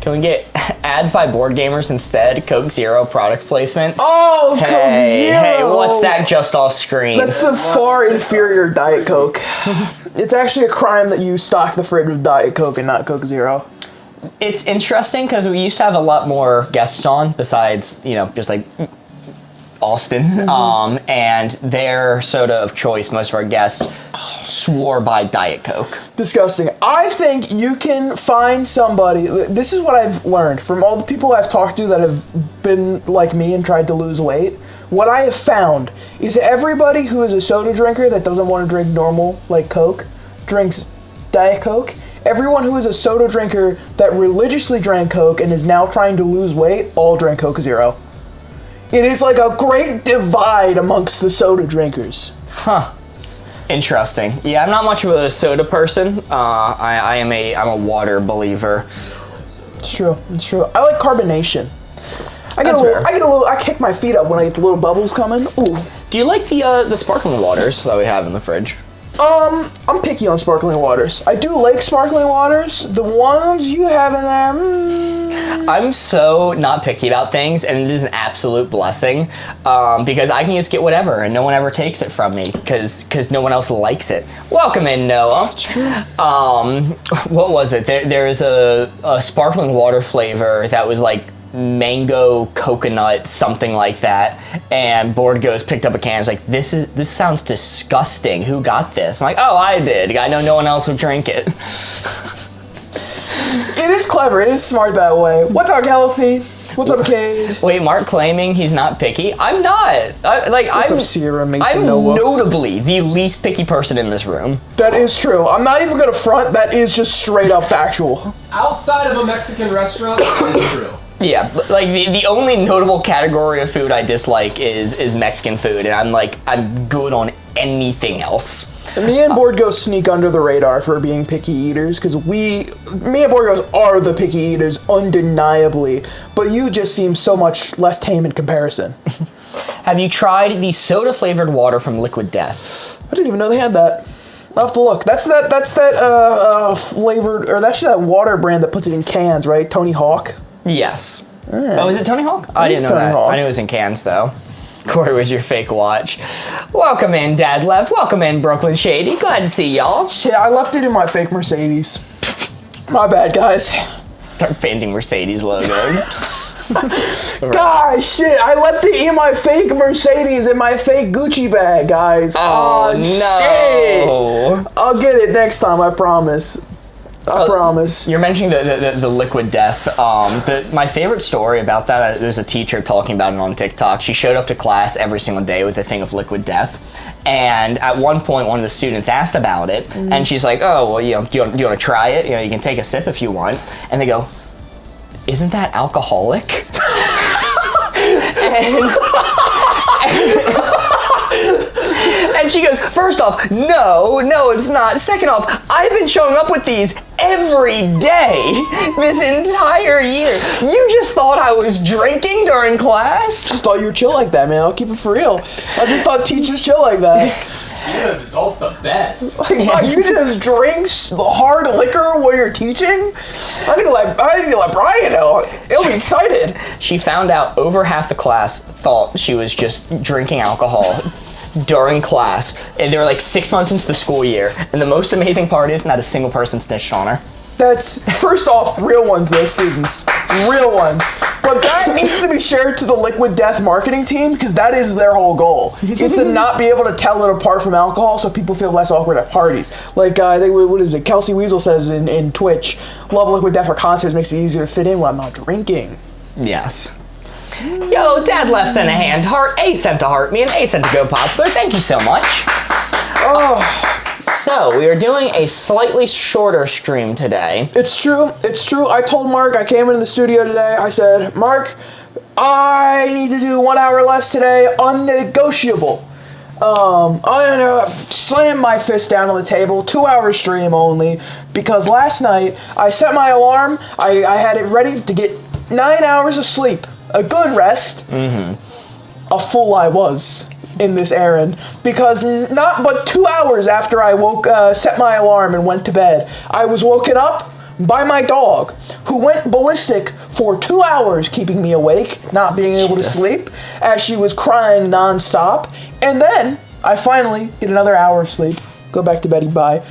Can we get ads by Boardgamers instead? Coke Zero product placement. Oh, Coke Zero! Hey, what's that just off screen? That's the far inferior Diet Coke. It's actually a crime that you stock the fridge with Diet Coke and not Coke Zero. It's interesting because we used to have a lot more guests on besides, just like Austin, and their soda of choice, most of our guests swore by Diet Coke. Disgusting. I think you can find somebody, this is what I've learned from all the people I've talked to that have been like me and tried to lose weight. What I have found is everybody who is a soda drinker that doesn't want to drink normal, like Coke, drinks Diet Coke. Everyone who is a soda drinker that religiously drank Coke and is now trying to lose weight, all drink Coke Zero. It is like a great divide amongst the soda drinkers. Huh. Interesting. Yeah, I'm not much of a soda person. I'm a water believer. It's true. It's true. I like carbonation. I kick my feet up when I get the little bubbles coming. Ooh. Do you like the sparkling waters that we have in the fridge? I'm picky on sparkling waters. I do like sparkling waters. The ones you have in there, I'm so not picky about things, and it is an absolute blessing because I can just get whatever, and no one ever takes it from me because no one else likes it. Welcome in, Noah. True. What was it? There's a sparkling water flavor that was like mango coconut, something like that, and Board Goes picked up a can and was like, this sounds disgusting, who got this? I'm like, oh, I did, I know no one else would drink it. It is clever, it is smart that way. What's up, Kelsey? What's up, Cade? Wait, Mark claiming he's not picky? I'm not. What's up, Sierra, Mason, Noah? I'm notably the least picky person in this room. That is true. I'm not even gonna front, that is just straight up factual. Outside of a Mexican restaurant, that's true. Yeah, like the only notable category of food I dislike is Mexican food, and I'm good on anything else. Me and Board Ghost sneak under the radar for being picky eaters, because me and Board Ghost are the picky eaters, undeniably, but you just seem so much less tame in comparison. Have you tried the soda-flavored water from Liquid Death? I didn't even know they had that. I'll have to look. That's that flavored, or that's that water brand that puts it in cans, right? Tony Hawk? Yes. Oh, is it Tony Hawk? I didn't know that. I knew it was in cans, though. Corey was your fake watch. Welcome in, Dad Left. Welcome in, Brooklyn Shady. Glad to see y'all. Shit, I left it in my fake Mercedes. My bad, guys. Start painting Mercedes logos. Guys, shit, I left it in my fake Mercedes in my fake Gucci bag, guys. Oh, no. Shit. I'll get it next time, I promise. I promise. You're mentioning the Liquid Death. My favorite story about that, there's a teacher talking about it on TikTok. She showed up to class every single day with a thing of Liquid Death. And at one point, one of the students asked about it. And she's like, oh, well, do you want to try it? You can take a sip if you want. And they go, isn't that alcoholic? And she goes, first off, no, it's not. Second off, I've been showing up with these every day this entire year. You just thought I was drinking during class? Just thought you were chill like that, man. I'll keep it for real. I just thought teachers chill like that. Yeah, the adult's the best. Like, you just drink hard liquor while you're teaching? I need to let Brian know. He'll be excited. She found out over half the class thought she was just drinking alcohol during class. And they were like 6 months into the school year. And the most amazing part is not a single person snitched on her. That's, first off, real ones, those students. Real ones. But that needs to be shared to the Liquid Death marketing team, because that is their whole goal. Is to not be able to tell it apart from alcohol so people feel less awkward at parties. Like, what is it? Kelsey Weasel says in Twitch, love Liquid Death for concerts makes it easier to fit in when I'm not drinking. Yes. Yo, Dad Left sent a hand heart, A sent a heart, me and A sent to go popular. Thank you so much. Oh. So, we are doing a slightly shorter stream today. It's true. I told Mark, I came into the studio today, I said, Mark, I need to do 1 hour less today, unnegotiable. I'm gonna slam my fist down on the table, 2 hour stream only, because last night I set my alarm, I had it ready to get 9 hours of sleep, a good rest. A fool I was in this errand, because not but 2 hours after I set my alarm and went to bed, I was woken up by my dog, who went ballistic for 2 hours, keeping me awake, not being able to sleep, as she was crying nonstop. And then I finally get another hour of sleep, go back to bed, bye,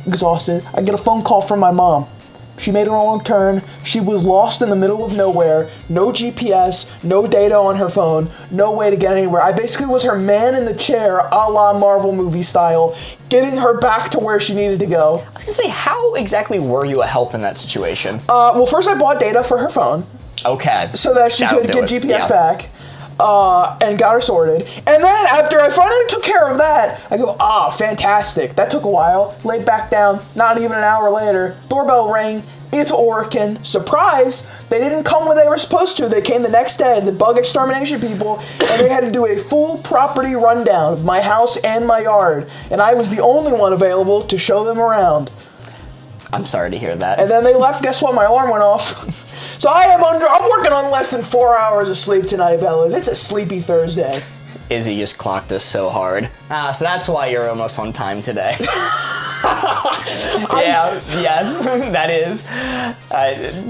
exhausted. I get a phone call from my mom. She made a wrong turn. She was lost in the middle of nowhere. No GPS, no data on her phone, no way to get anywhere. I basically was her man in the chair, a la Marvel movie style, getting her back to where she needed to go. I was gonna say, how exactly were you a help in that situation? Well, first I bought data for her phone. Okay. So that she could get GPS back. And got her sorted. And then after I finally took care of that, I go, fantastic. That took a while. Laid back down, not even an hour later, doorbell rang. It's Orican. Surprise! They didn't come when they were supposed to. They came the next day, the bug extermination people, and they had to do a full property rundown of my house and my yard. And I was the only one available to show them around. I'm sorry to hear that. And then they left. Guess what? My alarm went off. So I'm working on less than 4 hours of sleep tonight, fellas. It's a sleepy Thursday. Izzy just clocked us so hard. So that's why you're almost on time today. Yes, that is.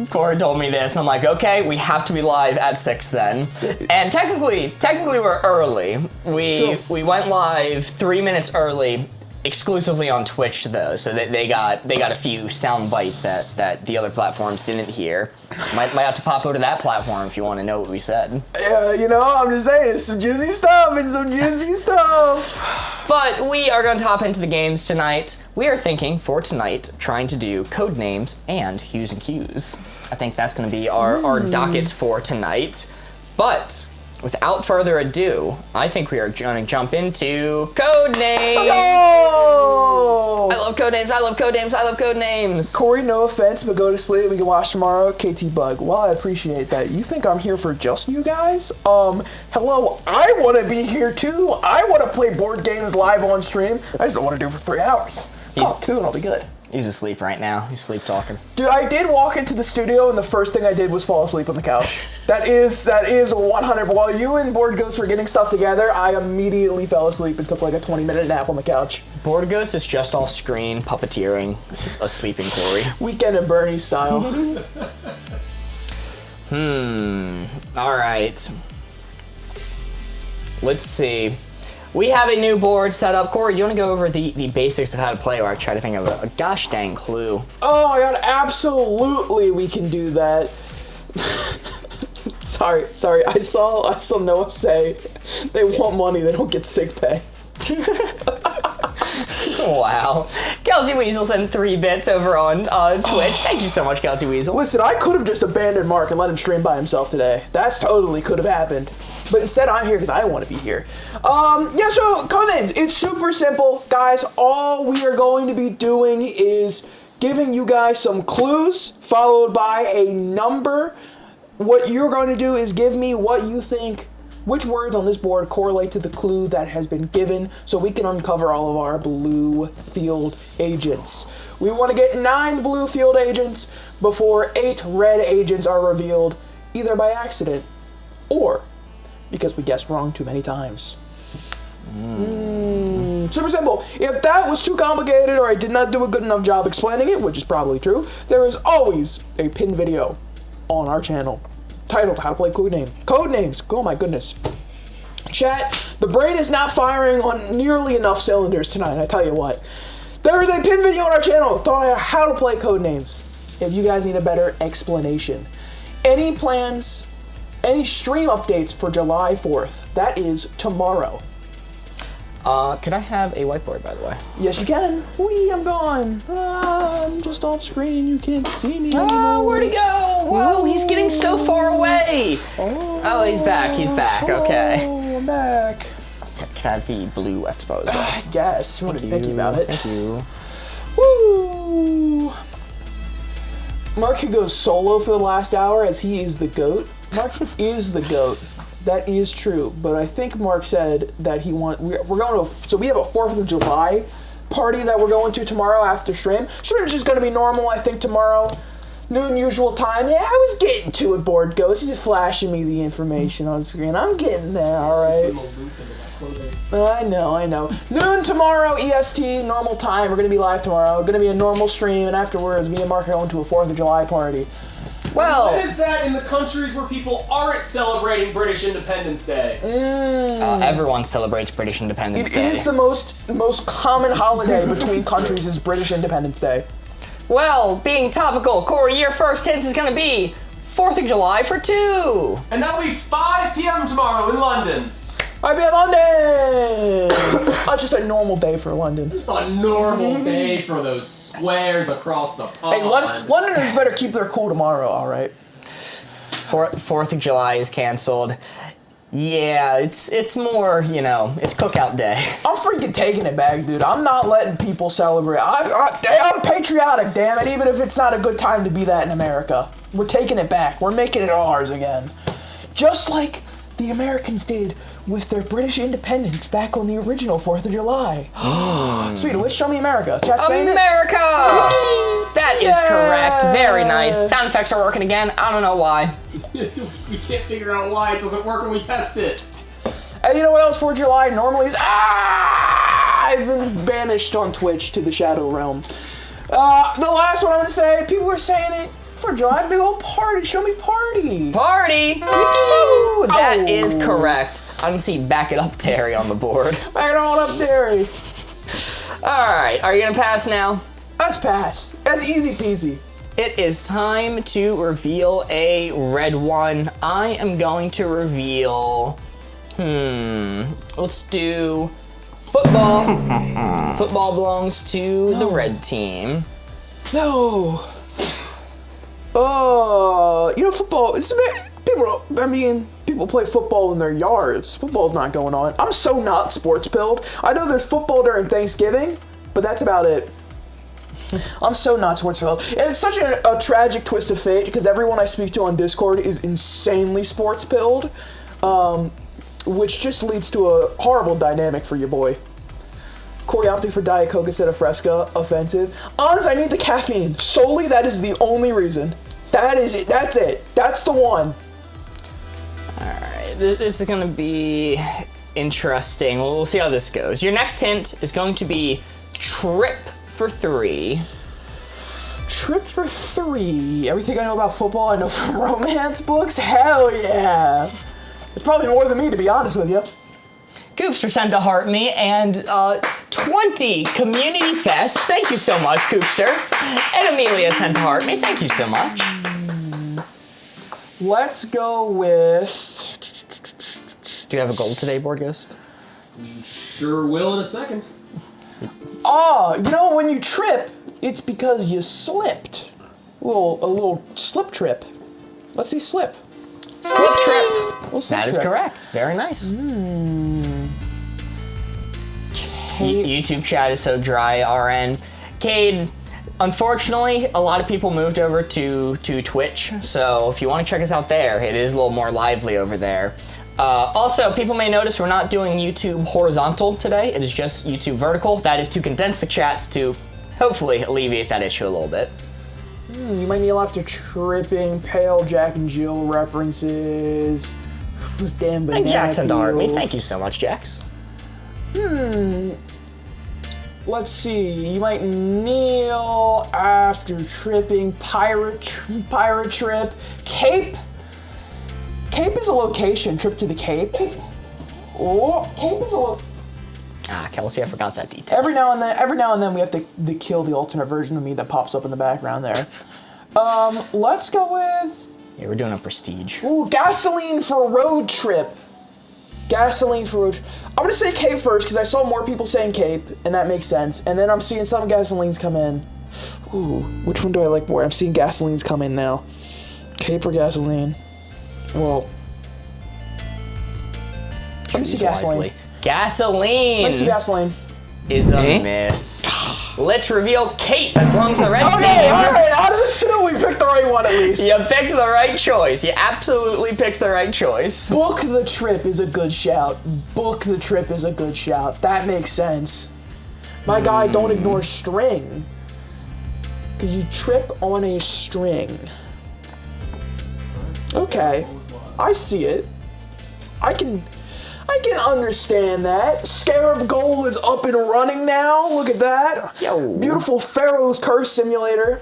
Corey told me this, and I'm like, okay, we have to be live at 6 then. And technically we're early. We went live 3 minutes early, exclusively on Twitch though, so that they got a few sound bites that the other platforms didn't hear. Might have to pop over to that platform if you want to know what we said. Yeah, I'm just saying, it's some juicy stuff. But we are going to hop into the games tonight. We are thinking for tonight, trying to do code names and Hues and Cues. I think that's going to be our docket for tonight. But without further ado, I think we are going to jump into code names. Oh! I love code names. I love code names. I love code names. Corey, no offense, but go to sleep. We can watch tomorrow. KT Bug. Well, I appreciate that. You think I'm here for just you guys? Hello. I want to be here too. I want to play board games live on stream. I just don't want to do it for 3 hours. Call it 2 and I'll be good. He's asleep right now. He's sleep talking. Dude, I did walk into the studio and the first thing I did was fall asleep on the couch. That is 100. While you and Board Ghost were getting stuff together, I immediately fell asleep and took like a 20-minute nap on the couch. Board Ghost is just off screen puppeteering a sleeping Corey. Weekend at Bernie's style. All right. Let's see. We have a new board set up. Corey, do you want to go over the basics of how to play, or I try to think of a gosh dang clue? Oh my god, absolutely we can do that. Sorry, I saw Noah say they want money, they don't get sick pay. Wow. Kelsey Weasel sent 3 bits over on Twitch. Thank you so much, Kelsey Weasel. Listen, I could have just abandoned Mark and let him stream by himself today. That's totally could have happened. But instead, I'm here because I want to be here. So code names. It's super simple, guys. All we are going to be doing is giving you guys some clues, followed by a number. What you're going to do is give me what you think, which words on this board correlate to the clue that has been given, so we can uncover all of our blue field agents. We want to get 9 blue field agents before 8 red agents are revealed, either by accident or because we guessed wrong too many times. Super simple. If that was too complicated or I did not do a good enough job explaining it, which is probably true, there is always a pinned video on our channel titled How to Play Code Names. Code names. Oh my goodness. Chat, the brain is not firing on nearly enough cylinders tonight, I tell you what. There is a pinned video on our channel titled How to Play Code Names. If you guys need a better explanation. Any plans, any stream updates for July 4th? That is tomorrow. Could I have a whiteboard, by the way? Yes, you can. Whee, I'm gone. I'm just off screen. You can't see me anymore. Where'd he go? Whoa, he's getting so far away. Oh, he's back. He's back. Okay. Oh, I'm back. Can I have the blue expo as well? Yes. You want to be picky about it. Thank you. Woo! Mark could go solo for the last hour as he is the GOAT. Mark is the GOAT. That is true, but I think Mark said that we're going to, so we have a 4th of July party that we're going to tomorrow after stream. Stream's just going to be normal, I think, tomorrow. Noon usual time. Yeah, I was getting to it, Board Ghost. He's just flashing me the information on screen. I'm getting there, all right. I know. Noon tomorrow, EST, normal time. We're going to be live tomorrow. Going to be a normal stream, and afterwards, me and Mark are going to a 4th of July party. Well, what is that in the countries where people aren't celebrating British Independence Day? everyone celebrates British Independence Day. It is the most common holiday between countries is British Independence Day. Well, being topical, Corey, your first hint is going to be 4th of July for 2. And that'll be 5 p.m. tomorrow in London. I'll be in London! Just a normal day for London. A normal day for those squares across the pond. Hey, Londoners better keep their cool tomorrow, alright? 4th of July is canceled. Yeah, it's more, it's cookout day. I'm freaking taking it back, dude. I'm not letting people celebrate. I'm patriotic, damn it, even if it's not a good time to be that in America. We're taking it back. We're making it ours again. Just like the Americans did with their British independence back on the original 4th of July. Speaking of which, show me America. Chat saying America! That is correct. Very nice. Sound effects are working again. I don't know why. We can't figure out why it doesn't work when we test it. And you know what else 4th of July normally is? I've been banished on Twitch to the Shadow Realm. The last one I'm going to say, people were saying it. 4th of July, big old party. Show me party. Party! Woo! That is correct. I don't see Back It Up Terry on the board. Back it on up, Terry. Alright, are you going to pass now? That's pass. That's easy peasy. It is time to reveal a red one. I am going to reveal... Let's do football. Football belongs to the red team. No. Football, people play football in their yards. Football's not going on. I'm so not sports pilled. I know there's football during Thanksgiving, but that's about it. I'm so not sports pilled. And it's such a tragic twist of fate because everyone I speak to on Discord is insanely sports pilled, which just leads to a horrible dynamic for your boy. Corey opting for Diet Coke instead of Fresca, offensive. Ons, I need the caffeine. Solely, that is the only reason. That is it. That's it. That's the one. Alright, this is going to be interesting. We'll see how this goes. Your next hint is going to be trip for 3. Trip for 3. Everything I know about football, I know from romance books. Hell yeah. It's probably more than me, to be honest with you. Coopster sent to heart me, and 20 community fests. Thank you so much, Coopster. And Amelia sent to heart me. Thank you so much. Let's go with... Do you have a goal today, Board Ghost? We sure will in a second. When you trip, it's because you slipped. A little slip trip. Let's see slip. Slip trip. That Is correct. Very nice. YouTube chat is so dry, RN. Cade, unfortunately, a lot of people moved over to Twitch, so if you want to check us out there, it is a little more lively over there. Also, people may notice we're not doing YouTube horizontal today. It is just YouTube vertical. That is to condense the chats to hopefully alleviate that issue a little bit. You might need a lot of tripping, pale Jack and Jill references. Those damn banana And Jackson to heart me. peels. Thank you so much, Jax. Let's see. You might kneel after tripping. Pirate trip. Cape. Cape is a location. Trip to the Cape. Oh, Cape is a location. Kelsey, I forgot that detail. Every now and then we have to kill the alternate version of me that pops up in the background there. Let's go with... Yeah, we're doing a prestige. Ooh, gasoline for road trip. Gasoline for road trip. I'm gonna say Cape first because I saw more people saying Cape, and that makes sense. And then I'm seeing some gasolines come in. Ooh, which one do I like more? I'm seeing gasolines come in now. Cape or gasoline? Well, let me see gasoline. Wisely. Gasoline. Let me see gasoline. Is a miss. Let's reveal Kate as long as the red team. Okay, alright, out of the two, we picked the right one at least. You picked the right choice. You absolutely picked the right choice. Book the trip is a good shout. Book the trip is a good shout. That makes sense. My guy, don't ignore string. Because you trip on a string. Okay. I see it. I can I can understand that. Scarab Goal is up and running now. Look at that. Yo. Beautiful Pharaoh's Curse Simulator.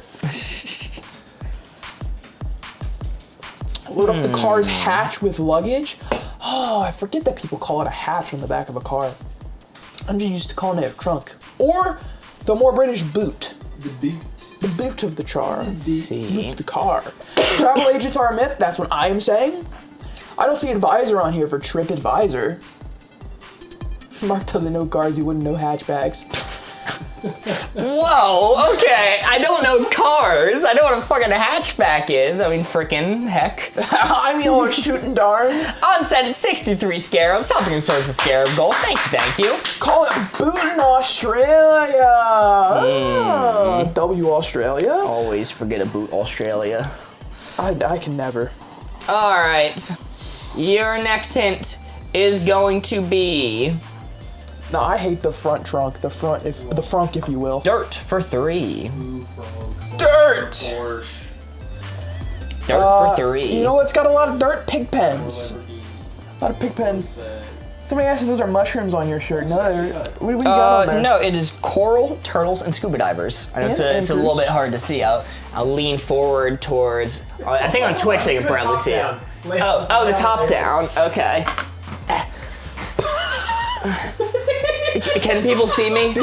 Load up the car's hatch with luggage. Oh, I forget that people call it a hatch on the back of a car. I'm just used to calling it a trunk. Or the more British boot. The boot. The boot of the car. Let's see. Boot of the car. Travel agents are a myth. That's what I am saying. I don't see advisor on here for TripAdvisor. Mark doesn't know cars. He wouldn't know hatchbacks. Whoa, okay. I don't know cars. I know what a fucking hatchback is. I mean, frickin' heck. I mean, oh, shooting darn. On set 63 Scarabs, helping us source the Scarab Gold. Thank you. Call it boot in Australia. W Australia. Always forget a boot, Australia. I can never. All right. Your next hint is going to be No, I hate the front trunk. The front, if you will. dirt for 3. Blue frogs. Dirt. Porsche. Dirt for 3. You know what's got a lot of dirt? Pig pens. Lamborghini. A lot of pig pens. Uh, Somebody asked if those are mushrooms on your shirt. No, what do you got on there? No, it is coral, turtles, and scuba divers. I know it's a little bit hard to see. I'll lean forward towards. I think on Twitch they can probably see it. Oh, the top down. Okay. Can people see me?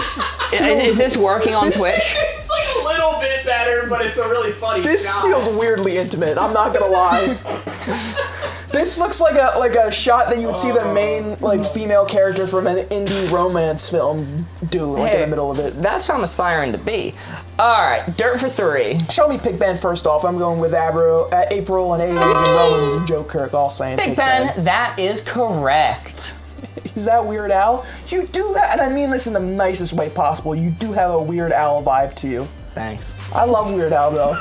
Is this working on Twitch? It's like a little bit better, but it's a really funny This shot. feels weirdly intimate. I'm not gonna lie. This looks like a shot that you would see the main female character from an indie romance film do in the middle of it. That's what I'm aspiring to be. All right, dirt for 3. Show me Pigpen first off. I'm going with April and A's and Rowan's and Joe Kirk all saying Big Ben, that is correct. Is that Weird Al? You do that, and I mean this in the nicest way possible. You do have a Weird Al vibe to you. Thanks. I love Weird Al though.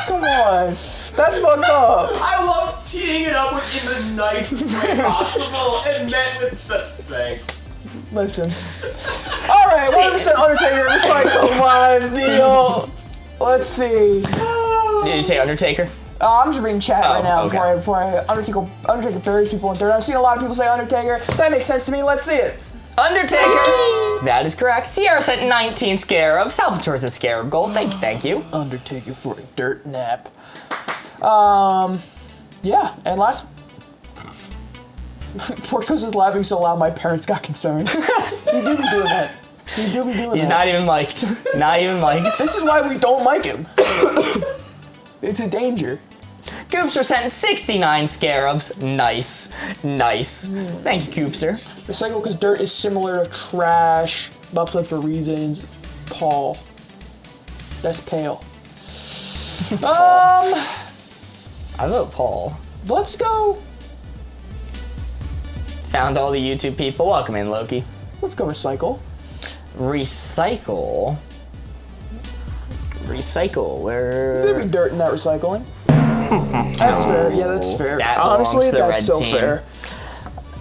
Come on, that's fucked up. I love teeing it up in the nicest way possible and met with the thanks. Listen. All right, 100% Undertaker recycled vibes deal. Let's see. Did you say Undertaker? I'm just reading chat right now okay. before I Undertaker buries people in dirt. I've seen a lot of people say Undertaker. That makes sense to me. Let's see it. Undertaker! That is correct. Sierra sent 19 Scarabs. Salvatore's a Scarab Gold. Thank you. Undertaker for a dirt nap. Yeah, and last. Portos is laughing so loud my parents got concerned. So you do be doing that. You do be doing He's that. not even mic'd. Not even mic'd. This is why we don't mic him. It's a danger. Coopster sent 69 Scarabs. Nice. Thank you, Coopster. Recycle because dirt is similar to trash. Bob said for reasons. Paul. That's pale. I vote Paul. Let's go. Found all the YouTube people. Welcome in, Loki. Let's go recycle. Recycle. Where? There'd be dirt in that recycling. That's fair. Yeah, that's fair. That belongs Honestly, to the that's red so team. fair.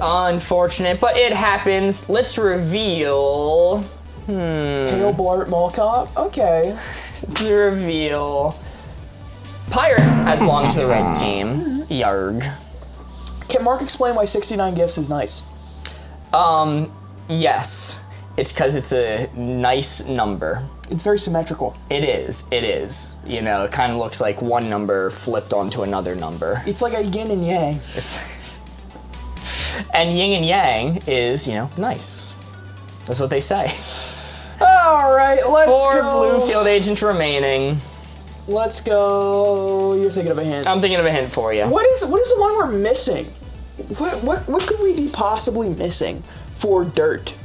Unfortunate, but it happens. Let's reveal. Pale Blart Mall Cop. Okay. Let's reveal. Pirate has belonged to the red team. Yarg. Can Mark explain why 69 gifts is nice? Yes. It's because it's a nice number. It's very symmetrical. It is. You know, it kind of looks like one number flipped onto another number. It's like a yin and yang. And yin and yang is, nice. That's what they say. All right, let's 4 go. blue field agents remaining. Let's go. You're thinking of a hint. I'm thinking of a hint for you. What is the one we're missing? What could we be possibly missing for dirt?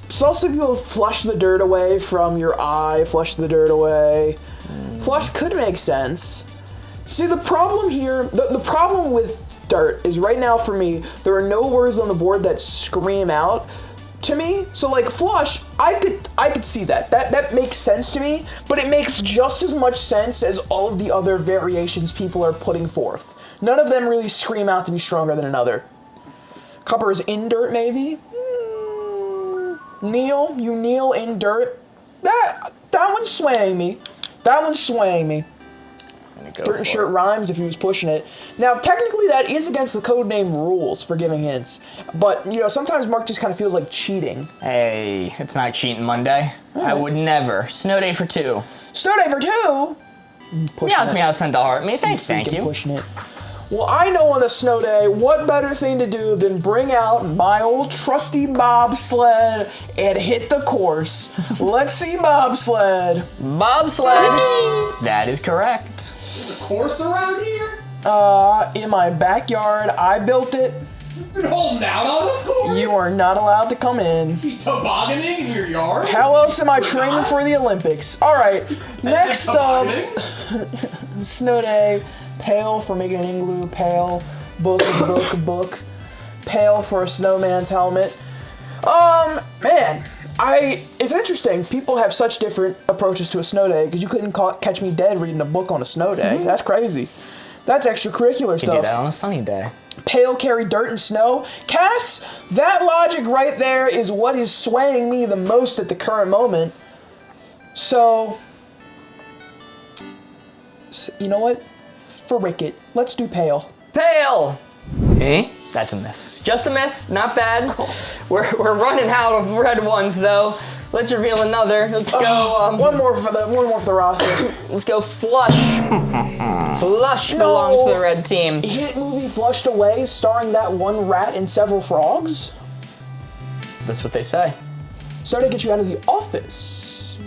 So also people flush the dirt away from your eye, flush the dirt away. Flush could make sense. See, the problem here, the problem with dirt is right now for me, there are no words on the board that scream out to me. So like flush, I could see that. That makes sense to me, but it makes just as much sense as all of the other variations people are putting forth. None of them really scream out to be stronger than another. Copper is in dirt, maybe? Kneel, you kneel in dirt. That one's swaying me. Dirt and shirt rhymes if he was pushing it. Now, technically, that is against the codename rules for giving hints. But, sometimes Mark just kind of feels like cheating. Hey, it's not Cheating Monday. I would never. Snow day for 2. Snow day for 2? Meows me out, send a heart me. Thank you. Pushing it. Well, I know on the snow day, what better thing to do than bring out my old trusty bobsled and hit the course. Let's see bobsled. Bobsled. That is correct. There's a course around here? In my backyard, I built it. You've been holding out on us, Corey? You are not allowed to come in. You tobogganing in your yard? How else am I training for the Olympics? All right, next up, snow day. Pail for making an igloo. Pail. Book. Pail for a snowman's helmet. Man, it's interesting. People have such different approaches to a snow day because you couldn't catch me dead reading a book on a snow day. That's crazy. That's extracurricular You stuff. do that on a sunny day. Pail carry dirt and snow. Cass, that logic right there is what is swaying me the most at the current moment. So you know what? Frick it. Let's do pail. Pail! Eh? That's a miss. Just a miss. Not bad. We're running out of red ones though. Let's reveal another. Let's go. One more for the roster. Let's go Flush. Flush belongs to the red team. Hit movie Flushed Away, starring that one rat and several frogs. That's what they say. Starting to get you out of the office.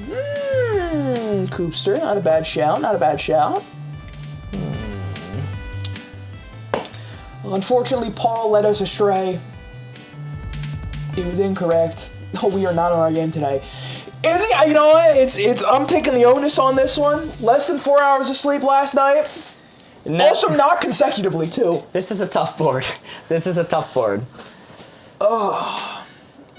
Coopster, not a bad shout. Not a bad shout. Unfortunately, Paul led us astray. It was incorrect. Oh, we are not on our game today. Is it? You know what? It's. I'm taking the onus on this one. Less than 4 hours of sleep last night. No. Also, not consecutively too. This is a tough board. This is a tough board. Oh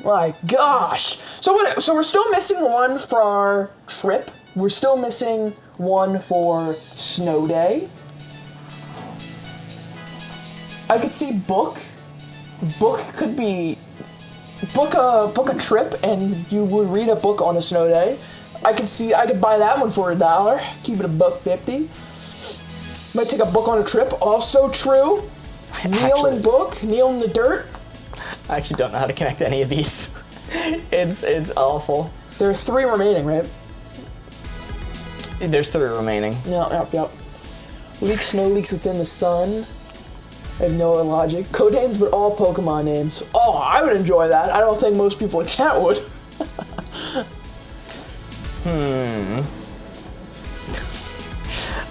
my gosh! So we're still missing one for our trip. We're still missing one for snow day. I could see book. Book could be book a trip and you would read a book on a snow day. I could buy that one for $1. Keep it $1.50. Might take a book on a trip. Also true. Kneel and book. Kneel in the dirt. I actually don't know how to connect any of these. It's awful. There are 3 remaining, right? There's 3 remaining. Yep. Leak snow leaks what's in the sun. I have no logic. Code names, but all Pokemon names. Oh, I would enjoy that. I don't think most people in chat would.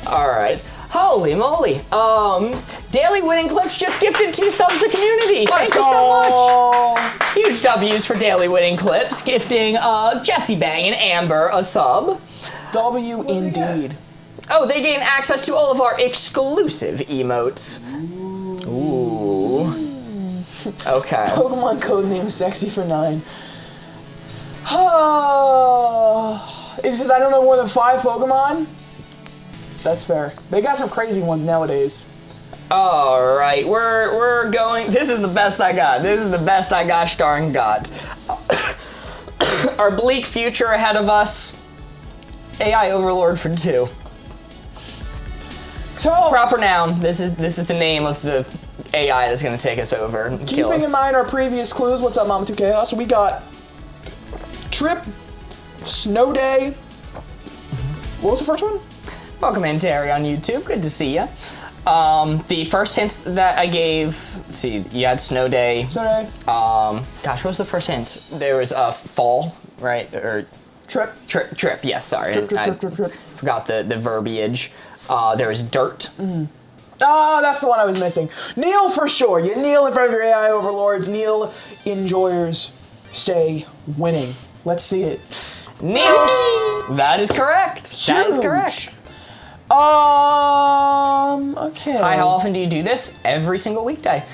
All right. Holy moly. Daily winning clips just gifted 2 subs to the community. Thank you so much. Huge W's for daily winning clips, gifting Jesse Bang and Amber a sub. W indeed. Oh, they gain access to all of our exclusive emotes. Ooh. Okay. Pokemon codename sexy for 9. It says I don't know more than 5 Pokemon. That's fair. They got some crazy ones nowadays. All right, we're going. This is the best I got. This is the best I gosh darn got. Our bleak future ahead of us. AI Overlord for 2. So, Proper noun. This is the name of the AI that's going to take us over and kill us. keeping in mind our previous clues, what's up, Mama 2 Chaos? We got trip, snow day. What was the first one? Welcome in, Terry, on YouTube. Good to see you. The first hints that I gave, let's see, you had snow day. Snow day. Gosh, what was the first hint? There was fall, right? Or Trip. Trip. Yes, sorry. Trip. Forgot the verbiage. There was dirt. That's the one I was missing. Kneel for sure. You kneel in front of your AI overlords. Kneel, enjoyers, stay winning. Let's see it. Kneel. That is correct. That is Huge. correct. Okay. Hi, how often do you do this? Every single weekday.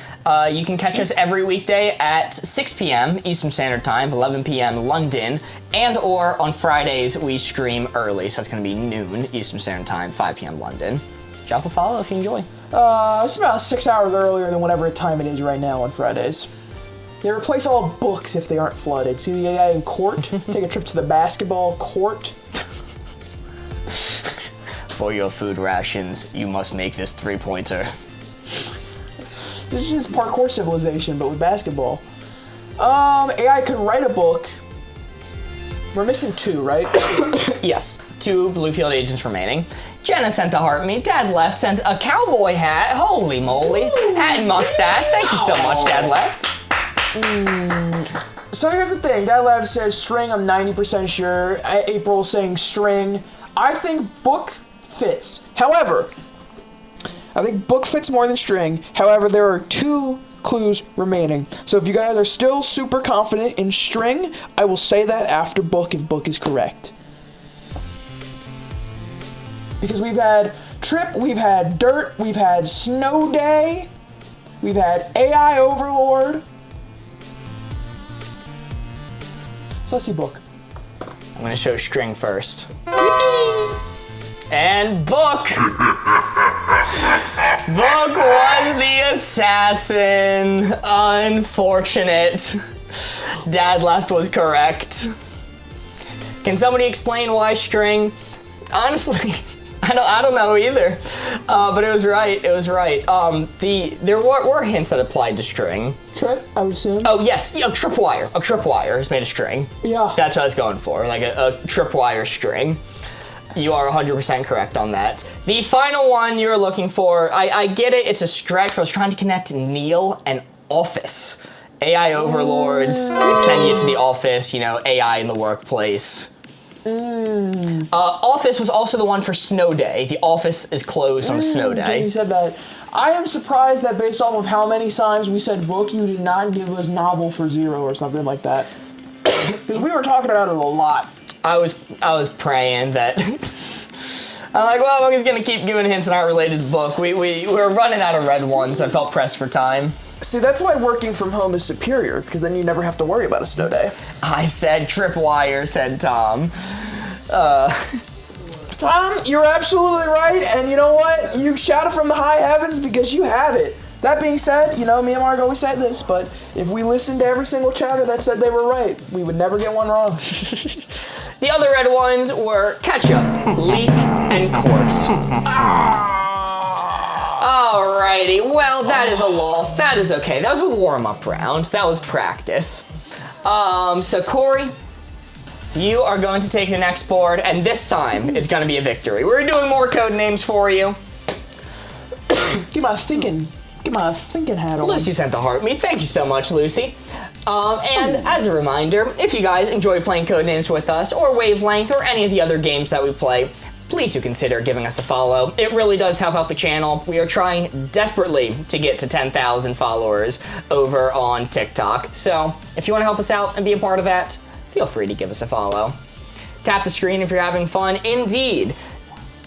You can catch us every weekday at 6 p.m. Eastern Standard Time, 11 p.m. London, and or on Fridays we stream early, so it's going to be noon Eastern Standard Time, 5 p.m. London. Drop a follow if you enjoy. It's about 6 hours earlier than whatever time it is right now on Fridays. They replace all books if they aren't flooded. See the AI in court? Take a trip to the basketball court. For your food rations, you must make this 3-pointer. This is just parkour civilization, but with basketball. AI could write a book. We're missing 2, right? Yes, 2 Bluefield agents remaining. Jenna sent a heart me. Dad Left sent a cowboy hat. Holy moly. Hat and mustache. Thank you so much, Dad Left. So here's the thing. Dad Left says string, I'm 90% sure. April saying string. I think book fits. However, I think book fits more than string. However, there are 2 clues remaining. So if you guys are still super confident in string, I will say that after book if book is correct. Because we've had trip, we've had dirt, we've had snow day, we've had AI overlord. So let's see book. I'm gonna show string first. And book! Book was the assassin. Unfortunate. Dad Left was correct. Can somebody explain why string? Honestly, I don't know either. But it was right. It was right. There were hints that applied to string. Trip, I would assume. Oh yes, a tripwire. A tripwire is made of string. Yeah. That's what I was going for, like a tripwire string. You are 100% correct on that. The final one you're looking for, I get it, it's a stretch, but I was trying to connect Neil and Office. AI overlords send you to the office, you know, AI in the workplace. Office was also the one for snow day. The office is closed on snow day. You said that. I am surprised that based off of how many times we said book, you did not give us novel for 0 or something like that. Because we were talking about it a lot. I was praying that. I'm like, well, Monkey's gonna keep giving hints not related to book. We're running out of red ones, so I felt pressed for time. See, that's why working from home is superior, because then you never have to worry about a snow day. I said tripwire, said Tom. Tom, you're absolutely right, and you know what? You shout it from the high heavens because you have it. That being said, you know, me and Mark always say this, but if we listened to every single chatter that said they were right, we would never get one wrong. The other red ones were ketchup, leek, and quart. Alrighty, well, that is a loss. That is okay. That was a warm-up round. That was practice. So Corey, you are going to take the next board, and this time it's going to be a victory. We're doing more code names for you. Get my thinking hat on. Lucy sent the heart me. Thank you so much, Lucy. And as a reminder, if you guys enjoy playing Codenames with us, or Wavelength, or any of the other games that we play, please do consider giving us a follow. It really does help out the channel. We are trying desperately to get to 10,000 followers over on TikTok. So if you want to help us out and be a part of that, feel free to give us a follow. Tap the screen if you're having fun. Indeed.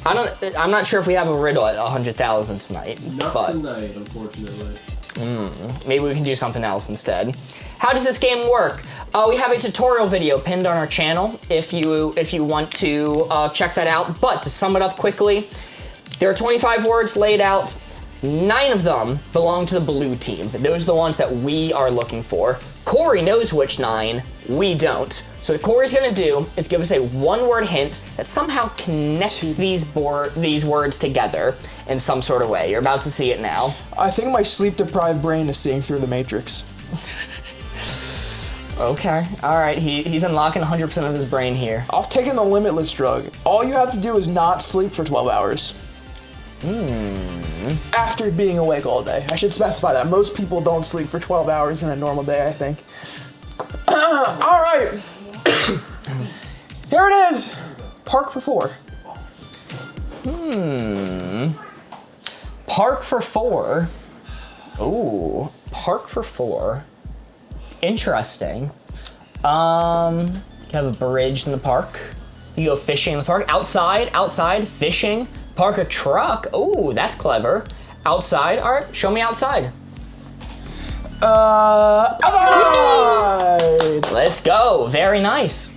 I'm not sure if we have a riddle at 100,000 tonight. Not tonight, unfortunately. Maybe we can do something else instead. How does this game work? We have a tutorial video pinned on our channel if you want to check that out. But to sum it up quickly, there are 25 words laid out. 9 of them belong to the blue team. Those are the ones that we are looking for. Corey knows which 9, we don't. So what Corey's gonna do is give us a 1-word hint that somehow connects these words together in some sort of way. You're about to see it now. I think my sleep-deprived brain is seeing through the Matrix. Okay, all right, he's unlocking 100% of his brain here. I've taken the Limitless drug. All you have to do is not sleep for 12 hours. After being awake all day. I should specify that. Most people don't sleep for 12 hours in a normal day, I think. All right. Here it is. Park for 4. Park for 4. Ooh, park for 4. Interesting. You have a bridge in the park. You go fishing in the park. Outside, fishing. Park a truck. Ooh, that's clever. Outside. All right, show me outside. Outside! Let's go. Very nice.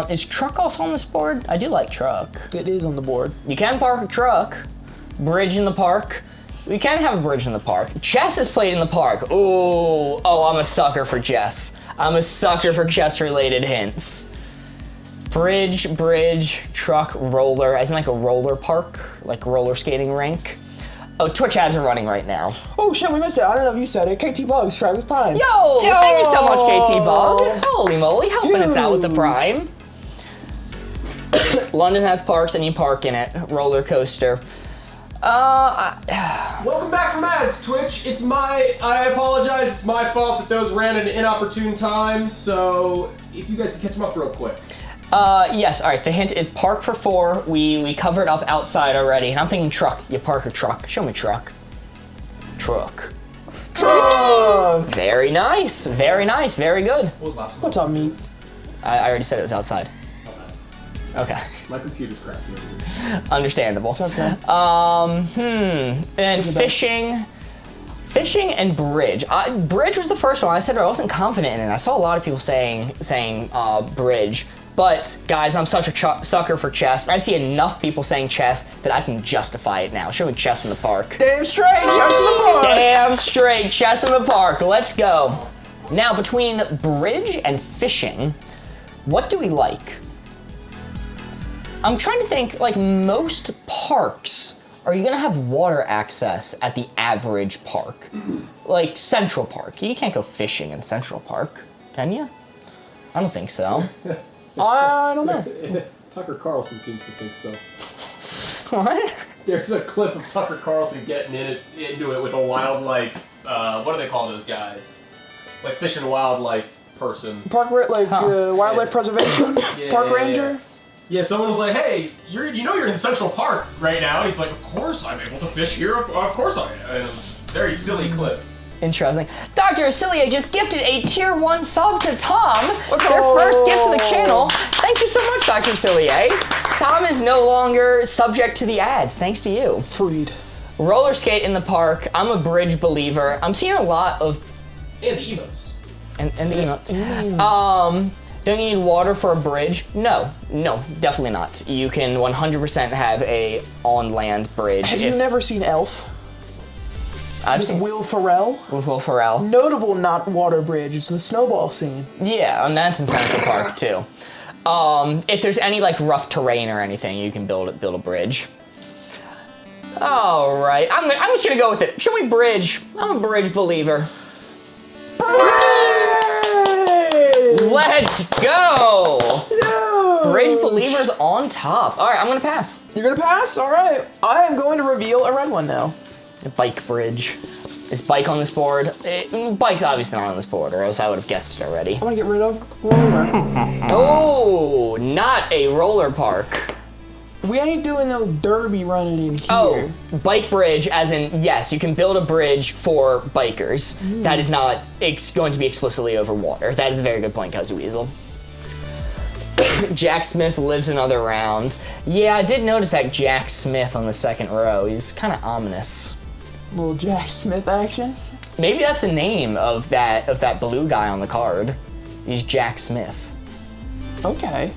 Is truck also on this board? I do like truck. It is on the board. You can park a truck. Bridge in the park. We can have a bridge in the park. Chess is played in the park. Ooh. Oh, I'm a sucker for chess. I'm a sucker for chess-related hints. Bridge, truck, roller, as in like a roller park, like roller skating rink. Oh, Twitch ads are running right now. Oh shit, we missed it. I don't know if you said it. KT Bugs, try with Prime. Yo, thank you so much, KT Bug. Holy moly, helping us out with the Huge. Prime. London has parks and you park in it. Roller coaster. Welcome back from ads, Twitch. I apologize, it's my fault that those ran at an inopportune time, so if you guys can catch them up real quick. Yes, all right, the hint is park for 4. We covered up outside already, and I'm thinking truck. You park or truck. Show me truck. Truck. Very nice, very good. What was the last one? What's up, meat? I already said it was outside. Okay. My computer's crappy over here. Understandable. It's okay. And fishing and bridge. Bridge was the first one. I said I wasn't confident in it. I saw a lot of people saying bridge. But guys, I'm such a sucker for chess. I see enough people saying chess that I can justify it now. Show me chess in the park. Damn straight, chess in the park. Damn straight, chess in the park. Let's go. Now, between bridge and fishing, what do we like? I'm trying to think, like most parks, are you gonna have water access at the average park? Like Central Park. You can't go fishing in Central Park, can you? I don't think so. I don't know. Tucker Carlson seems to think so. What? There's a clip of Tucker Carlson getting into it with a wildlife, what do they call those guys? Like fish and wildlife person. Wildlife preservation? Park ranger? Yeah, someone was like, hey, you're in Central Park right now. He's like, of course I'm able to fish here. Of course I am. And it was a very silly clip. Interesting. Dr. Acelia just gifted a tier 1 sub to Tom. Their first gift to the channel. Thank you so much, Dr. Acelia. Tom is no longer subject to the ads, thanks to you. Freed. Roller skate in the park. I'm a bridge believer. I'm seeing a lot of... And the emotes. And the emotes. Don't you need water for a bridge? No, definitely not. You can 100% have a on-land bridge. Have you never seen Elf? I've seen Will Ferrell? with Will Ferrell. Notable not water bridge. It's the snowball scene. Yeah, and that's in Central Park too. If there's any like rough terrain or anything, you can build a bridge. All right, I'm just gonna go with it. Show me bridge. I'm a bridge believer. Let's go! Huge. Bridge believers on top. All right, I'm gonna pass. You're gonna pass? All right. I am going to reveal a red one now. Bike bridge. Is bike on this board? Bike's obviously not on this board, or else I would have guessed it already. I'm gonna get rid of roller. Oh, not a roller park. We ain't doing no derby running in here. Oh, bike bridge, as in, yes, you can build a bridge for bikers. That is not going to be explicitly over water. That is a very good point, Kazoo Weasel. Jack Smith lives another round. Yeah, I did notice that Jack Smith on the second row. He's kind of ominous. Little Jack Smith action. Maybe that's the name of that blue guy on the card. He's Jack Smith. Okay.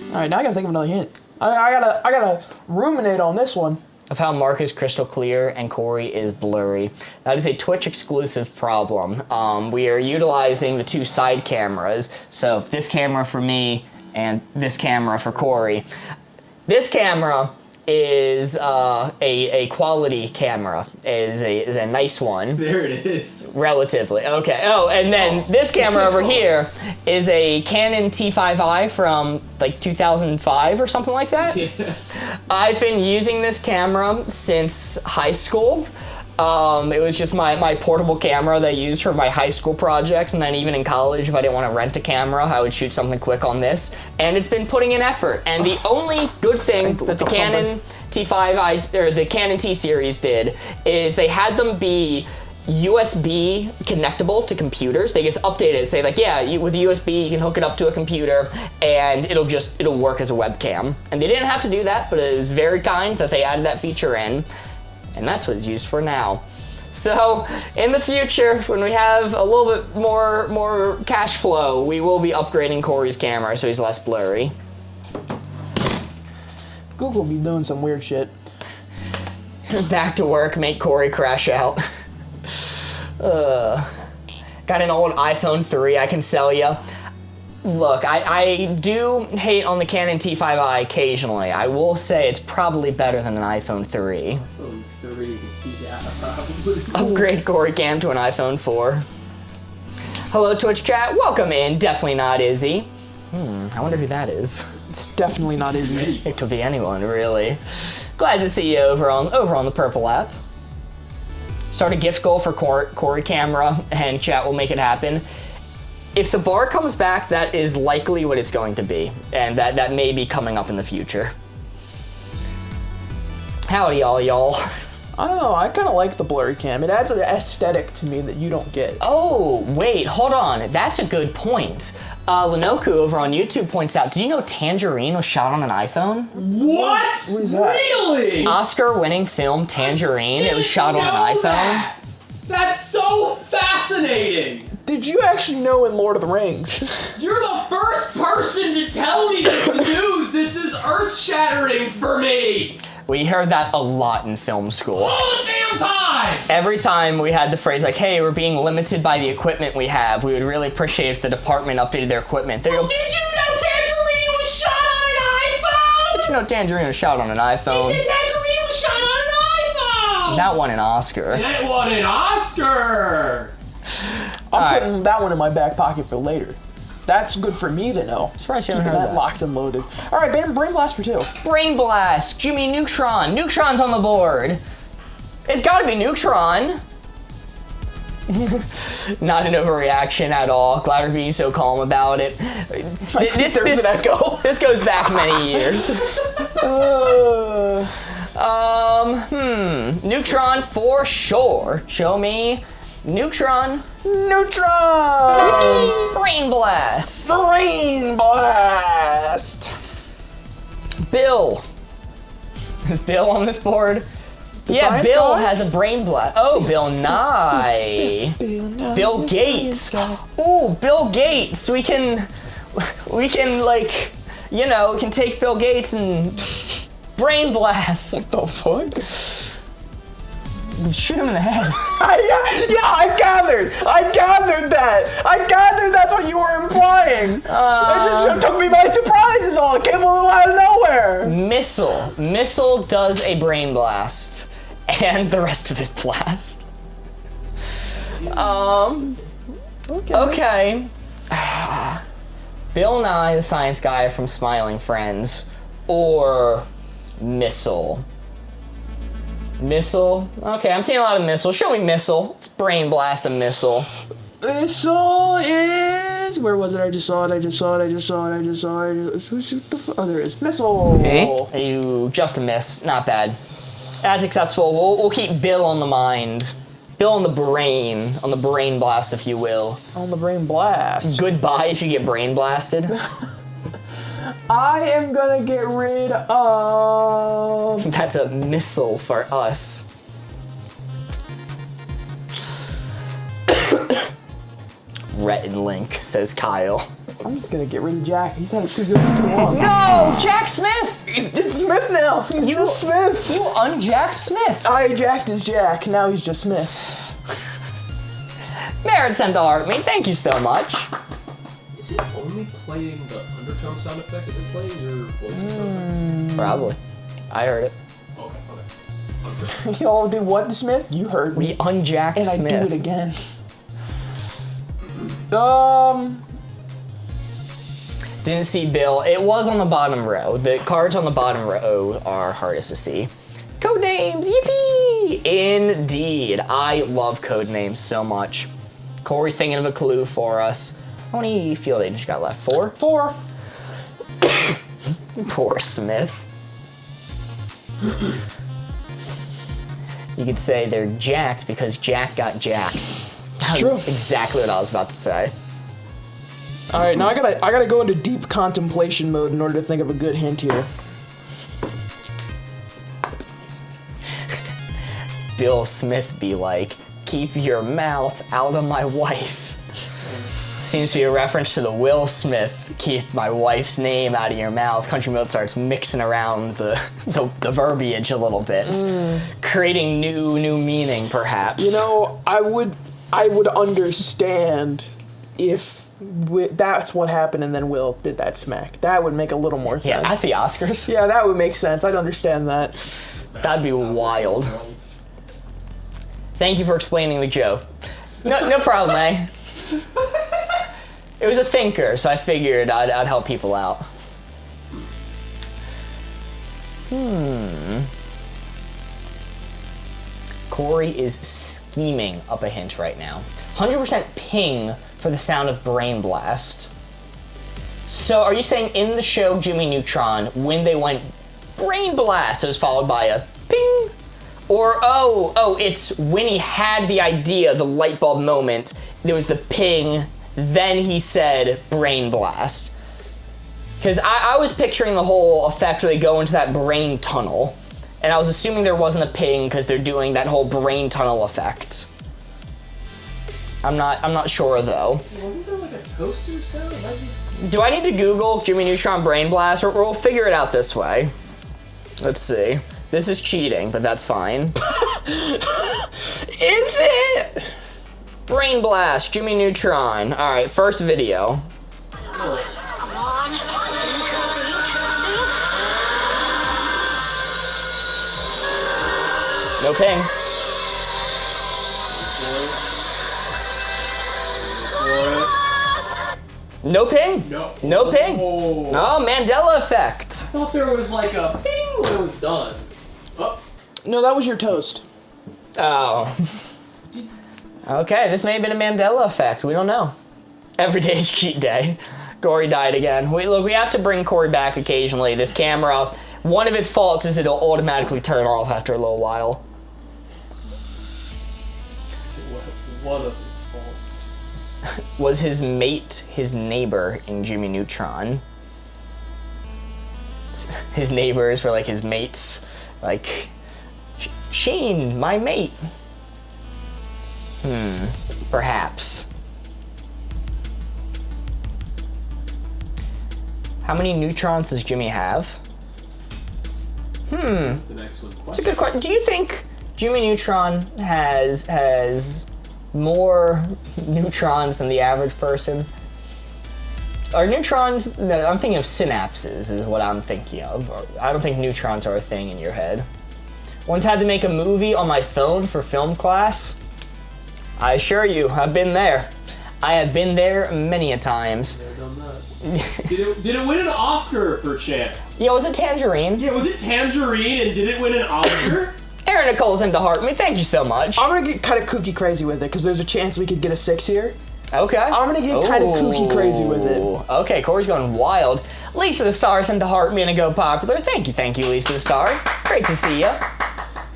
All right, now I gotta think of another hint. I gotta ruminate on this one. Of how Mark is crystal clear and Corey is blurry. That is a Twitch exclusive problem. We are utilizing the 2 side cameras. So this camera for me and this camera for Corey. This camera is a quality camera. Is a nice one. There it is. Relatively. Okay. Oh, and then this camera over here is a Canon T5i from like 2005 or something like that. Yeah. I've been using this camera since high school. It was just my portable camera that I used for my high school projects, and then even in college, if I didn't want to rent a camera, I would shoot something quick on this. And it's been putting in effort. And the only good thing that the Canon T5i or the Canon T series did is they had them be USB connectable to computers. They just updated it, say like, yeah, with USB you can hook it up to a computer and it'll work as a webcam. And they didn't have to do that, but it was very kind that they added that feature in. And that's what it's used for now. So in the future, when we have a little bit more cash flow, we will be upgrading Corey's camera so he's less blurry. Google be doing some weird shit. Back to work, make Corey crash out. Got an old iPhone 3 I can sell ya. Look, I do hate on the Canon T5i occasionally. I will say it's probably better than an iPhone 3. iPhone 3, yeah, probably. Upgrade Corey Cam to an iPhone 4. Hello, Twitch chat. Welcome in. Definitely not Izzy. I wonder who that is. It's definitely not Izzy. It could be anyone, really. Glad to see you over on the Purple app. Start a gift goal for Corey Camera, and chat will make it happen. If the bar comes back, that is likely what it's going to be, and that may be coming up in the future. Howdy, y'all. I don't know, I kind of like the blurry cam. It adds an aesthetic to me that you don't get. Oh, wait, hold on. That's a good point. Lenoku over on YouTube points out, did you know Tangerine was shot on an iPhone? What? What is that? Really? Oscar-winning film Tangerine, it was shot on an iPhone. That. That's so fascinating! Did you actually know in Lord of the Rings? You're the first person to tell me this news! This is earth-shattering for me! We heard that a lot in film school. All the damn time! Every time we had the phrase like, hey, we're being limited by the equipment we have, we would really appreciate if the department updated their equipment. They go, Did you know Tangerine was shot on an iPhone? did you know Tangerine was shot on an iPhone? Tangerine was shot on an iPhone! That won an Oscar. And it won an Oscar! I'm putting that one in my back pocket for later. That's good for me to know. Surprised you Keeping haven't heard that that. locked and loaded. All right, Brain Blast for 2. Brain Blast, Jimmy Neutron. Neutron's on the board. It's gotta be Neutron. Not an overreaction at all. Glad we're being so calm about it. There's an echo. This goes back many years. Neutron for sure. Show me Neutron. Neutron! Brain Blast. Brain Blast! Bill. Is Bill on this board? The Yeah, science Bill guy? has a brain blast. Oh, Bill Nye. Bill Gates. Ooh, Bill Gates. We can like, you know, we can take Bill Gates and brain blast. What the fuck? Shoot him in the head. I gathered that. I gathered that's what you were implying. It just took me by surprise is all. It came a little out of nowhere. Missile does a brain blast. And the rest of it blast. Okay. Bill Nye, the science guy from Smiling Friends, or Missile. Missile? Okay, I'm seeing a lot of Missile. Show me Missile. Let's brain blast a Missile. Missile is... Where was it? I just saw it. What there it is. Missile. You just a miss. Not bad. That's acceptable. We'll keep Bill on the mind. Bill on the brain blast, if you will. On the brain blast. Goodbye if you get brain blasted. I am gonna get rid of... That's a missile for us. Rhett and Link, says Kyle. I'm just gonna get rid of Jack. He's had it too good for too long. No, Jack Smith! He's just Smith now. He's just Smith. You unjacked Smith. I jacked his Jack. Now he's just Smith. Merritt sent to heart me. Thank you so much. Is it only playing the undertone sound effect? Is it playing your voice sound effect? Probably. I heard it. Okay. Y'all did what to Smith? You heard me. We unjacked And Smith. I do it again. Didn't see Bill. It was on the bottom row. The cards on the bottom row are hardest to see. Codenames, yippee! Indeed. I love codenames so much. Corey thinking of a clue for us. How many field agents you got left? 4? 4. Poor Smith. You could say they're jacked because Jack got jacked. That's true. Exactly what I was about to say. All right, now I gotta go into deep contemplation mode in order to think of a good hint here. Bill Smith be like, keep your mouth out of my wife. Seems to be a reference to the Will Smith, keep my wife's name out of your mouth. Country Mode starts mixing around the verbiage a little bit, creating new meaning perhaps. You know, I would understand if That's what happened, and then Will did that smack. That would make a little more sense. Yeah, at the Oscars. Yeah, that would make sense. I'd understand that. That'd be wild. Thank you for explaining the joke. No problem, eh? It was a thinker, so I figured I'd help people out. Corey is scheming up a hint right now. 100% ping for the sound of Brain Blast. So are you saying in the show Jimmy Neutron, when they went Brain Blast, it was followed by a ping? Or, it's when he had the idea, the light bulb moment, there was the ping, then he said Brain Blast. Because I was picturing the whole effect where they go into that brain tunnel, and I was assuming there wasn't a ping because they're doing that whole brain tunnel effect. I'm not sure though. Wasn't there like a toaster sound? Do I need to Google Jimmy Neutron Brain Blast, or we'll figure it out this way? Let's see. This is cheating, but that's fine. Is it? Brain Blast, Jimmy Neutron. All right, first video. Come on. No ping. No ping. No. No ping. Oh. Oh, Mandela effect. I thought there was like a ping when it was done. Oh. No, that was your toast. Oh. Okay, this may have been a Mandela effect. We don't know. Every day is cheat day. Corey died again. We have to bring Corey back occasionally. This camera, one of its faults is it'll automatically turn off after a little while. One of its faults. Was his mate his neighbor in Jimmy Neutron? His neighbors were like his mates. Like, Sheen, my mate. Perhaps. How many neutrons does Jimmy have? That's an excellent question. It's a good question. Do you think Jimmy Neutron has more neutrons than the average person? Are neutrons? No, I'm thinking of synapses is what I'm thinking of. I don't think neutrons are a thing in your head. Once had to make a movie on my phone for film class. I assure you, I've been there. I have been there many a times. Never done that. Did it win an Oscar, perchance? Yeah, was it Tangerine? Yeah, was it Tangerine, and did it win an Oscar? Aaron Nicole's into Heartme, thank you so much. I'm gonna get kind of kooky crazy with it because there's a chance we could get a 6 here. Okay. I'm gonna get kind of kooky crazy with it. Okay, Corey's going wild. Lisa the Star's into Heartme and Go Popular. Thank you, Lisa the Star. Great to see ya.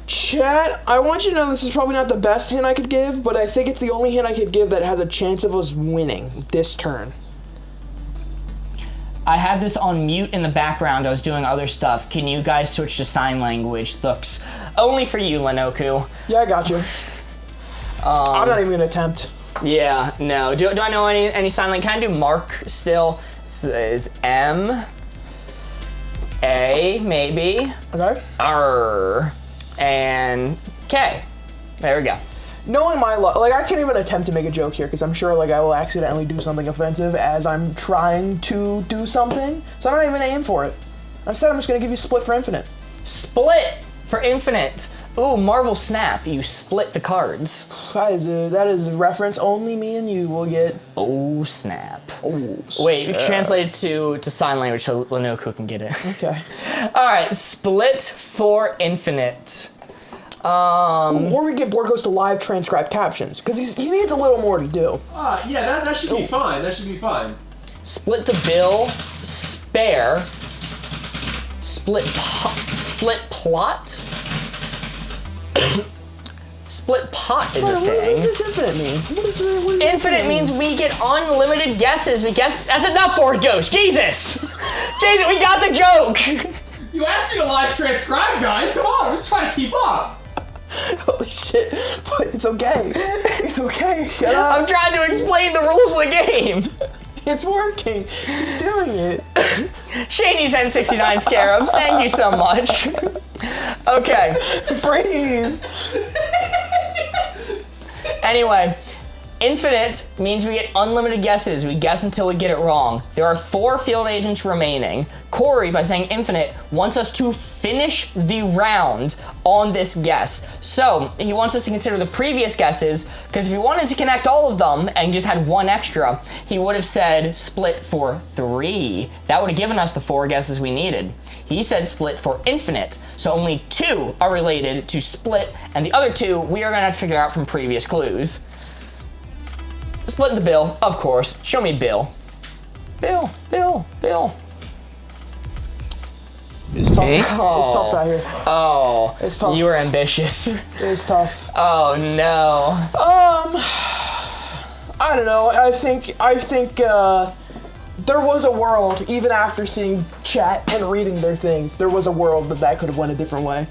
Chat, I want you to know this is probably not the best hint I could give, but I think it's the only hint I could give that has a chance of us winning this turn. I had this on mute in the background. I was doing other stuff. Can you guys switch to sign language? Looks only for you, Lenoku. Yeah, I got you. I'm not even gonna attempt. Yeah, no. Do I know any sign language? Can I do Mark still? This is M, A, maybe, Okay. R, and K. There we go. Knowing my luck, like I can't even attempt to make a joke here because I'm sure like I will accidentally do something offensive as I'm trying to do something. So I'm not even aim for it. Instead, I'm just gonna give you split for infinite. Split for infinite. Ooh, Marvel Snap. You split the cards. That is a reference only me and you will get. Oh, snap. Oh, Wait, translate it to sign language so Lenoku can get it. Okay. All right, split for infinite. Or we get Board goes to live transcribed captions because he needs a little more to do. Yeah, that should be fine. That should be fine. Split the bill, spare, split plot. Split pot is a What thing. does this infinite mean? What is Infinite means we get unlimited guesses. We guess. That's enough, Board Ghost. Jesus, Jesus, we got the joke. You asked me to live transcribe, guys. Come on, I'm just trying to keep up. Holy shit! But it's okay. It's okay. Shut up. I'm trying to explain the rules of the game. It's working. It's doing it. Shady sent 69 scarabs. Thank you so much. Okay. Brave. Anyway, Infinite means we get unlimited guesses. We guess until we get it wrong. There are 4 field agents remaining. Corey, by saying infinite, wants us to finish the round on this guess. So he wants us to consider the previous guesses, because if he wanted to connect all of them and just had 1 extra, he would have said split for 3. That would have given us the 4 guesses we needed. He said split for infinite, so only 2 are related to split, and the other 2 we are gonna have to figure out from previous clues. Split the bill, of course. Show me Bill. Bill. It's tough. It's tough out here. Oh, It's tough. You were ambitious. It's tough. Oh no. I don't know. I think there was a world, even after seeing chat and reading their things, there was a world that could have went a different way.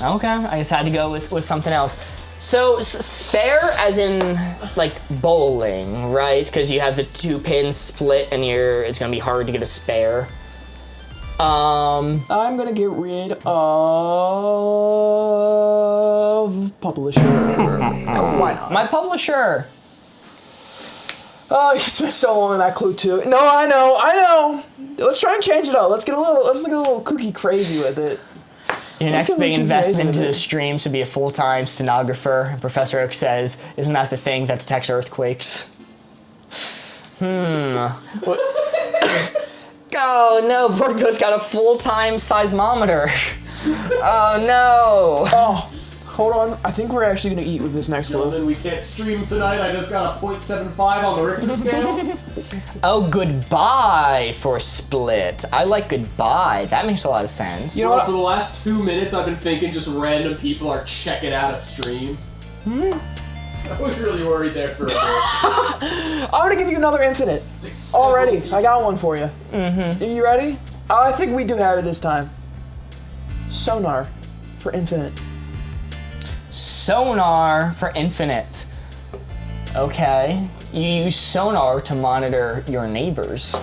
Okay, I just had to go with something else. So spare as in like bowling, right? Because you have the 2 pins split and it's gonna be hard to get a spare. I'm gonna get rid of publisher. Why not? My publisher. Oh, you spent so long on that clue too. No, I know. Let's try and change it up. Let's get a little kooky crazy with it. Your Let's next get a big little investment crazy into with the it. stream should be a full-time stenographer. Professor Oak says, isn't that the thing that detects earthquakes? Oh no, Borgo's got a full-time seismometer. Oh no. Oh, hold on. I think we're actually gonna eat with this next clue. Gentlemen, we can't stream tonight. I just got a 0.75 on the Richter scale. Oh, goodbye for split. I like goodbye. That makes a lot of sense. You know what? For the last 2 minutes, I've been thinking just random people are checking out a stream. I was really worried there for a bit. I'm gonna give you another infinite. Already, I got one for you. Mm-hmm. Are you ready? I think we do have it this time. Sonar for infinite. Sonar for infinite. Okay. You use sonar to monitor your neighbors.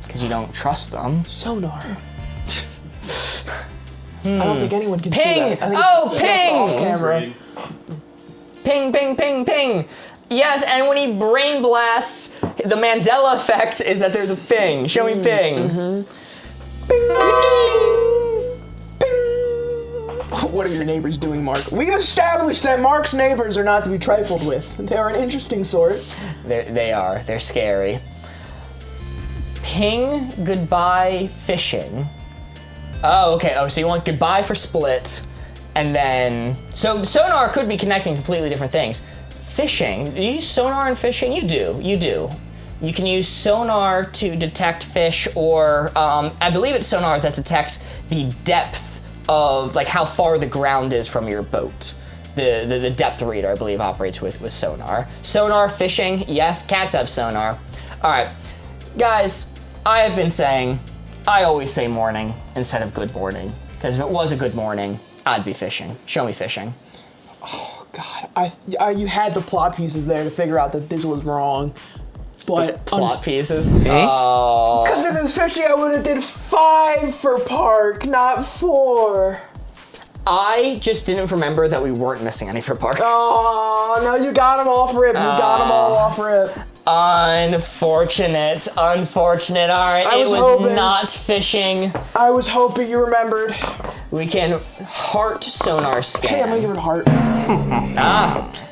Because you don't trust them. Sonar. I don't think anyone can see Ping! that. I think Oh, it's ping! off camera. Ping, ping, ping, ping. Yes, and when he brain blasts, the Mandela effect is that there's a ping. Show me ping. What are your neighbors doing, Mark? We've established that Mark's neighbors are not to be trifled with. They are an interesting sort. They are. They're scary. Ping, goodbye, fishing. Oh, okay. Oh, so you want goodbye for split, and then... So sonar could be connecting completely different things. Fishing. Do you use sonar in fishing? You do. You can use sonar to detect fish, or I believe it's sonar that detects the depth of, like, how far the ground is from your boat. The depth reader, I believe, operates with sonar. Sonar, fishing, yes. Cats have sonar. All right. Guys, I have been saying, I always say morning instead of good morning. Because if it was a good morning, I'd be fishing. Show me fishing. Oh, God. You had the plot pieces there to figure out that this was wrong. But Plot pieces. because if it was fishing, I would have did 5 for Park, not 4. I just didn't remember that we weren't missing any for Park. Oh, no, you got them off rip. You got them all off rip. Unfortunate. All right, I was it was hoping. not fishing. I was hoping you remembered. We can heart sonar scan. Hey, I'm gonna give it a heart.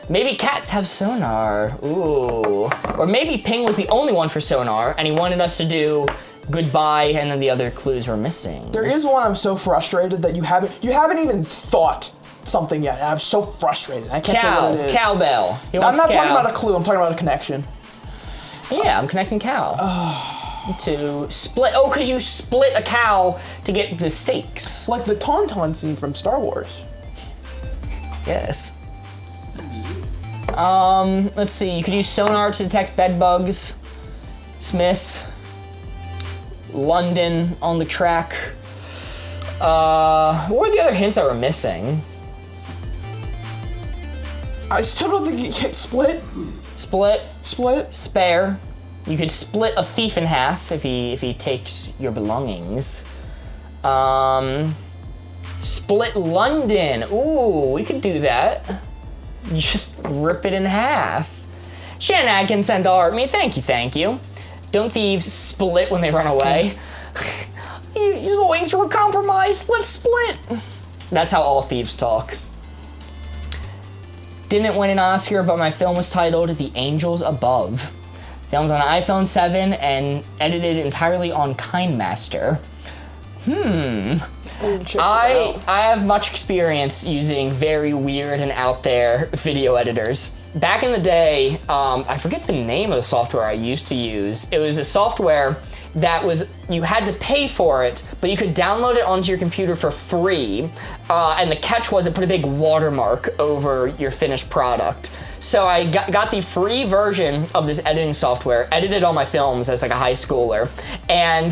Maybe cats have sonar. Ooh. Or maybe Ping was the only one for sonar, and he wanted us to do goodbye, and then the other clues were missing. There is one I'm so frustrated that you haven't even thought something yet. I'm so frustrated. I can't say what it is. Cowbell. He I'm wants not talking cow. about a clue. I'm talking about a connection. Yeah, I'm connecting cow. To split. Oh, because you split a cow to get the steaks. Like the Tauntaun scene from Star Wars. Yes. Let's see. You could use sonar to detect bed bugs. Smith. London on the track. What were the other hints that were missing? I still don't think you can split. Split. Split. Spare. You could split a thief in half if he takes your belongings. Split London. Ooh, we could do that. You just rip it in half. Shannon Adkins sent to heart me. Thank you. Don't thieves split when they run away? Your wings were compromised. Let's split. That's how all thieves talk. Didn't win an Oscar, but my film was titled The Angels Above. Filmed on an iPhone 7 and edited entirely on KineMaster. I have much experience using very weird and out there video editors. Back in the day, I forget the name of the software I used to use. It was a software that you had to pay for it, but you could download it onto your computer for free. And the catch was it put a big watermark over your finished product. So I got the free version of this editing software, edited all my films as like a high schooler, and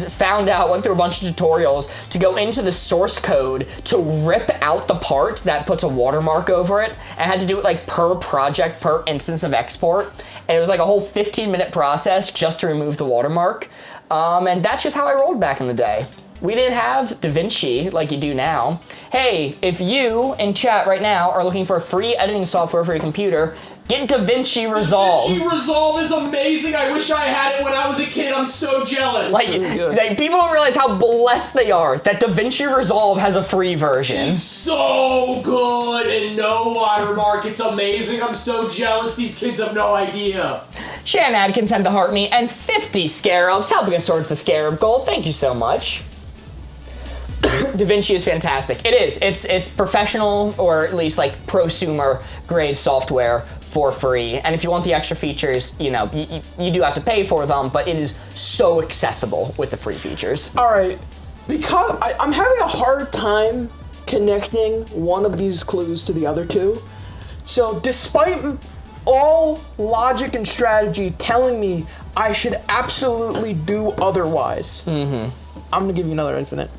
went through a bunch of tutorials to go into the source code to rip out the part that puts a watermark over it, and I had to do it like per project, per instance of export. And it was like a whole 15-minute process just to remove the watermark. And that's just how I rolled back in the day. We didn't have DaVinci like you do now. Hey, if you in chat right now are looking for free editing software for your computer, get DaVinci Resolve. DaVinci Resolve is amazing. I wish I had it when I was a kid. I'm so jealous. People don't realize how blessed they are that DaVinci Resolve has a free version. It's so good and no watermark. It's amazing. I'm so jealous. These kids have no idea. Shannon Adkins sent to heart me and 50 scarabs helping us towards the scarab goal. Thank you so much. DaVinci is fantastic. It is. It's professional, or at least like prosumer grade software for free. And if you want the extra features, you do have to pay for them, but it is so accessible with the free features. All right, because I'm having a hard time connecting one of these clues to the other two. So despite all logic and strategy telling me I should absolutely do otherwise, I'm gonna give you another infinite.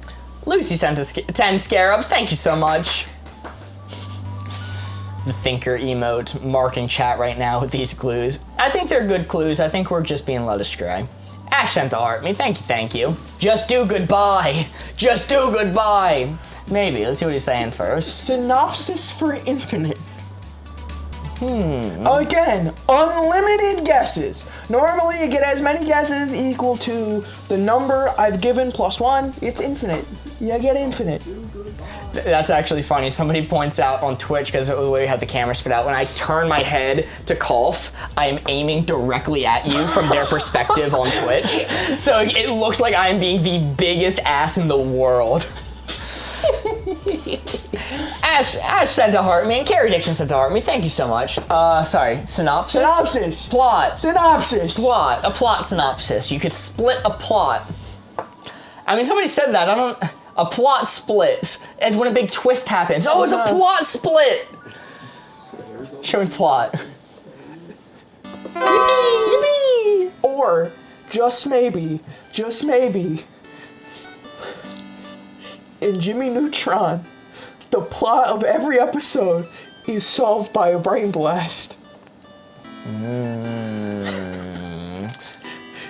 Lucy sent us 10 scarabs. Thank you so much. The thinker emote marking chat right now with these clues. I think they're good clues. I think we're just being led astray. Ash sent to heart me. Thank you. Just do goodbye. Just do goodbye. Maybe. Let's see what he's saying first. Synopsis for infinite. Again, unlimited guesses. Normally you get as many guesses equal to the number I've given plus 1. It's infinite. You get infinite. That's actually funny. Somebody points out on Twitch, because of the way we have the camera spit out, when I turn my head to cough, I am aiming directly at you from their perspective on Twitch. So it looks like I am being the biggest ass in the world. Ash sent to heart me, and Carrie Dixon sent to heart me. Thank you so much. Sorry, synopsis? Synopsis. Plot. Synopsis. Plot. A plot synopsis. You could split a plot. I mean, somebody said that. A plot split. It's when a big twist happens. Oh, it's a plot split. Show me plot. Yippee! Or, just maybe, in Jimmy Neutron, the plot of every episode is solved by a brain blast.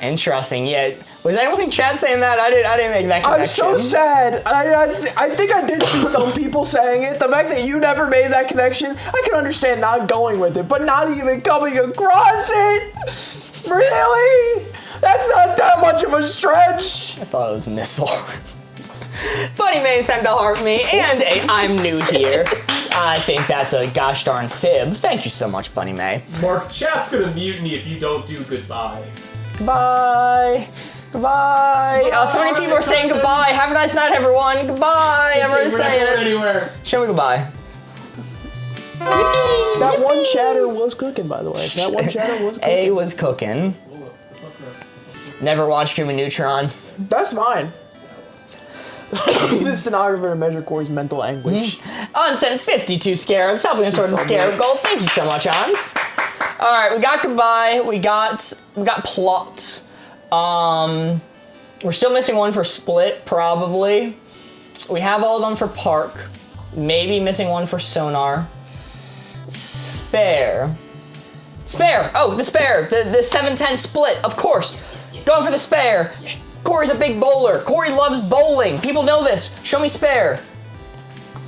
Interesting. Yeah. Was anyone in chat saying that? I didn't make that connection. I'm so sad. I think I did see some people saying it. The fact that you never made that connection, I can understand not going with it, but not even coming across it. Really? That's not that much of a stretch. I thought it was a missile. Bunny May sent to heart me, and I'm new here. I think that's a gosh darn fib. Thank you so much, Bunny May. Mark, chat's gonna mute me if you don't do goodbye. Goodbye. Goodbye. So many people are saying goodbye. Have a nice night, everyone. Goodbye. Everyone's saying it. Anywhere. Show me goodbye. That one chatter was cooking, by the way. That one chatter was cooking. A was cooking. Never watched Jimmy Neutron. That's fine. The stenographer to measure Corey's mental anguish. Ons sent 52 scarabs, helping us towards the scarab goal. Thank you so much, Ons. All right, we got goodbye. We got plot. We're still missing one for split, probably. We have all of them for park. Maybe missing one for sonar. Spare. Oh, the spare. The 7-10 split, of course. Going for the spare. Corey's a big bowler. Corey loves bowling. People know this. Show me spare.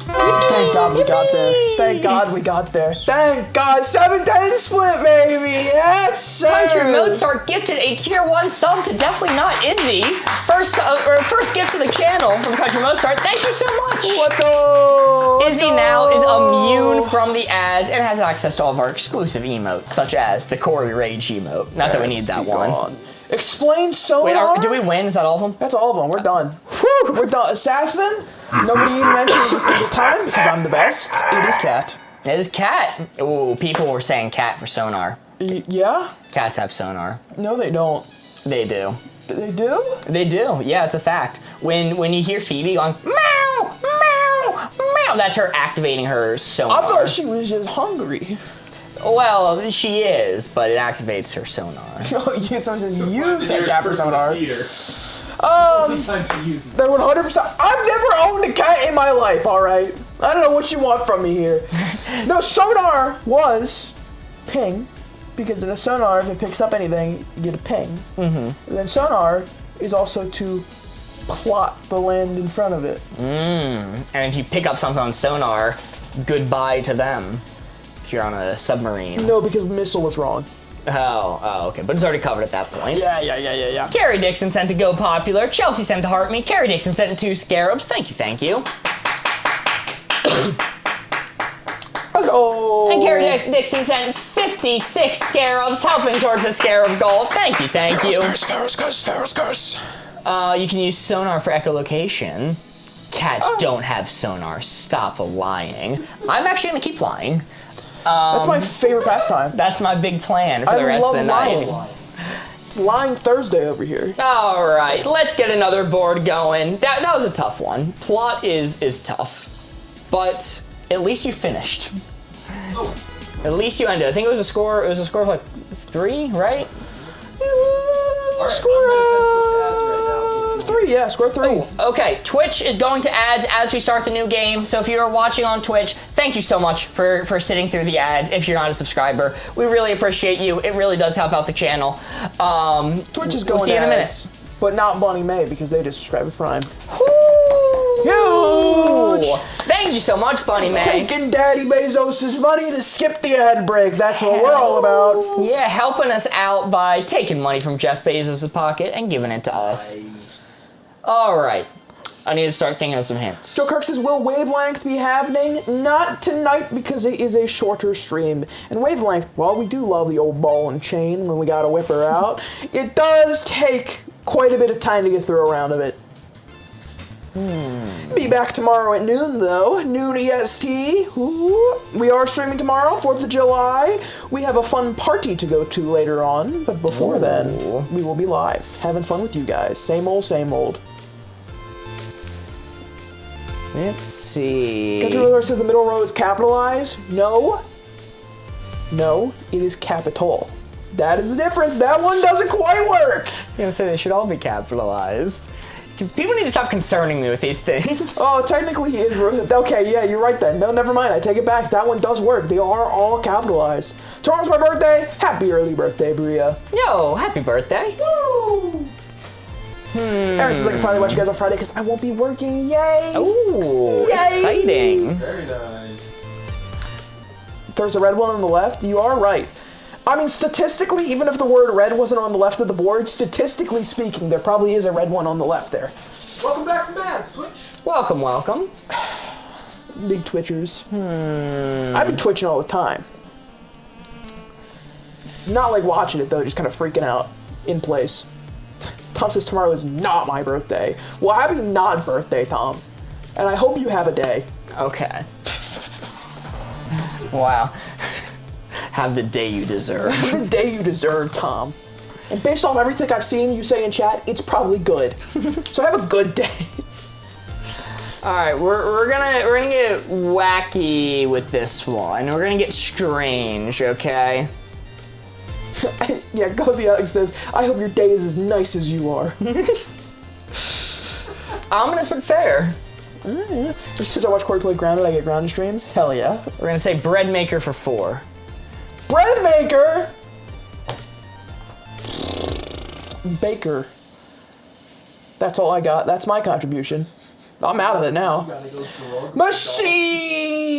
Thank God we got there. Thank God we got there. Thank God. 7-10 split, baby. Yes, sir. Country Mozart gifted a tier 1 sub to Definitely Not Izzy. First gift to the channel from Country Mozart. Thank you so much. Let's go. Izzy now is immune from the ads and has access to all of our exclusive emotes, such as the Corey Rage emote. Not that we need that one. Explain sonar. Wait, do we win? Is that all of them? That's all of them. We're done. Whew, we're done. Assassin. Nobody even mentioned it a single time because I'm the best. It is Cat. It is Cat. Ooh, people were saying Cat for sonar. Yeah? Cats have sonar. No, they don't. They do. They do? They do. Yeah, it's a fact. When you hear Phoebe going meow, meow, meow, that's her activating her sonar. I thought she was just hungry. Well, she is, but it activates her sonar. Oh, yeah, someone says you said cat for sonar. They're They're 100%. I've never owned a cat in my life, alright? I don't know what you want from me here. No, sonar was ping, because in a sonar, if it picks up anything, you get a ping. Mm-hmm. And then sonar is also to plot the land in front of it. And if you pick up something on sonar, goodbye to them. If you're on a submarine. No, because missile was wrong. Oh, okay. But it's already covered at that point. Yeah. Carrie Dixon sent to Go Popular. Chelsea sent to Heart Me. Carrie Dixon sent to 2 Scarabs. Thank you. Let's go. And Carrie Dixon sent 56 Scarabs, helping towards the Scarab goal. Thank you. Ferris. You can use sonar for echolocation. Cats don't have sonar. Stop lying. I'm actually gonna keep flying. That's my favorite pastime. That's my big plan for the rest of the night. It's Lying Thursday over here. All right, let's get another board going. That was a tough one. Plot is tough, but at least you finished. At least you ended. I think it was a score. It was a score of like 3, right? Score 3. Ooh, okay, Twitch is going to ads as we start the new game. So if you are watching on Twitch, thank you so much for sitting through the ads. If you're not a subscriber, we really appreciate you. It really does help out the channel. Twitch is going we'll see you in a minute. But not Bunny May because they just subscribe to Prime. Huge! Thank you so much, Bunny May. Taking Daddy Bezos' money to skip the ad break. That's what we're all about. Yeah, helping us out by taking money from Jeff Bezos' pocket and giving it to us. All right. I need to start thinking of some hints. Joe Kirk says, will Wavelength be happening? Not tonight because it is a shorter stream. And Wavelength, while we do love the old ball and chain when we gotta whip her out, it does take quite a bit of time to get through a round of it. Be back tomorrow at noon, though. Noon EST. Ooh. We are streaming tomorrow, 4th of July. We have a fun party to go to later on. But before then, we will be live, having fun with you guys. Same old, same old. Let's see. Country Road says the middle row is capitalized. No, it is capital. That is the difference. That one doesn't quite work. I was gonna say they should all be capitalized. People need to stop concerning me with these things. Oh, technically he is. Okay, yeah, you're right then. No, never mind. I take it back. That one does work. They are all capitalized. Tomorrow's my birthday. Happy early birthday, Bria. Yo, happy birthday. Woo! Aaron says I can finally watch you guys on Friday because I won't be working. Yay! Ooh, Yay! exciting. Very nice. There's a red one on the left. You are right. I mean, statistically, even if the word red wasn't on the left of the board, statistically speaking, there probably is a red one on the left there. Welcome back from ads, Twitch. Welcome. Big Twitchers. I've been twitching all the time. Not like watching it, though, just kind of freaking out in place. Tom says tomorrow is not my birthday. Well, happy not birthday, Tom. And I hope you have a day. Okay. Wow. Have the day you deserve. The day you deserve, Tom. And based on everything I've seen you say in chat, it's probably good. So have a good day. All right, we're gonna get wacky with this one. We're gonna get strange, okay? Yeah, Cozy Alex says, I hope your day is as nice as you are. I'm gonna spit fair. Since I watch Corey play Grounded, I get Grounded streams. Hell yeah. We're gonna say bread maker for 4. Bread maker! Baker. That's all I got. That's my contribution. I'm out of it now. Gotta go drug. Machine!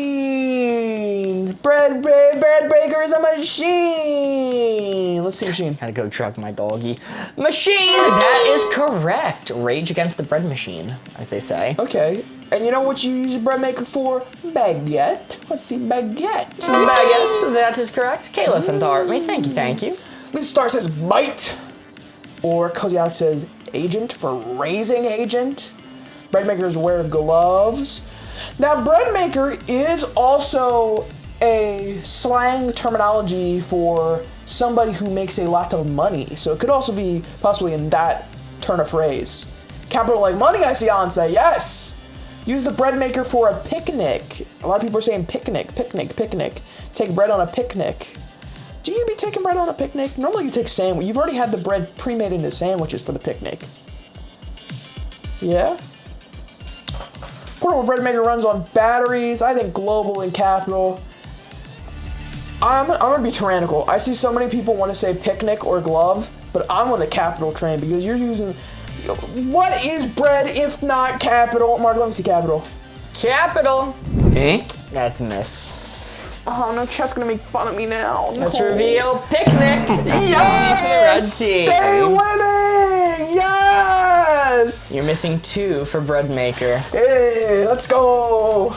Bread Baker is a machine! Let's see machine. Gotta go drug my doggy. Machine! That is correct. Rage against the bread machine, as they say. Okay. And you know what you use a bread maker for? Baguette. Let's see, baguette. Baguettes, that is correct. Kayla sent to art me. Thank you, thank you. This star says bite. Or Cozy Alex says agent for raising agent. Bread maker is wearing gloves. Now, bread maker is also a slang terminology for somebody who makes a lot of money. So it could also be possibly in that turn of phrase. Capital like money, I see Alan say, yes. Use the bread maker for a picnic. A lot of people are saying picnic. Take bread on a picnic. Do you be taking bread on a picnic? Normally you take sandwich. You've already had the bread pre-made into sandwiches for the picnic. Yeah? Portable bread maker runs on batteries. I think global and capital. I'm gonna be tyrannical. I see so many people want to say picnic or glove, but I'm on the capital train because you're using. What is bread if not capital? Mark, let me see capital. Capital. Eh? That's a miss. Oh no, chat's gonna make fun of me now. Let's No. reveal picnic. Yes! Stay Stay winning! Yes! You're missing 2 for bread maker. Hey, let's go!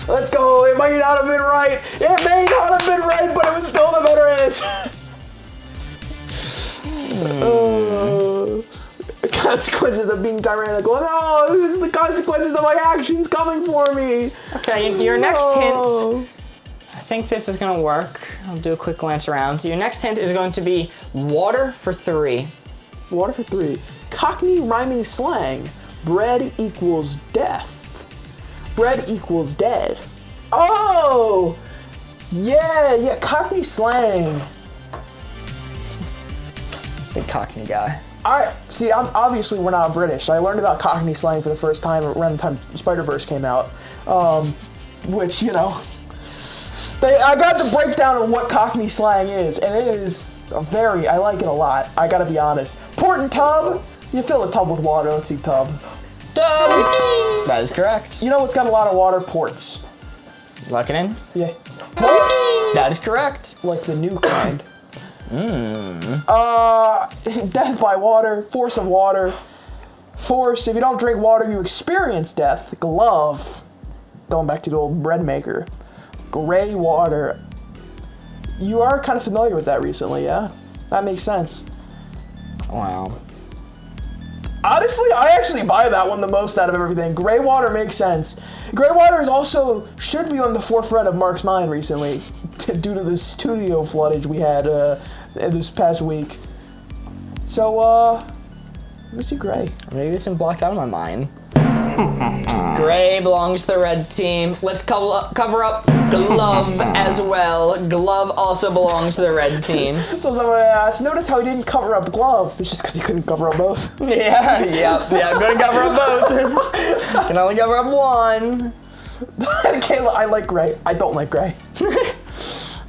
Let's go! It might not have been right. It may not have been right, but it was still the better answer. Consequences of being tyrannical. No, this is the consequences of my actions coming for me. Okay, your next hint. No. I think this is gonna work. I'll do a quick glance around. So your next hint is going to be water for 3. Water for 3. Cockney rhyming slang. Bread equals death. Bread equals dead. Oh! Yeah, Cockney slang. Big Cockney guy. Obviously we're not British. I learned about Cockney slang for the first time around the time Spider-Verse came out. Which, you know, I got the breakdown of what Cockney slang is, and it is I like it a lot. I gotta be honest. Port and tub, you fill a tub with water. Let's see, tub. Tub! That is correct. You know what's got a lot of water? Ports. Lock it in. Yeah. That is correct. Like the new kind. Death by water, force of water. Force, if you don't drink water, you experience death. Glove. Going back to the old bread maker. Gray water. You are kind of familiar with that recently, yeah? That makes sense. Wow. Honestly, I actually buy that one the most out of everything. Gray water makes sense. Gray water is also should be on the forefront of Mark's mind recently due to the studio floodage we had this past week. So, let me see gray. Maybe it's been blocked out of my mind. Gray belongs to the red team. Let's cover up glove as well. Glove also belongs to the red team. So someone asked, notice how he didn't cover up glove. It's just because he couldn't cover up both. Yeah, I'm gonna cover up both. Can only cover up one. Kayla, I like gray. I don't like gray.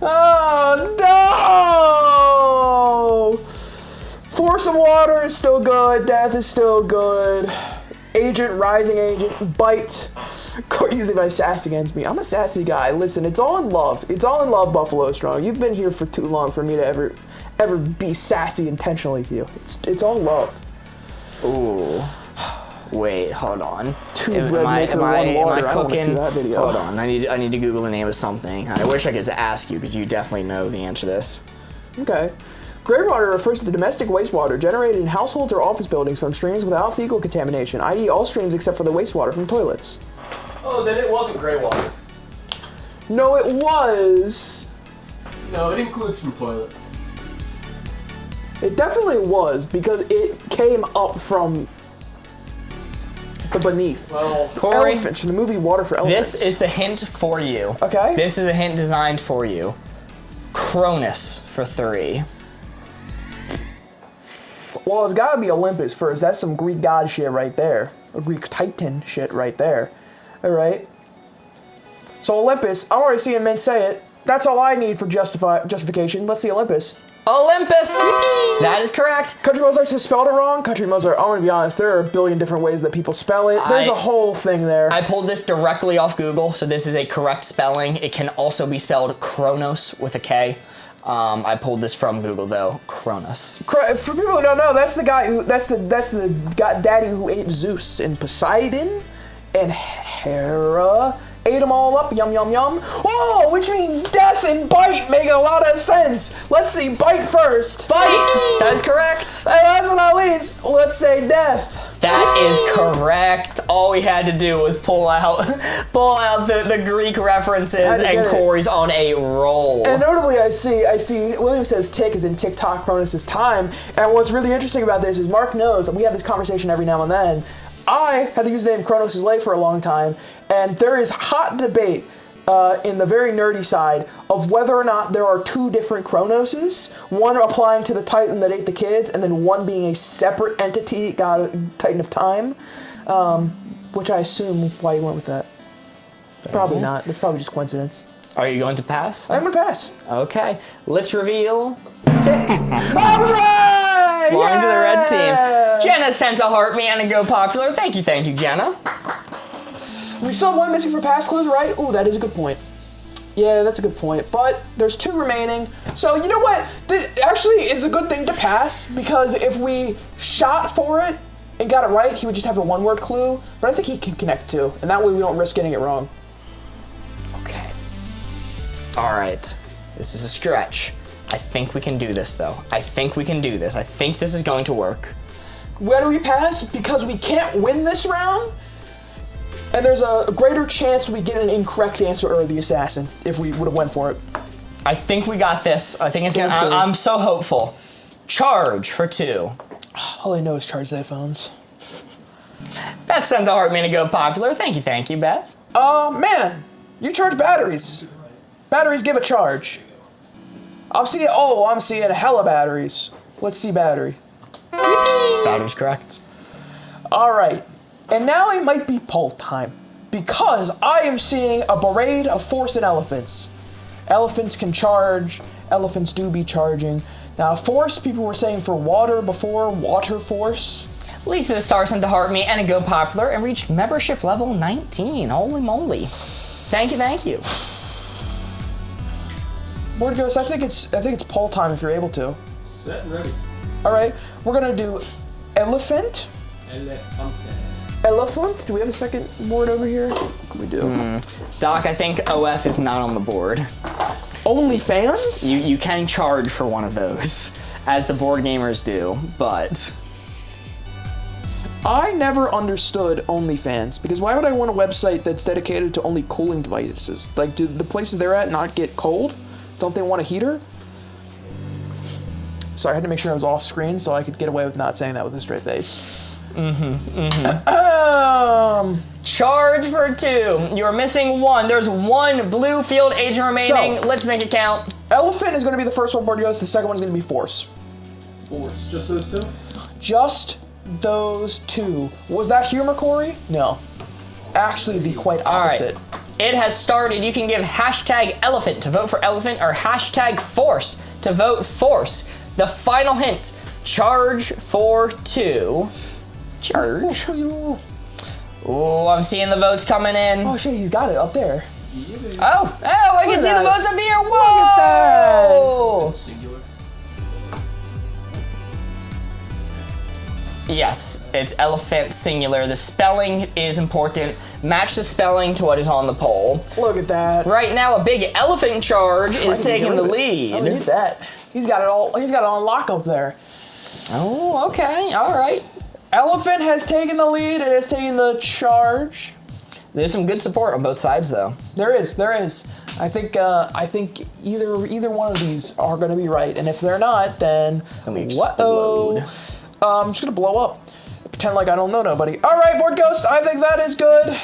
Oh, no! Force of water is still good. Death is still good. Agent, rising agent, bite. Easy by sass against me. I'm a sassy guy. Listen, it's all in love. It's all in love, Buffalo Strong. You've been here for too long for me to ever be sassy intentionally to you. It's all love. Ooh. Wait, hold on. Two bread maker, one water. I want to see that video. Hold on, I need to Google the name of something. I wish I could ask you because you definitely know the answer to this. Okay. Gray water refers to the domestic wastewater generated in households or office buildings from streams without fecal contamination, i.e. all streams except for the wastewater from toilets. Oh, then it wasn't gray water. No, it was. No, it includes from toilets. It definitely was because it came up from the beneath. Well, Corey, Elephants from the movie Water for Elephants. this is the hint for you. Okay. This is a hint designed for you. Cronus for 3. Well, it's gotta be Olympus first. That's some Greek god shit right there. A Greek titan shit right there. Alright. So Olympus, I'm already seeing men say it. That's all I need for justification. Let's see Olympus. Olympus! That is correct. Country Mozart just spelled it wrong. Country Mozart, I'm gonna be honest, there are a billion different ways that people spell it. There's a whole thing there. I pulled this directly off Google, so this is a correct spelling. It can also be spelled Kronos with a K. I pulled this from Google though. Kronos. For people who don't know, that's the guy who that's the daddy who ate Zeus and Poseidon and Hera. Ate them all up, yum, yum, yum. Oh, which means death and bite make a lot of sense. Let's see, bite first. Bite! That is correct. And last but not least, let's say death. That is correct. All we had to do was pull out the Greek references, and Corey's on a roll. And notably, I see, William says tick is in TikTok, Cronus is time. And what's really interesting about this is Mark knows, we have this conversation every now and then, I had the username Kronos is late for a long time, and there is hot debate in the very nerdy side of whether or not there are two different Cronoses, one applying to the Titan that ate the kids, and then one being a separate entity, Titan of Time, which I assume why you went with that. Probably not. That's probably just coincidence. Are you going to pass? I'm going to pass. Okay, let's reveal tick. I was right! Belonging to the red team. Jenna sent a heart me and a go popular. Thank you, Jenna. We still have one missing for pass clues, right? Ooh, that is a good point. Yeah, that's a good point. But there's two remaining. So you know what? Actually, it's a good thing to pass because if we shot for it and got it right, he would just have a one-word clue. But I think he can connect two, and that way we don't risk getting it wrong. Okay. All right. This is a stretch. I think we can do this, though. I think we can do this. I think this is going to work. Where do we pass? Because we can't win this round, and there's a greater chance we get an incorrect answer or the assassin if we would have went for it. I think we got this. I think it's gonna. I'm so hopeful. Charge for 2. All I know is charge their phones. Beth sent a heart me to go popular. Thank you, Beth. Man, you charge batteries. Batteries give a charge. I'm seeing a hella batteries. Let's see battery. Battery's correct. All right, and now it might be poll time because I am seeing a parade of force and elephants. Elephants can charge. Elephants do be charging. Now, force, people were saying for water before, water force. Lisa the Star sent a heart me and a go popular and reached membership level 19. Holy moly. Thank you. Board Ghost, I think it's poll time if you're able to. Set and ready. All right, we're gonna do elephant. Elephant. Do we have a second board over here? We do. Doc, I think OF is not on the board. OnlyFans? You can charge for one of those, as the board gamers do, but I never understood OnlyFans because why would I want a website that's dedicated to only cooling devices? Like, do the places they're at not get cold? Don't they want a heater? So I had to make sure I was off screen so I could get away with not saying that with a straight face. Charge for 2. You're missing 1. There's 1 blue field agent remaining. So, let's make it count. Elephant is going to be the first one board goes. The second one's going to be force. Force. Just those 2? Just those 2. Was that humor, Corey? No. Actually, the quite opposite. All right. It has started. You can give hashtag elephant to vote for elephant or hashtag force to vote force. The final hint, charge for 2. Charge. Oh, I'm seeing the votes coming in. Oh shit, he's got it up there. Oh, I can see the votes up here. Whoa! Look at that. Singular. Yes, it's elephant singular. The spelling is important. Match the spelling to what is on the poll. Look at that. Right now, a big elephant charge is taking the lead. I need that. He's got it all. He's got it on lock up there. Oh, okay. All right. Elephant has taken the lead. It has taken the charge. There's some good support on both sides, though. There is. I think either one of these are going to be right, and if they're not, then we explode. I'm just going to blow up. Pretend like I don't know nobody. All right, Board Ghost. I think that is good.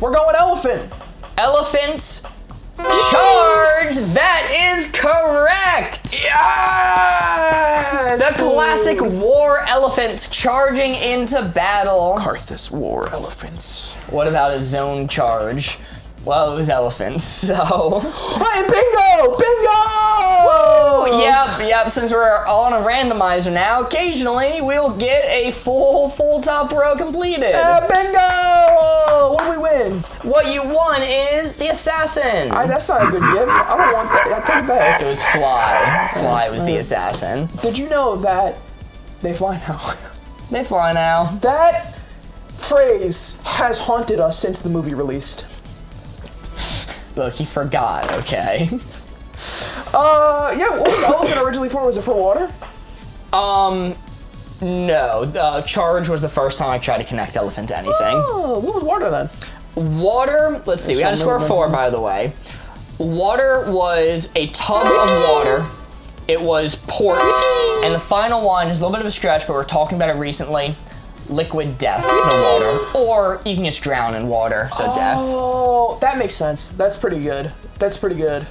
We're going elephant. Elephants. Charge! That is correct! Yeah! The classic war elephant charging into battle. Karthus war elephants. What about a zone charge? Well, it was elephants, so... Hey, bingo! Bingo! Yep, since we're on a randomizer now, occasionally we'll get a full top row completed. Bingo! What do we win? What you won is the assassin. That's not a good gift. I don't want that. I take it back. It was Fly. Fly was the assassin. Did you know that they fly now? They fly now. That phrase has haunted us since the movie released. Look, you forgot, okay? Yeah, what was the elephant originally for? Was it for water? No. Charge was the first time I tried to connect elephant to anything. Oh, what was water then? Water, let's see, we got a score 4, by the way. Water was a tub of water. It was port. And the final one is a little bit of a stretch, but we're talking about it recently. Liquid death, the water. Or you can just drown in water, so death. Oh, that makes sense. That's pretty good. That's pretty good.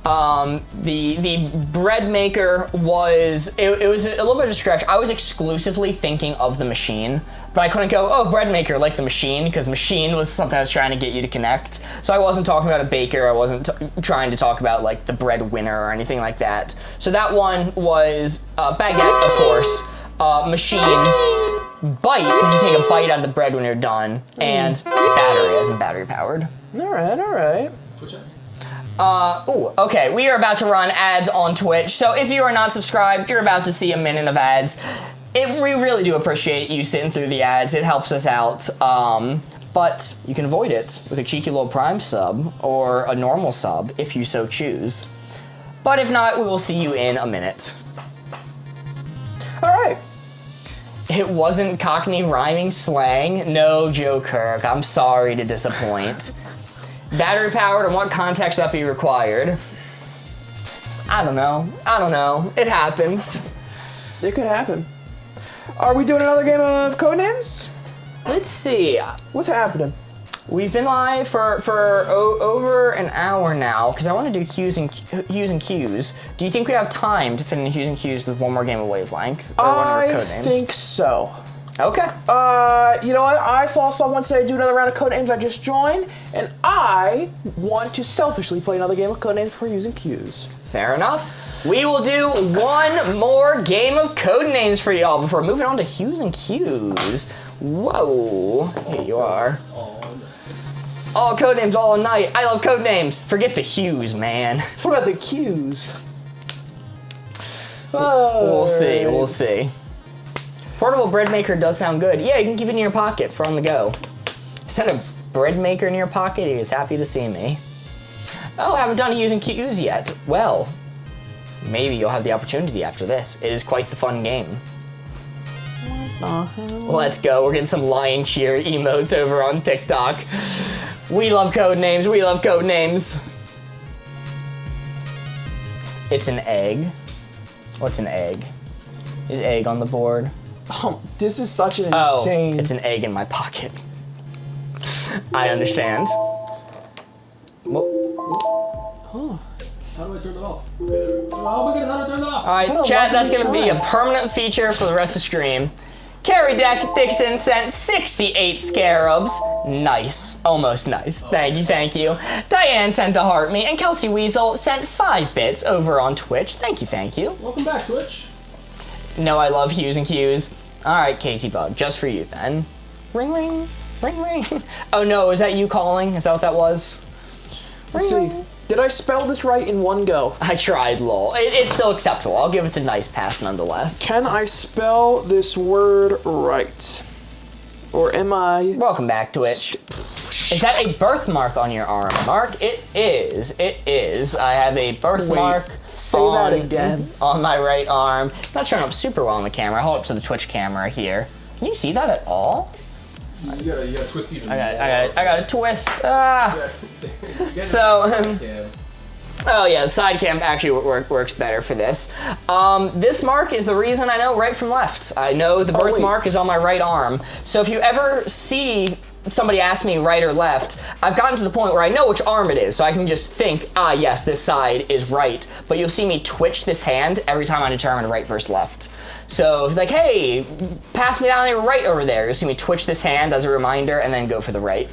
The bread maker was, it was a little bit of a stretch. I was exclusively thinking of the machine, but I couldn't go, oh, bread maker like the machine, because machine was something I was trying to get you to connect. So I wasn't talking about a baker, I wasn't trying to talk about like the bread winner or anything like that. So that one was baguette, of course, machine, bite, because you take a bite out of the bread when you're done, and battery, as in battery powered. All right. Twitch ads? Okay, we are about to run ads on Twitch, so if you are not subscribed, you're about to see a minute of ads. We really do appreciate you sitting through the ads, it helps us out, but you can avoid it with a cheeky little Prime sub, or a normal sub, if you so choose. But if not, we will see you in a minute. All right. It wasn't Cockney rhyming slang, no Joe Kirk, I'm sorry to disappoint. Battery powered, and what context that be required? I don't know. It happens. It could happen. Are we doing another game of Codenames? Let's see. What's happening? We've been live for over an hour now, because I want to do Hues and Cues. Do you think we have time to fit in Hues and Cues with one more game of Wavelength? Or one more I Codenames? think so. Okay. You know what? I saw someone say do another round of Codenames I just joined, and I want to selfishly play another game of Codenames for using Cues. Fair enough. We will do one more game of Codenames for y'all before moving on to Hues and Cues. Whoa. Here you are. All Codenames all night. I love Codenames. Forget the Hues, man. What about the Cues? We'll see. Portable bread maker does sound good. Yeah, you can keep it in your pocket for on the go. Is that a bread maker in your pocket? He is happy to see me. Oh, haven't done Hues and Cues yet. Well, maybe you'll have the opportunity after this. It is quite the fun game. Let's go. We're getting some lion cheer emotes over on TikTok. We love Codenames. We love Codenames. It's an egg. What's an egg? Is egg on the board? Oh, this is such an insane... Oh, it's an egg in my pocket. I understand. How do I turn it off? Oh my goodness, how do I turn it off? Alright, chat, that's gonna be a permanent feature for the rest of the stream. Carrie Dixon sent 68 scarabs. Nice. Almost nice. Thank you. Diane sent a heart me, and Kelsey Weasel sent 5 bits over on Twitch. Thank you. Welcome back, Twitch. No, I love Hues and Cues. Alright, Katie Bug, just for you then. Ring ring. Oh no, is that you calling? Is that what that was? Let's see. Did I spell this right in one go? I tried, lol. It's still acceptable. I'll give it the nice pass nonetheless. Can I spell this word right? Or am I... Welcome back, Twitch. Is that a birthmark on your arm, Mark? It is. I have a birthmark. Wait, say that again. On my right arm. It's not showing up super well on the camera. I hold it to the Twitch camera here. Can you see that at all? You gotta twist even more. I gotta twist. Oh yeah, the side cam actually works better for this. This mark is the reason I know right from left. I know the birthmark is on my right arm. So if you ever see somebody ask me right or left, I've gotten to the point where I know which arm it is, so I can just think, yes, this side is right. But you'll see me twitch this hand every time I determine right versus left. So if like, hey, pass me down your right over there, you'll see me twitch this hand as a reminder and then go for the right.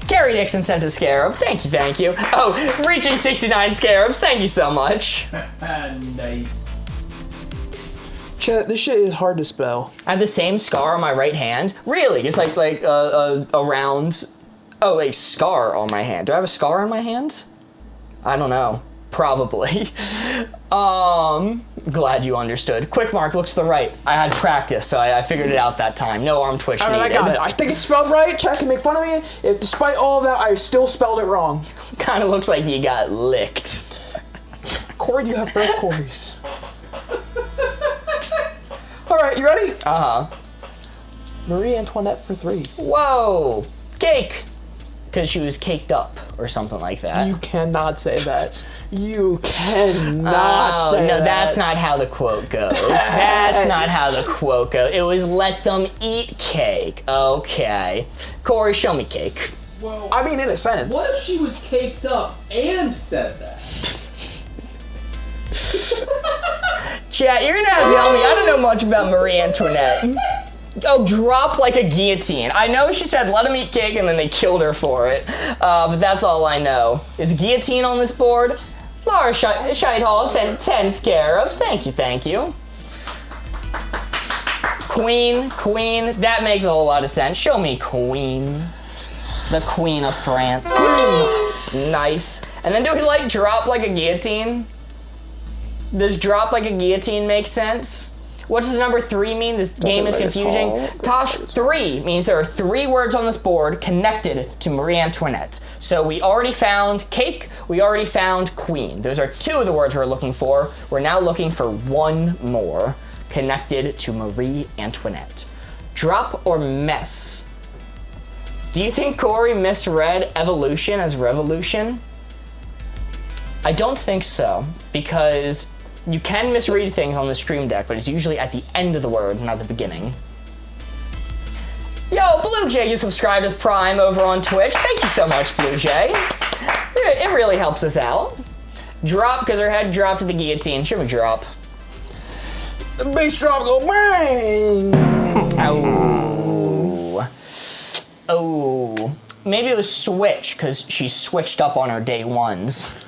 Carrie Dixon sent a scarab. Thank you, thank you. Oh, reaching 69 scarabs. Thank you so much. Nice. Chat, this shit is hard to spell. I have the same scar on my right hand. Really? It's like around. Oh, a scar on my hand. Do I have a scar on my hand? I don't know. Probably. Glad you understood. Quick mark, look to the right. I had practice, so I figured it out that time. No arm twitch needed. I got it. I think it's spelled right. Chat can make fun of me. If despite all of that, I still spelled it wrong. Kind of looks like you got licked. Corey, you have both Corys. All right, you ready? Uh-huh. Marie Antoinette for 3. Whoa! Cake! Because she was caked up, or something like that. You cannot say that. You cannot say no, that. that's not how the quote goes. That's not how the quote goes. It was let them eat cake. Okay. Corey, show me cake. Well, I mean, in a sentence. what if she was caked up and said that? Chat, you're gonna have to tell me. I don't know much about Marie Antoinette. Oh, drop like a guillotine. I know she said let him eat cake and then they killed her for it. But that's all I know. Is guillotine on this board? Laura Scheithall sent 10 scarabs. Thank you, thank you. Queen, queen. That makes a whole lot of sense. Show me queen. The Queen of France. Nice. And then do we like drop like a guillotine? Does drop like a guillotine make sense? What does the number 3 mean? This game is confusing. Tosh, 3 means there are 3 words on this board connected to Marie Antoinette. So we already found cake, we already found queen. Those are 2 of the words we're looking for. We're now looking for 1 more connected to Marie Antoinette. Drop or mess? Do you think Corey misread evolution as revolution? I don't think so, because you can misread things on the stream deck, but it's usually at the end of the word, not the beginning. Yo, Blue Jay, you subscribed with Prime over on Twitch. Thank you so much, Blue Jay. It really helps us out. Drop, because her head dropped to the guillotine. Should we drop? The bass drop go bang! Oh. Oh. Maybe it was switch, because she switched up on her day ones.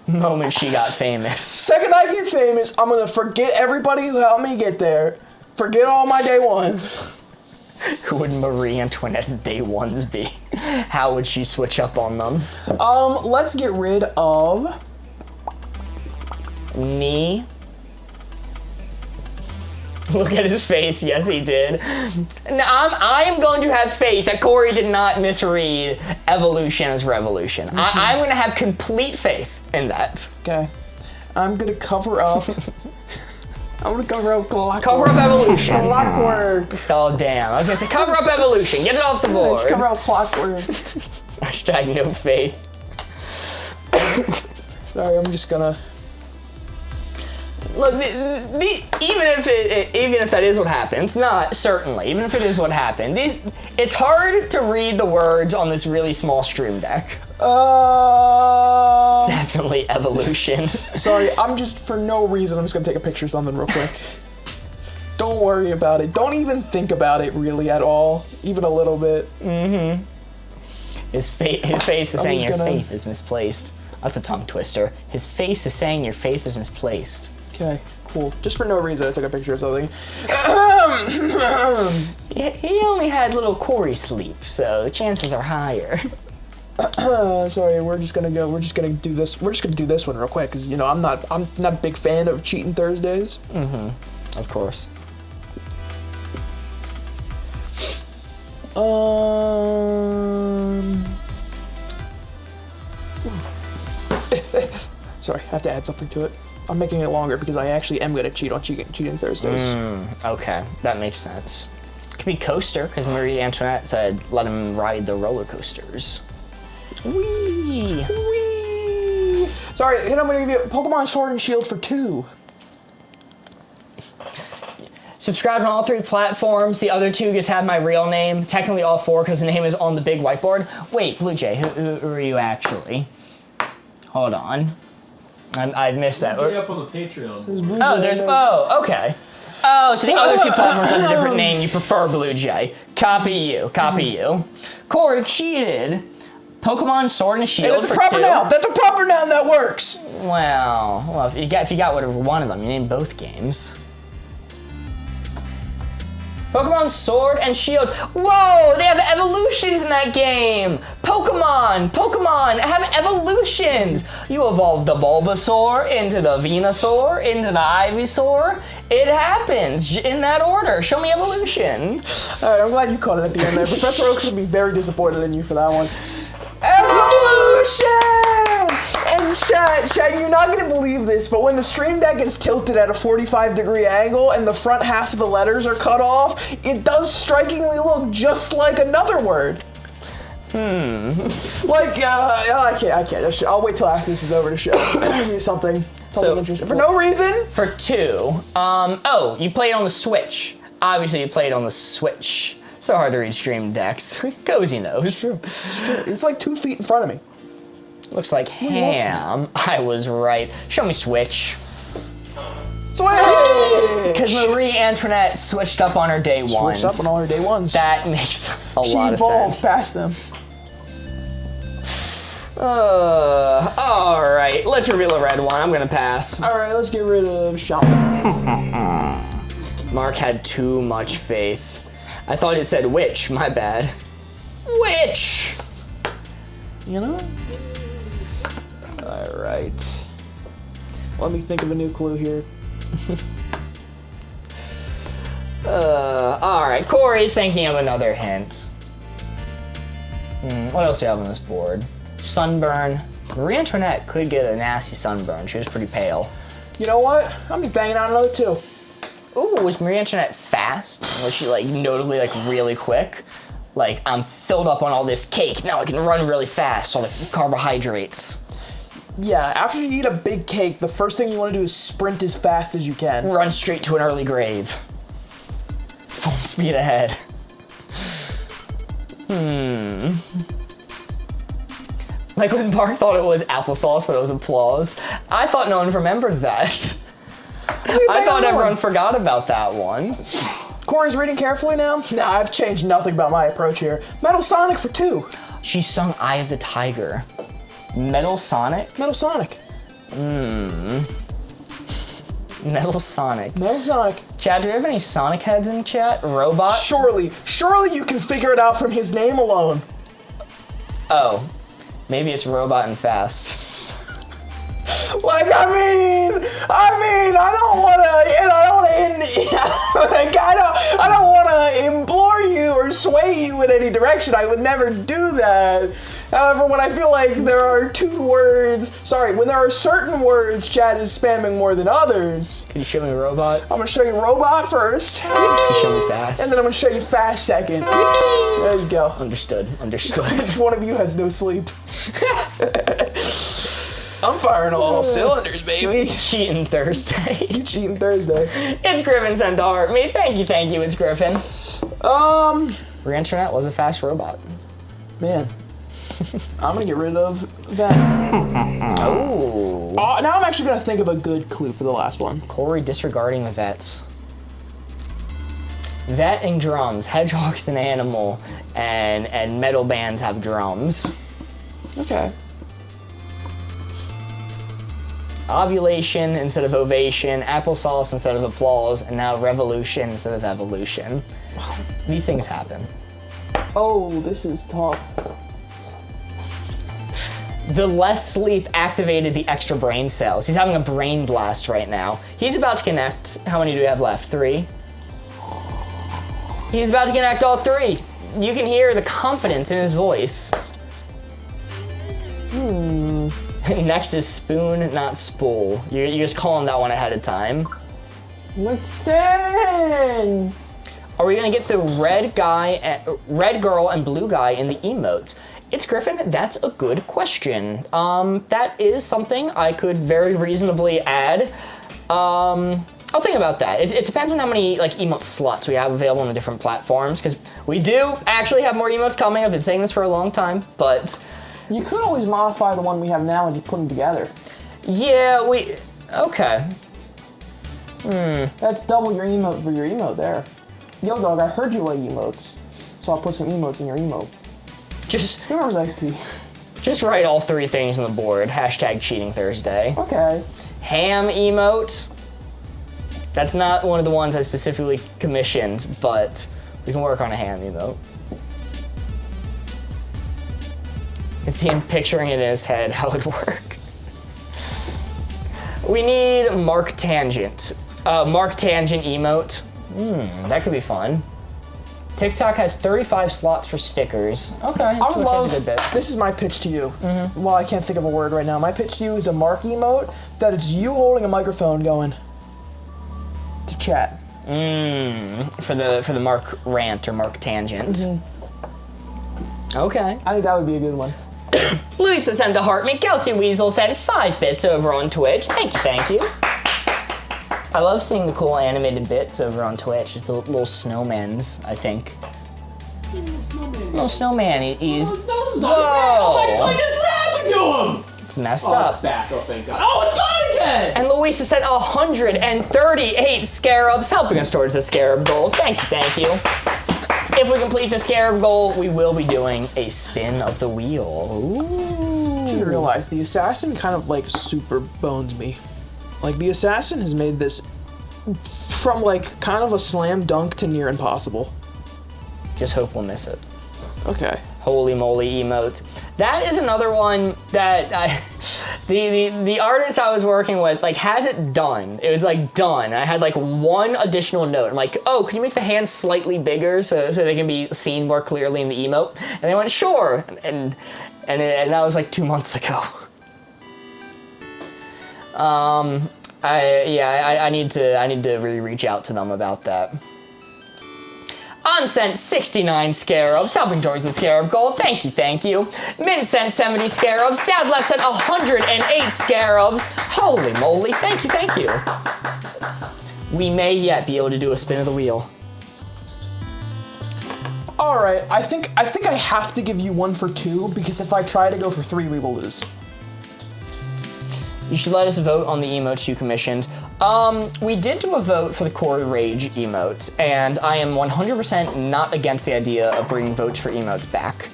Moment she got famous. Second I get famous, I'm gonna forget everybody who helped me get there. Forget all my day ones. Who would Marie Antoinette's day ones be? How would she switch up on them? Let's get rid of Me. Look at his face. Yes, he did. Now, I am going to have faith that Corey did not misread evolution as revolution. I'm going to have complete faith in that. Okay. I'm gonna cover up. I'm gonna cover up clockwork. Cover up evolution. Clockwork. Oh, damn. I was going to say cover up evolution. Get it off the board. Let's cover up clockwork. Hashtag no faith. Sorry, I'm just gonna. Look, even if that is what happens, not certainly, even if it is what happened, it's hard to read the words on this really small stream deck. It's definitely evolution. Sorry, I'm just, for no reason, I'm just gonna take a picture of something real quick. Don't worry about it. Don't even think about it really at all, even a little bit. Mm-hmm. His face is saying your faith is misplaced. That's a tongue twister. His face is saying your faith is misplaced. Okay, cool. Just for no reason, I took a picture of something. He only had little Corey sleep, so the chances are higher. Sorry, we're just gonna do this. We're just gonna do this one real quick, because I'm not a big fan of cheating Thursdays. Mm-hmm. Of course. Sorry, I have to add something to it. I'm making it longer because I actually am gonna cheat on cheating Thursdays. Okay, that makes sense. It could be coaster, because Marie Antoinette said let him ride the roller coasters. Whee! Whee! Sorry, I'm gonna give you Pokemon Sword and Shield for 2. Subscribe on all 3 platforms. The other 2 just have my real name. Technically all 4, because the name is on the big whiteboard. Wait, Blue Jay, who are you actually? Hold on. I've missed that. Up on the Patreon. Oh, okay. Oh, so the other two platforms have a different name. You prefer Blue Jay. Copy you. Copy you. Corey cheated. Pokemon Sword and Shield Hey, that's a for proper 2. noun. That's a proper noun that works. Well, if you got whatever one of them, you name both games. Pokemon Sword and Shield. Whoa, they have evolutions in that game. Pokemon have evolutions. You evolve the Bulbasaur into the Venusaur into the Ivysaur. It happens in that order. Show me evolution. All right, I'm glad you caught it at the end there. Professor Oak's gonna be very disappointed in you for that one. Evolution! And chat, you're not gonna believe this, but when the stream deck is tilted at a 45-degree angle and the front half of the letters are cut off, it does strikingly look just like another word. Like, I can't. I'll wait till after this is over to show you something interesting. For no reason. For 2, oh, you played on the Switch. Obviously, you played on the Switch. So hard to read stream decks. Cozy knows. It's true. It's true. It's like 2 feet in front of me. Looks like ham. I was right. Show me Switch. Switch! Because Marie Antoinette switched up on her day ones. Switched up on all her day ones. That makes a She lot of evolved sense. past them. All right, let's reveal a red one. I'm gonna pass. All right, let's get rid of Shop. Mark had too much faith. I thought it said witch. My bad. Witch. You know? All right. Let me think of a new clue here. All right, Corey's thinking of another hint. What else do you have on this board? Sunburn. Marie Antoinette could get a nasty sunburn. She was pretty pale. You know what? I'm just banging out another 2. Ooh, was Marie Antoinette fast? Was she like notably like really quick? Like, I'm filled up on all this cake. Now I can run really fast, all the carbohydrates. Yeah, after you eat a big cake, the first thing you want to do is sprint as fast as you can. Run straight to an early grave. Full speed ahead. Like when Mark thought it was applesauce, but it was applause. I thought no one remembered that. I thought everyone forgot about that one. Corey's reading carefully now? Nah, I've changed nothing about my approach here. Metal Sonic for 2. She sung Eye of the Tiger. Metal Sonic? Metal Sonic. Metal Sonic. Metal Sonic. Chad, do we have any Sonic heads in chat? Robot? Surely you can figure it out from his name alone. Oh, maybe it's Robot and Fast. Like, I don't want to implore you or sway you in any direction. I would never do that. However, when I feel like there are when there are certain words Chad is spamming more than others. Can you show me Robot? I'm going to show you Robot first. Can you show me Fast? And then I'm going to show you Fast second. There you go. Understood. Just one of you has no sleep. I'm firing all cylinders, baby. Cheating Thursday. Cheating Thursday. It's Griffin sent to heart me. Thank you, it's Griffin. Marie Antoinette was a fast robot. Man. I'm gonna get rid of that. Oh. Now I'm actually gonna think of a good clue for the last one. Corey disregarding the vets. Vet and drums. Hedgehog's an animal, and metal bands have drums. Okay. Ovulation instead of ovation, applesauce instead of applause, and now revolution instead of evolution. These things happen. Oh, this is tough. The less sleep activated the extra brain cells. He's having a brain blast right now. He's about to connect, how many do we have left? 3? He's about to connect all 3. You can hear the confidence in his voice. Next is spoon, not spool. You're just calling that one ahead of time. Listen! Are we gonna get the red girl and blue guy in the emotes? It's Griffin, that's a good question. That is something I could very reasonably add. I'll think about that. It depends on how many like emote slots we have available on the different platforms, because we do actually have more emotes coming. I've been saying this for a long time, but You could always modify the one we have now and just put them together. yeah, okay. That's double your emote for your emote there. Yo, dog, I heard you like emotes, so I'll put some emotes in your emote. Just Who remembers iced tea? just write all three things on the board. Hashtag Cheating Thursday. Okay. Ham emote. That's not one of the ones I specifically commissioned, but we can work on a ham emote. I can see him picturing it in his head how it would work. We need Mark Tangent. Mark Tangent emote. That could be fun. TikTok has 35 slots for stickers. Okay, I would love, a good bit. this is my pitch to you. Well, I can't think of a word right now. My pitch to you is a Mark emote that it's you holding a microphone going to chat. For the Mark Rant or Mark Tangent. Okay. I think that would be a good one. Louisa sent a heart. Kelsey Weasel sent 5 bits over on Twitch. Thank you. I love seeing the cool animated bits over on Twitch. Just the little snowmans, I think. Little snowman. He's. Oh my goodness, what happened to him? It's messed Oh, up. it's back. Oh, thank God. Oh, it's gone again! And Louisa sent 138 scarabs, helping us towards the scarab goal. Thank you. If we complete the scarab goal, we will be doing a spin of the wheel. Ooh. You realize the assassin kind of like super bones me. Like the assassin has made this from like kind of a slam dunk to near impossible. Just hope we'll miss it. Okay. Holy moly emote. That is another one that the artist I was working with like has it done. It was like done. I had like one additional note. I'm like, oh, can you make the hands slightly bigger so they can be seen more clearly in the emote? And they went, sure. And that was like 2 months ago. I need to really reach out to them about that. Unsent 69 scarabs, helping towards the scarab goal. Thank you. Mint sent 70 scarabs. Dad left sent 108 scarabs. Holy moly, thank you. We may yet be able to do a spin of the wheel. All right. I think I have to give you 1 for 2 because if I try to go for 3, we will lose. You should let us vote on the emotes you commissioned. We did do a vote for the Core Rage emotes, and I am 100% not against the idea of bringing votes for emotes back.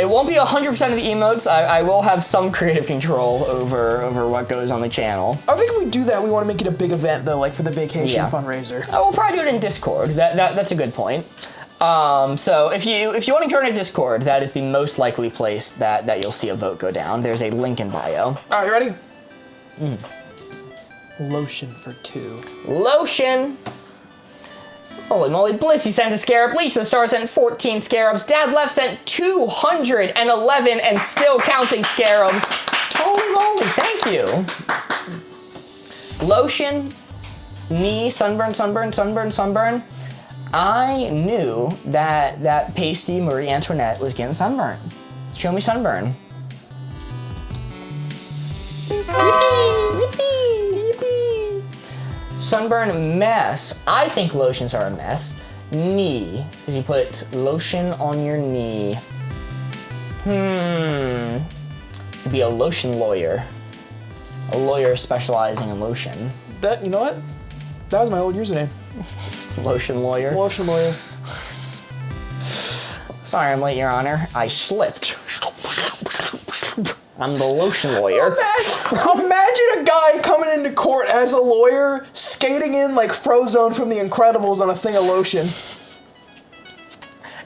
It won't be 100% of the emotes. I will have some creative control over what goes on the channel. I think if we do that, we want to make it a big event though, like for the vacation Yeah. fundraiser. We'll probably do it in Discord. That's a good point. So if you want to join a Discord, that is the most likely place that you'll see a vote go down. There's a link in bio. All right, you ready? Lotion for 2. Lotion. Holy moly, Blissy sent a scarab, Lisa Star sent 14 scarabs, Dad Left sent 211 and still counting scarabs. Holy moly, thank you. Lotion, knee, sunburn. I knew that pasty Marie Antoinette was getting sunburn. Show me sunburn. Sunburn mess. I think lotions are a mess. Knee. Did you put lotion on your knee? Could be a lotion lawyer. A lawyer specializing in lotion. That, you know what? That was my old username. Lotion lawyer. Lotion lawyer. Sorry I'm late, Your Honor. I slipped. I'm the lotion lawyer. Imagine a guy coming into court as a lawyer, skating in like Frozone from The Incredibles on a thing of lotion.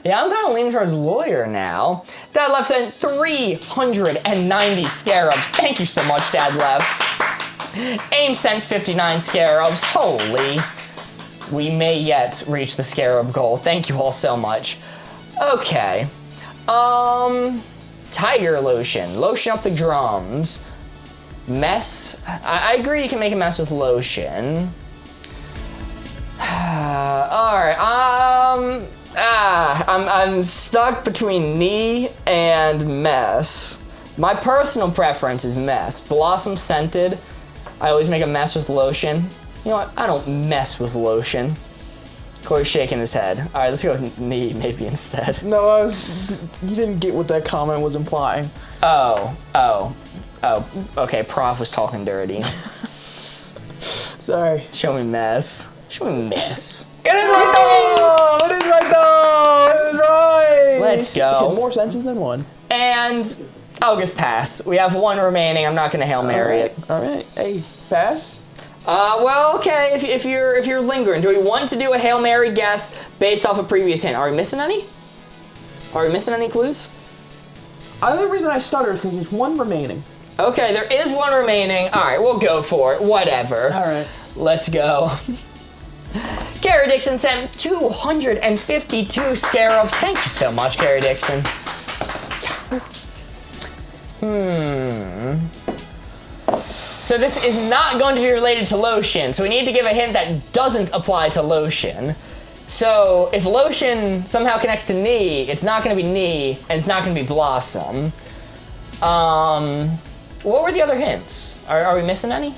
Yeah, I'm kind of leaning towards lawyer now. Dad Left sent 390 scarabs. Thank you so much, Dad Left. Aim sent 59 scarabs. Holy. We may yet reach the scarab goal. Thank you all so much. Okay. Tiger lotion. Lotion up the drums. Mess. I agree you can make a mess with lotion. Alright, I'm stuck between knee and mess. My personal preference is mess. Blossom scented. I always make a mess with lotion. You know what? I don't mess with lotion. Corey's shaking his head. All right, let's go with knee maybe instead. No, you didn't get what that comment was implying. Oh. Okay, Prof was talking dirty. Sorry. Show me mess. Show me mess. It is right though! It is right though! It is right! Let's go. More senses than one. And I'll just pass. We have one remaining. I'm not gonna Hail Mary it. All right. Hey, pass. Well, okay. If you're lingering, do we want to do a Hail Mary guess based off a previous hint? Are we missing any? Are we missing any clues? The only reason I stutter is because there's one remaining. Okay, there is one remaining. All right, we'll go for it. Whatever. All right. Let's go. Carrie Dixon sent 252 scarabs. Thank you so much, Carrie Dixon. So this is not going to be related to lotion, so we need to give a hint that doesn't apply to lotion. So if lotion somehow connects to knee, it's not going to be knee, and it's not going to be blossom. What were the other hints? Are we missing any?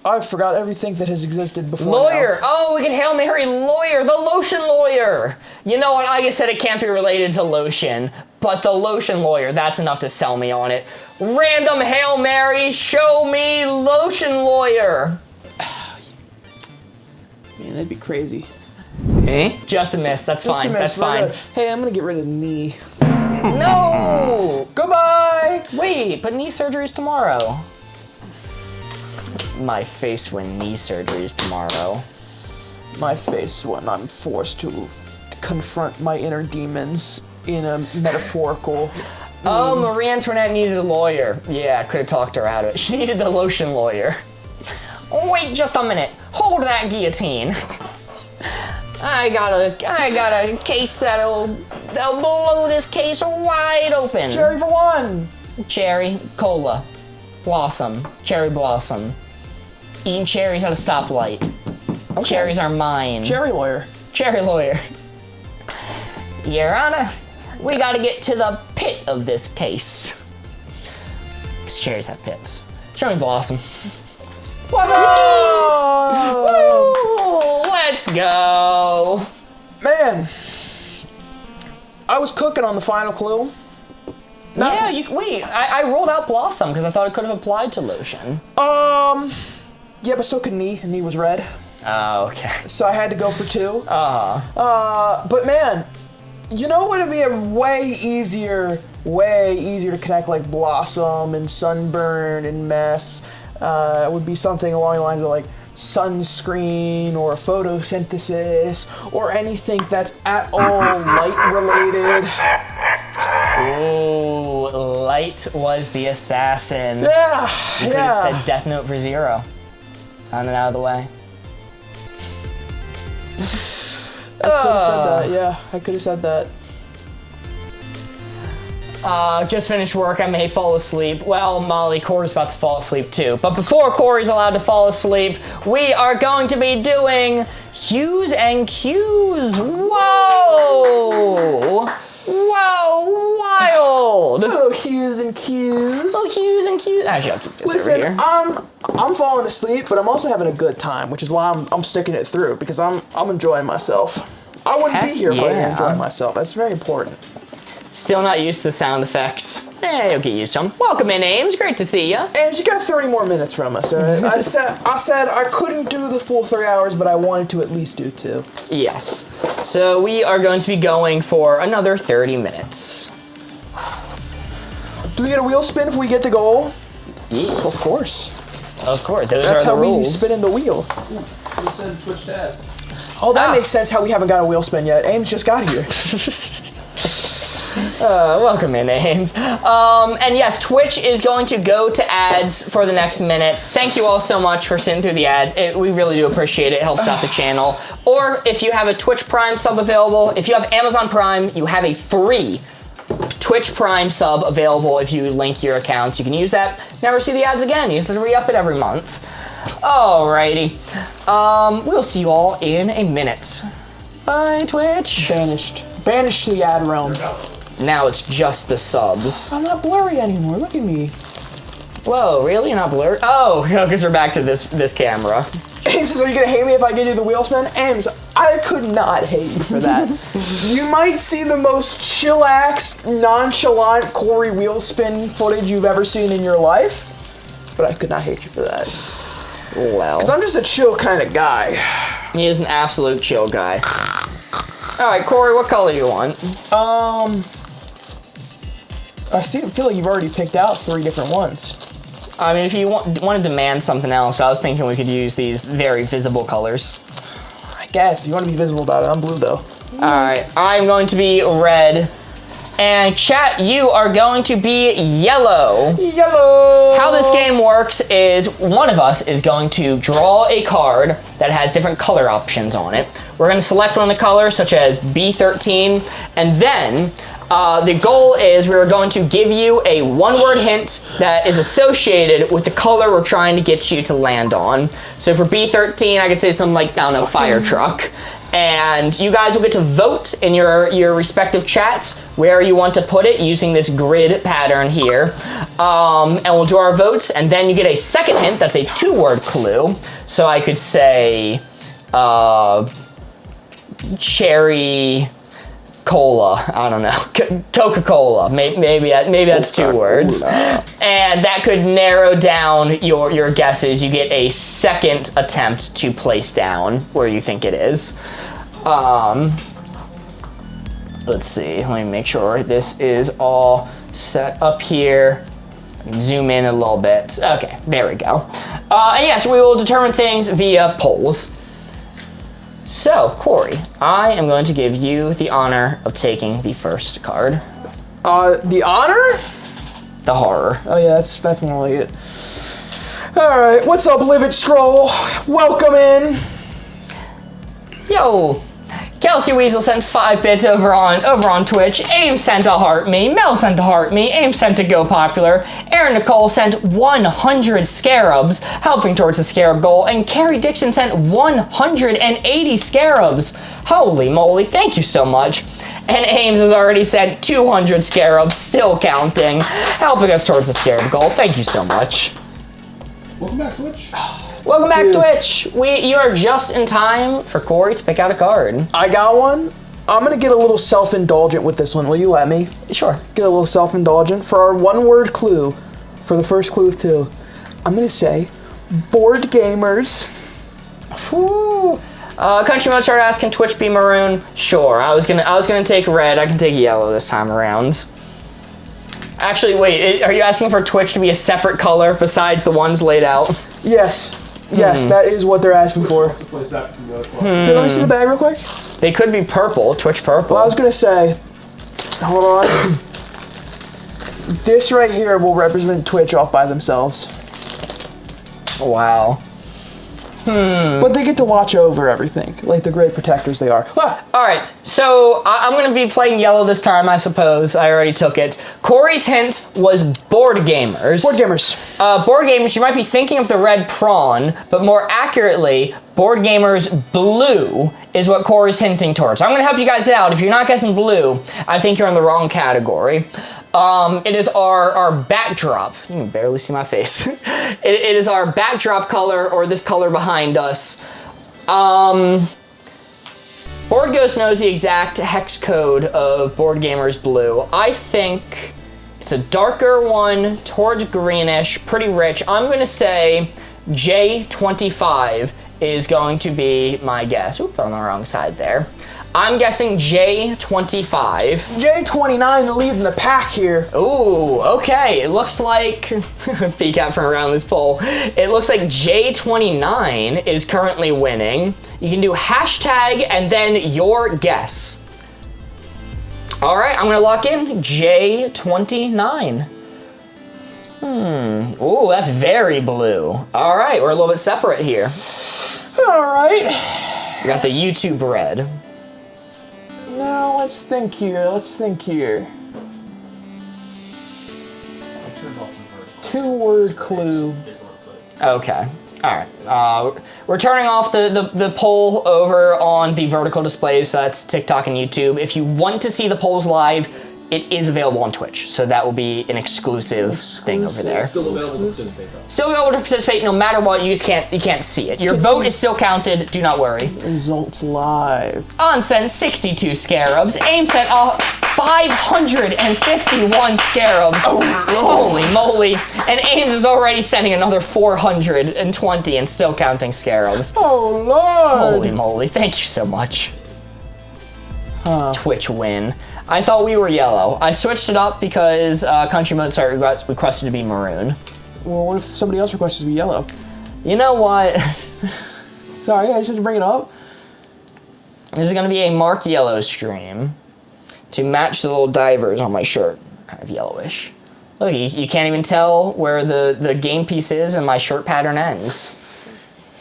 I forgot everything that has existed before. Lawyer. Now. Oh, we can Hail Mary lawyer. The lotion lawyer. You know what? I just said it can't be related to lotion, but the lotion lawyer, that's enough to sell me on it. Random Hail Mary, show me lotion lawyer. Man, that'd be crazy. Eh? Just a miss. That's Just fine. a miss. That's fine. Hey, I'm gonna get rid of knee. No. Goodbye. Wait, but knee surgery's tomorrow. My face when knee surgery is tomorrow. My face when I'm forced to confront my inner demons in a metaphorical. Oh, Marie Antoinette needed a lawyer. Yeah, I could have talked her out of it. She needed the lotion lawyer. Wait just a minute. Hold that guillotine. I got a case that'll blow this case wide open. Cherry for one. Cherry, cola, blossom, cherry blossom. Eating cherries at a stoplight. Okay. Cherries are mine. Cherry lawyer. Cherry lawyer. Your Honor, we gotta get to the pit of this case. Because cherries have pits. Show me blossom. Woo! Let's go. Man, I was cooking on the final clue. Yeah, wait, I rolled out blossom because I thought it could have applied to lotion. Yeah, but so could knee, and knee was red. Oh, okay. So I had to go for two. Uh-huh. But man, you know what would be a way easier to connect like blossom and sunburn and mess? Would be something along the lines of like sunscreen or photosynthesis or anything that's at all light related. Ooh, light was the assassin. Yeah, You could have said Death Note for Zero. Found it out of the way. I could have said that, yeah. I could have said that. Just finished work, I may fall asleep. Well, Molly, Corey's about to fall asleep too. But before Corey's allowed to fall asleep, we are going to be doing Hues and Cues. Whoa! Whoa, wild! Little hues and cues. Little Hues and Cues. Actually, I'll keep this Listen, over here. I'm falling asleep, but I'm also having a good time, which is why I'm sticking it through, because I'm enjoying myself. I wouldn't be Heck here if I didn't yeah. enjoy myself. That's very important. Still not used to sound effects. You'll get used to them. Welcome in, Ames. Great to see ya. And you got 30 more minutes from us, all right? I said I couldn't do the full 3 hours, but I wanted to at least do 2. Yes. So we are going to be going for another 30 minutes. Do we get a wheel spin if we get the goal? Yes. Of course. Of course. Those That's are the how we rules. spin in the wheel. Who said Twitch tabs? Oh, that Ah. makes sense how we haven't got a wheel spin yet. Ames just got here. Welcome in, Ames. And yes, Twitch is going to go to ads for the next minute. Thank you all so much for sitting through the ads. We really do appreciate it. It helps out the channel. Or if you have a Twitch Prime sub available, if you have Amazon Prime, you have a free Twitch Prime sub available if you link your accounts. You can use that. Never see the ads again. You just have to re-up it every month. Alrighty. We'll see you all in a minute. Bye, Twitch. Banished. Banished to the ad realm. Now it's just the subs. I'm not blurry anymore. Look at me. Whoa, really? You're not blurred? Oh, because we're back to this camera. Ames says, are you gonna hate me if I give you the wheel spin? Ames, I could not hate you for that. You might see the most chillaxed, nonchalant Corey wheel spin footage you've ever seen in your life, but I could not hate you for that. Well. Because I'm just a chill kind of guy. He is an absolute chill guy. All right, Corey, what color do you want? I feel like you've already picked out 3 different ones. I mean, if you want to demand something else, but I was thinking we could use these very visible colors. I guess. You want to be visible about it. I'm blue, though. All right, I'm going to be red. And chat, you are going to be yellow. Yellow! How this game works is one of us is going to draw a card that has different color options on it. We're going to select one of the colors, such as B13, and then the goal is we're going to give you a one-word hint that is associated with the color we're trying to get you to land on. So for B13, I could say something like, I don't know, fire truck. And you guys will get to vote in your respective chats where you want to put it using this grid pattern here. And we'll do our votes, and then you get a second hint that's a 2-word clue. So I could say cherry cola, I don't know, Coca-Cola, maybe that's 2 words. And that could narrow down your guesses. You get a second attempt to place down where you think it is. Let's see, let me make sure this is all set up here. Zoom in a little bit. Okay, there we go. And yes, we will determine things via polls. So, Corey, I am going to give you the honor of taking the first card. The honor? The horror. Oh yeah, that's more like it. All right, what's up, Live It Scroll? Welcome in. Yo, Kelsey Weasel sent 5 bits over on Twitch. Aim sent a heart me. Mel sent a heart me. Aim sent to go popular. Aaron Nicole sent 100 scarabs, helping towards the scarab goal. And Carrie Dixon sent 180 scarabs. Holy moly, thank you so much. And Ames has already sent 200 scarabs, still counting, helping us towards the scarab goal. Thank you so much. Welcome back, Twitch. Welcome back, Dude. Twitch. You are just in time for Corey to pick out a card. I got one. I'm gonna get a little self-indulgent with this one. Will you let me? Sure. Get a little self-indulgent. For our one-word clue, for the first clue of 2, I'm gonna say Boardgamers. Whew. Country Mode started asking Twitch be maroon. Sure, I was gonna take red. I can take yellow this time around. Actually, wait, are you asking for Twitch to be a separate color besides the ones laid out? Yes. Yes, that is what they're asking for. Hey, let me see the bag real quick. They could be purple, Twitch purple. Well, I was gonna say, hold on. This right here will represent Twitch off by themselves. Wow. But they get to watch over everything, like the great protectors they are. Ah! All right, so I'm gonna be playing yellow this time, I suppose. I already took it. Corey's hint was Boardgamers. Boardgamers. Boardgamers, you might be thinking of the red prawn, but more accurately, Boardgamers blue is what Corey's hinting towards. So I'm gonna help you guys out. If you're not guessing blue, I think you're in the wrong category. It is our backdrop. You can barely see my face. It is our backdrop color, or this color behind us. Board Ghost knows the exact hex code of Boardgamers blue. I think it's a darker one, towards greenish, pretty rich. I'm gonna say J25 is going to be my guess. Oop, on the wrong side there. I'm guessing J25. J29 leading the pack here. Ooh, okay. It looks like, peek out from around this pole. It looks like J29 is currently winning. You can do hashtag and then your guess. All right, I'm gonna lock in J29. Ooh, that's very blue. All right, we're a little bit separate here. All right. We got the YouTube red. Now let's think here. Let's think here. 2-word clue. Okay. All right. We're turning off the poll over on the vertical displays, so that's TikTok and YouTube. If you want to see the polls live, it is available on Twitch, so that will be an exclusive thing over there. Still available to participate though. Still able to participate no matter what. You just can't see it. Your vote is still counted. Do not worry. Results live. On sent 62 scarabs. Aim sent 551 scarabs. Holy moly! And Ames is already sending another 420 and still counting scarabs. Oh Lord! Holy moly! Thank you so much. Twitch win. I thought we were yellow. I switched it up because Country Mozart requested to be maroon. Well, what if somebody else requested to be yellow? You know what? Sorry, I just had to bring it up. This is going to be a Mark Yellow stream to match the little divers on my shirt. Kind of yellowish. Look, you can't even tell where the game piece is and my shirt pattern ends.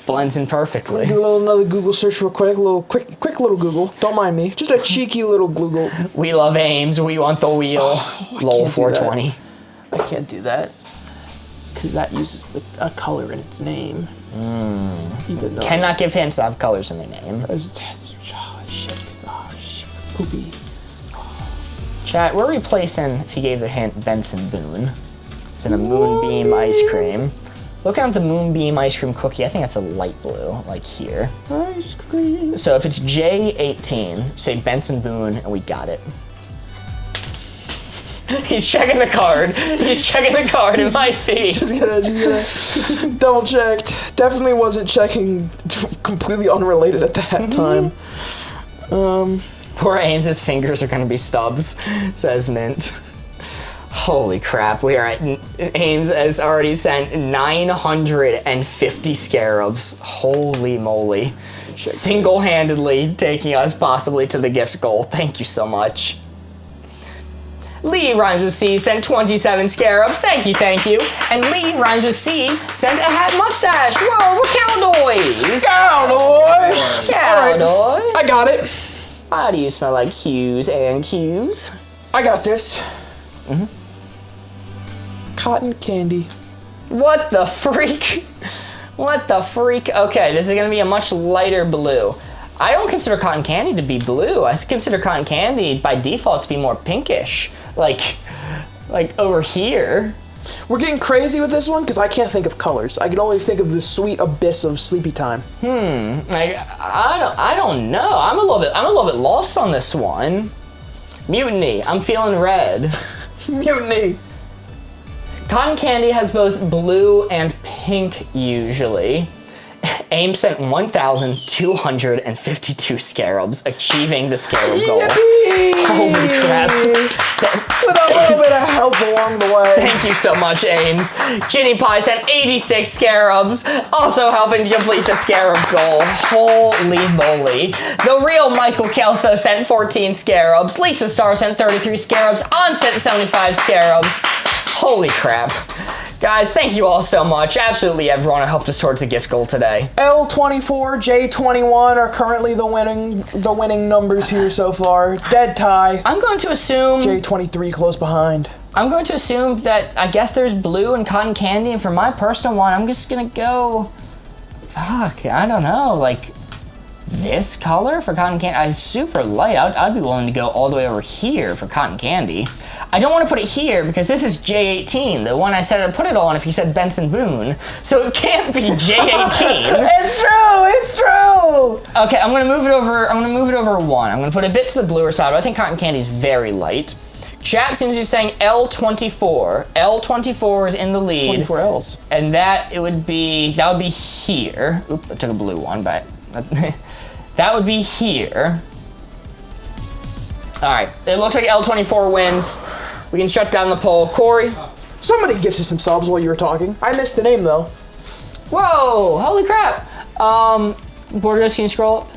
Blends in perfectly. Do another Google search real quick. Quick little Google. Don't mind me. Just a cheeky little Google. We love Ames. We want the wheel. Lol 420. I can't do that. Because that uses a color in its name. Even though... Cannot give hints that have colors in their name. Oh, shit. Poopy. Chat, we're replacing, if you gave the hint, Benson Boone. It's in a Moonbeam ice cream. Look at the Moonbeam ice cream cookie. I think that's a light blue, like here. Ice cream. So if it's J18, say Benson Boone, and we got it. He's checking the card. He's checking the card. It might be. Just gonna double checked. Definitely wasn't checking. Completely unrelated at that time. Poor Ames' fingers are gonna be stubs, says Mint. Holy crap, we are at... Ames has already sent 950 scarabs. Holy moly. Single-handedly taking us possibly to the gift goal. Thank you so much. Lee Rhymes with C sent 27 scarabs. Thank you. And Lee Rhymes with C sent a hat mustache. Whoa, we're cowboys. Cowboy! Cowboy. I got it. How do you smell like Hues and Hues? I got this. Cotton candy. What the freak? What the freak? Okay, this is gonna be a much lighter blue. I don't consider cotton candy to be blue. I consider cotton candy by default to be more pinkish. Like over here. We're getting crazy with this one because I can't think of colors. I can only think of the sweet abyss of Sleepy Time. Like I don't know. I'm a little bit lost on this one. Mutiny. I'm feeling red. Mutiny. Cotton candy has both blue and pink usually. Aim sent 1,252 scarabs, achieving the scarab goal. Yippee! Holy crap. With a little bit of help along the way. Thank you so much, Ames. Ginny Pie sent 86 scarabs, also helping to complete the scarab goal. Holy moly. The real Michael Kelso sent 14 scarabs. Lisa Starr sent 33 scarabs. On sent 75 scarabs. Holy crap. Guys, thank you all so much. Absolutely everyone who helped us towards the gift goal today. L24, J21 are currently the winning numbers here so far. Dead tie. I'm going to assume... J23 close behind. I'm going to assume that I guess there's blue and cotton candy, and for my personal one, I'm just gonna go... Fuck, I don't know, like... This color for cotton candy? It's super light. I'd be willing to go all the way over here for cotton candy. I don't want to put it here because this is J18, the one I said I'd put it on if you said Benson Boone. So it can't be J18. It's true. Okay, I'm gonna move it over. I'm gonna move it over one. I'm gonna put a bit to the bluer side, but I think cotton candy's very light. Chat seems to be saying L24. L24 is in the lead. 24 L's. And that would be here. Oop, I took a blue one, but that would be here. All right, it looks like L24 wins. We can shut down the poll. Corey? Somebody gives you some subs while you were talking. I missed the name though. Whoa, holy crap. Boardgamers, can you scroll up?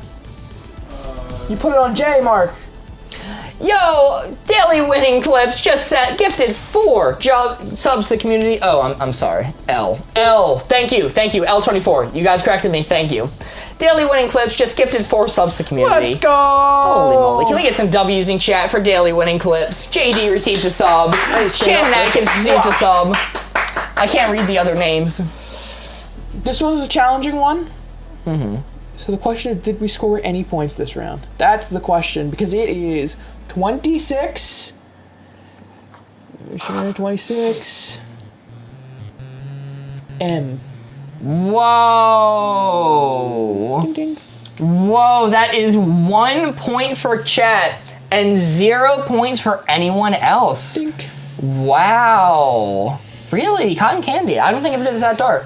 You put it on J, Mark. Yo, Daily Winning Clips just gifted 4 subs to the community. Oh, I'm sorry. L, thank you, L24. You guys corrected me, thank you. Daily Winning Clips just gifted 4 subs to the community. Let's go! Holy moly. Can we get some W's in chat for Daily Winning Clips? JD received a sub. Shannon Atkins received a sub. I can't read the other names. This was a challenging one. So the question is, did we score any points this round? That's the question, because it is 26 Sure, 26. M. Whoa. Ding, ding. Whoa, that is 1 point for chat and 0 points for anyone else. Dink. Wow. Really? Cotton candy. I don't think it is that dark.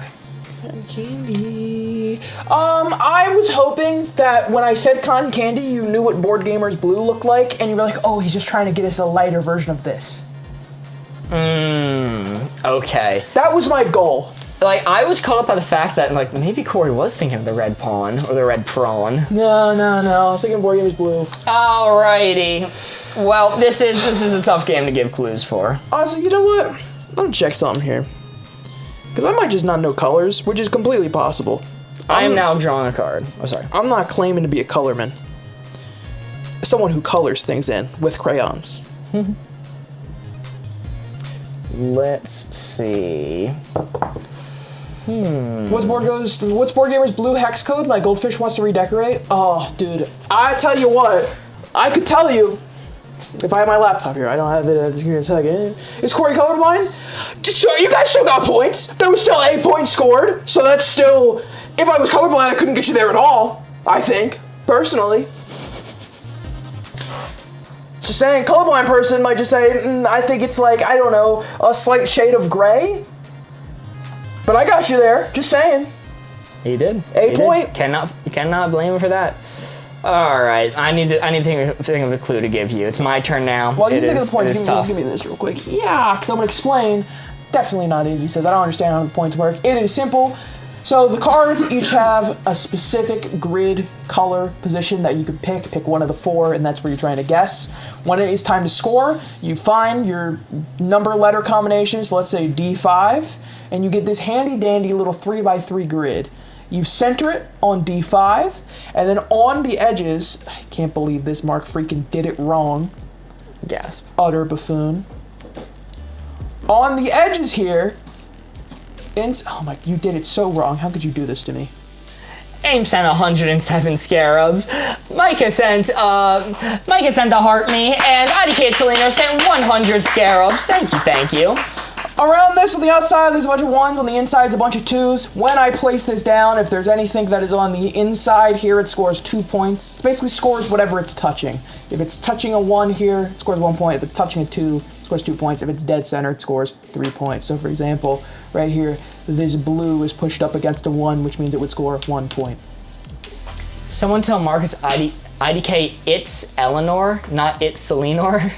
Cotton candy. I was hoping that when I said cotton candy, you knew what Boardgamers Blue looked like, and you were like, oh, he's just trying to get us a lighter version of this. Okay. That was my goal. Like, I was caught up by the fact that, like, maybe Corey was thinking of the red pawn or the red prawn. No. I was thinking Boardgamers Blue. Alrighty. Well, this is a tough game to give clues for. Also, you know what? Let me check something here. Because I might just not know colors, which is completely possible. I am now drawing a card. Oh, sorry. I'm not claiming to be a colorman. Someone who colors things in with crayons. Let's see. What's Boardgamers Blue hex code? My goldfish wants to redecorate. Oh, dude. I tell you what. I could tell you if I have my laptop here. I don't have it at this here in a second. Is Corey colorblind? You guys still got points. There was still 8 points scored. So that's still... If I was colorblind, I couldn't get you there at all. I think. Personally. Just saying, colorblind person might just say, I think it's like, I don't know, a slight shade of gray. But I got you there. Just saying. He did. 8 point. Cannot blame him for that. All right, I need to think of a clue to give you. It's my turn now. Well, you think of the points. Tough. Give me this real quick. Yeah, because I'm gonna explain. Definitely not easy. Says I don't understand how the points work. It is simple. So the cards each have a specific grid, color, position that you can pick. Pick one of the 4, and that's where you're trying to guess. When it is time to score, you find your number letter combinations. So let's say D5, and you get this handy dandy little 3x3 grid. You center it on D5, and then on the edges, I can't believe this, Mark freaking did it wrong. Gasp. Utter buffoon. On the edges here, oh my, you did it so wrong. How could you do this to me? Aim sent 107 scarabs. Micah sent a heart me, and IDK Salino sent 100 scarabs. Thank you. Around this, on the outside, there's a bunch of 1s. On the inside, it's a bunch of 2s. When I place this down, if there's anything that is on the inside here, it scores 2 points. It basically scores whatever it's touching. If it's touching a 1 here, it scores 1 point. If it's touching a 2, it scores 2 points. If it's dead center, it scores 3 points. So, for example, right here, this blue is pushed up against a 1, which means it would score 1 point. Someone tell Marcus IDK it's Eleanor, not it's Selenor.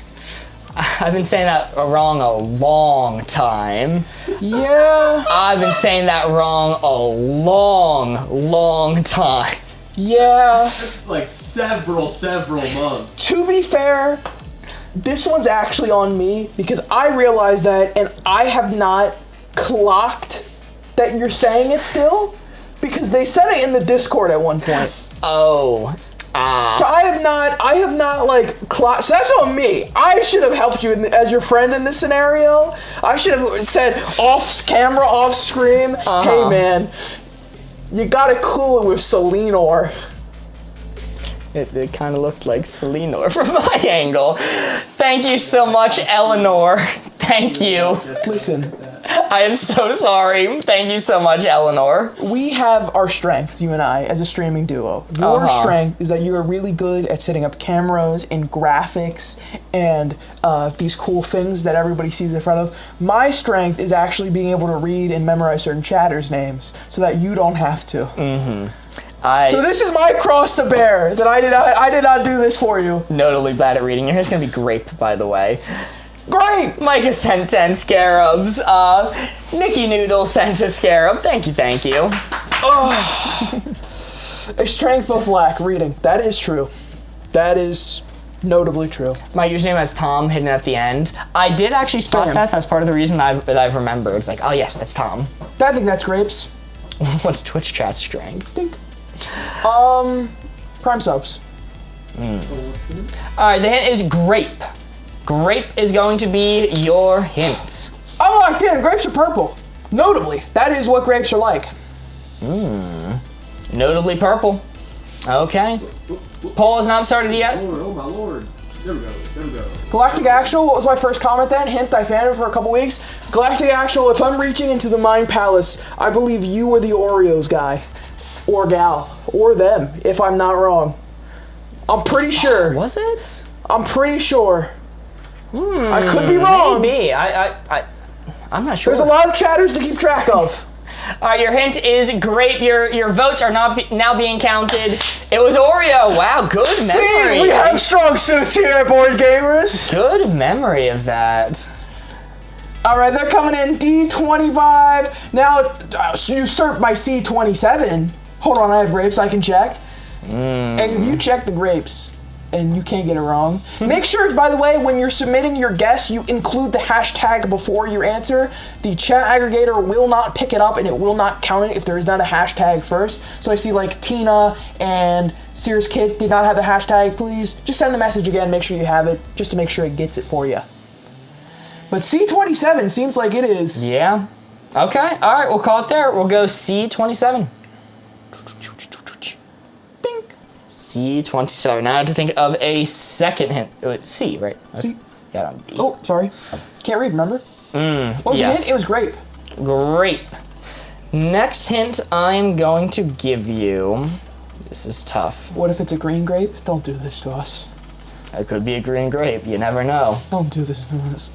I've been saying that wrong a long time. Yeah. I've been saying that wrong a long time. Yeah. It's like several months. To be fair, this one's actually on me because I realized that and I have not clocked that you're saying it still because they said it in the Discord at one point. Oh. So I have not like clocked. So that's on me. I should have helped you as your friend in this scenario. I should have said off camera, off screen, hey man, you gotta cool it with Selenor. It kind of looked like Selenor from my angle. Thank you so much, Eleanor. Thank you. Listen. I am so sorry. Thank you so much, Eleanor. We have our strengths, you and I, as a streaming duo. Your strength is that you are really good at setting up cameras and graphics and these cool things that everybody sees in front of. My strength is actually being able to read and memorize certain chatters' names so that you don't have to. So this is my cross to bear, that I did not do this for you. Notably bad at reading. Your hair's gonna be grape, by the way. Great! Micah sent 10 scarabs. Nikki Noodle sent a scarab. Thank you. A strength both lack reading. That is true. That is notably true. My username has Tom hidden at the end. I did actually spot Damn. that. That's part of the reason that I've remembered. Like, oh yes, that's Tom. I think that's grapes. What's Twitch chat strength? Dink. Prime subs. All right, the hint is grape. Grape is going to be your hint. I'm locked in. Grapes are purple. Notably, that is what grapes are like. Notably purple. Okay. Poll has not started yet. Oh my lord. There we go. Galactic Actual, what was my first comment then? Hint, I fanned it for a couple weeks. Galactic Actual, if I'm reaching into the Mind Palace, I believe you were the Oreos guy. Or gal. Or them, if I'm not wrong. I'm pretty sure. Was it? I'm pretty sure. I could be wrong. Maybe. I'm not sure. There's a lot of chatters to keep track of. All right, your hint is great. Your votes are now being counted. It was Oreo. Wow, good memory. See, we have strong suits here at Board Gamers. Good memory of that. All right, they're coming in D25. Now, usurped by C27. Hold on, I have grapes I can check. And if you check the grapes and you can't get it wrong, make sure, by the way, when you're submitting your guess, you include the hashtag before your answer. The chat aggregator will not pick it up and it will not count it if there is not a hashtag first. So I see like Tina and Sears Kit did not have the hashtag. Please just send the message again, make sure you have it, just to make sure it gets it for you. But C27 seems like it is. Yeah. Okay. All right, we'll call it there. We'll go C27. C27. Now I have to think of a second hint. C, right? C. Yeah, on B. Oh, sorry. Can't read, remember? What was the hint? It was grape. Grape. Next hint I'm going to give you. This is tough. What if it's a green grape? Don't do this to us. It could be a green grape. You never know. Don't do this to us.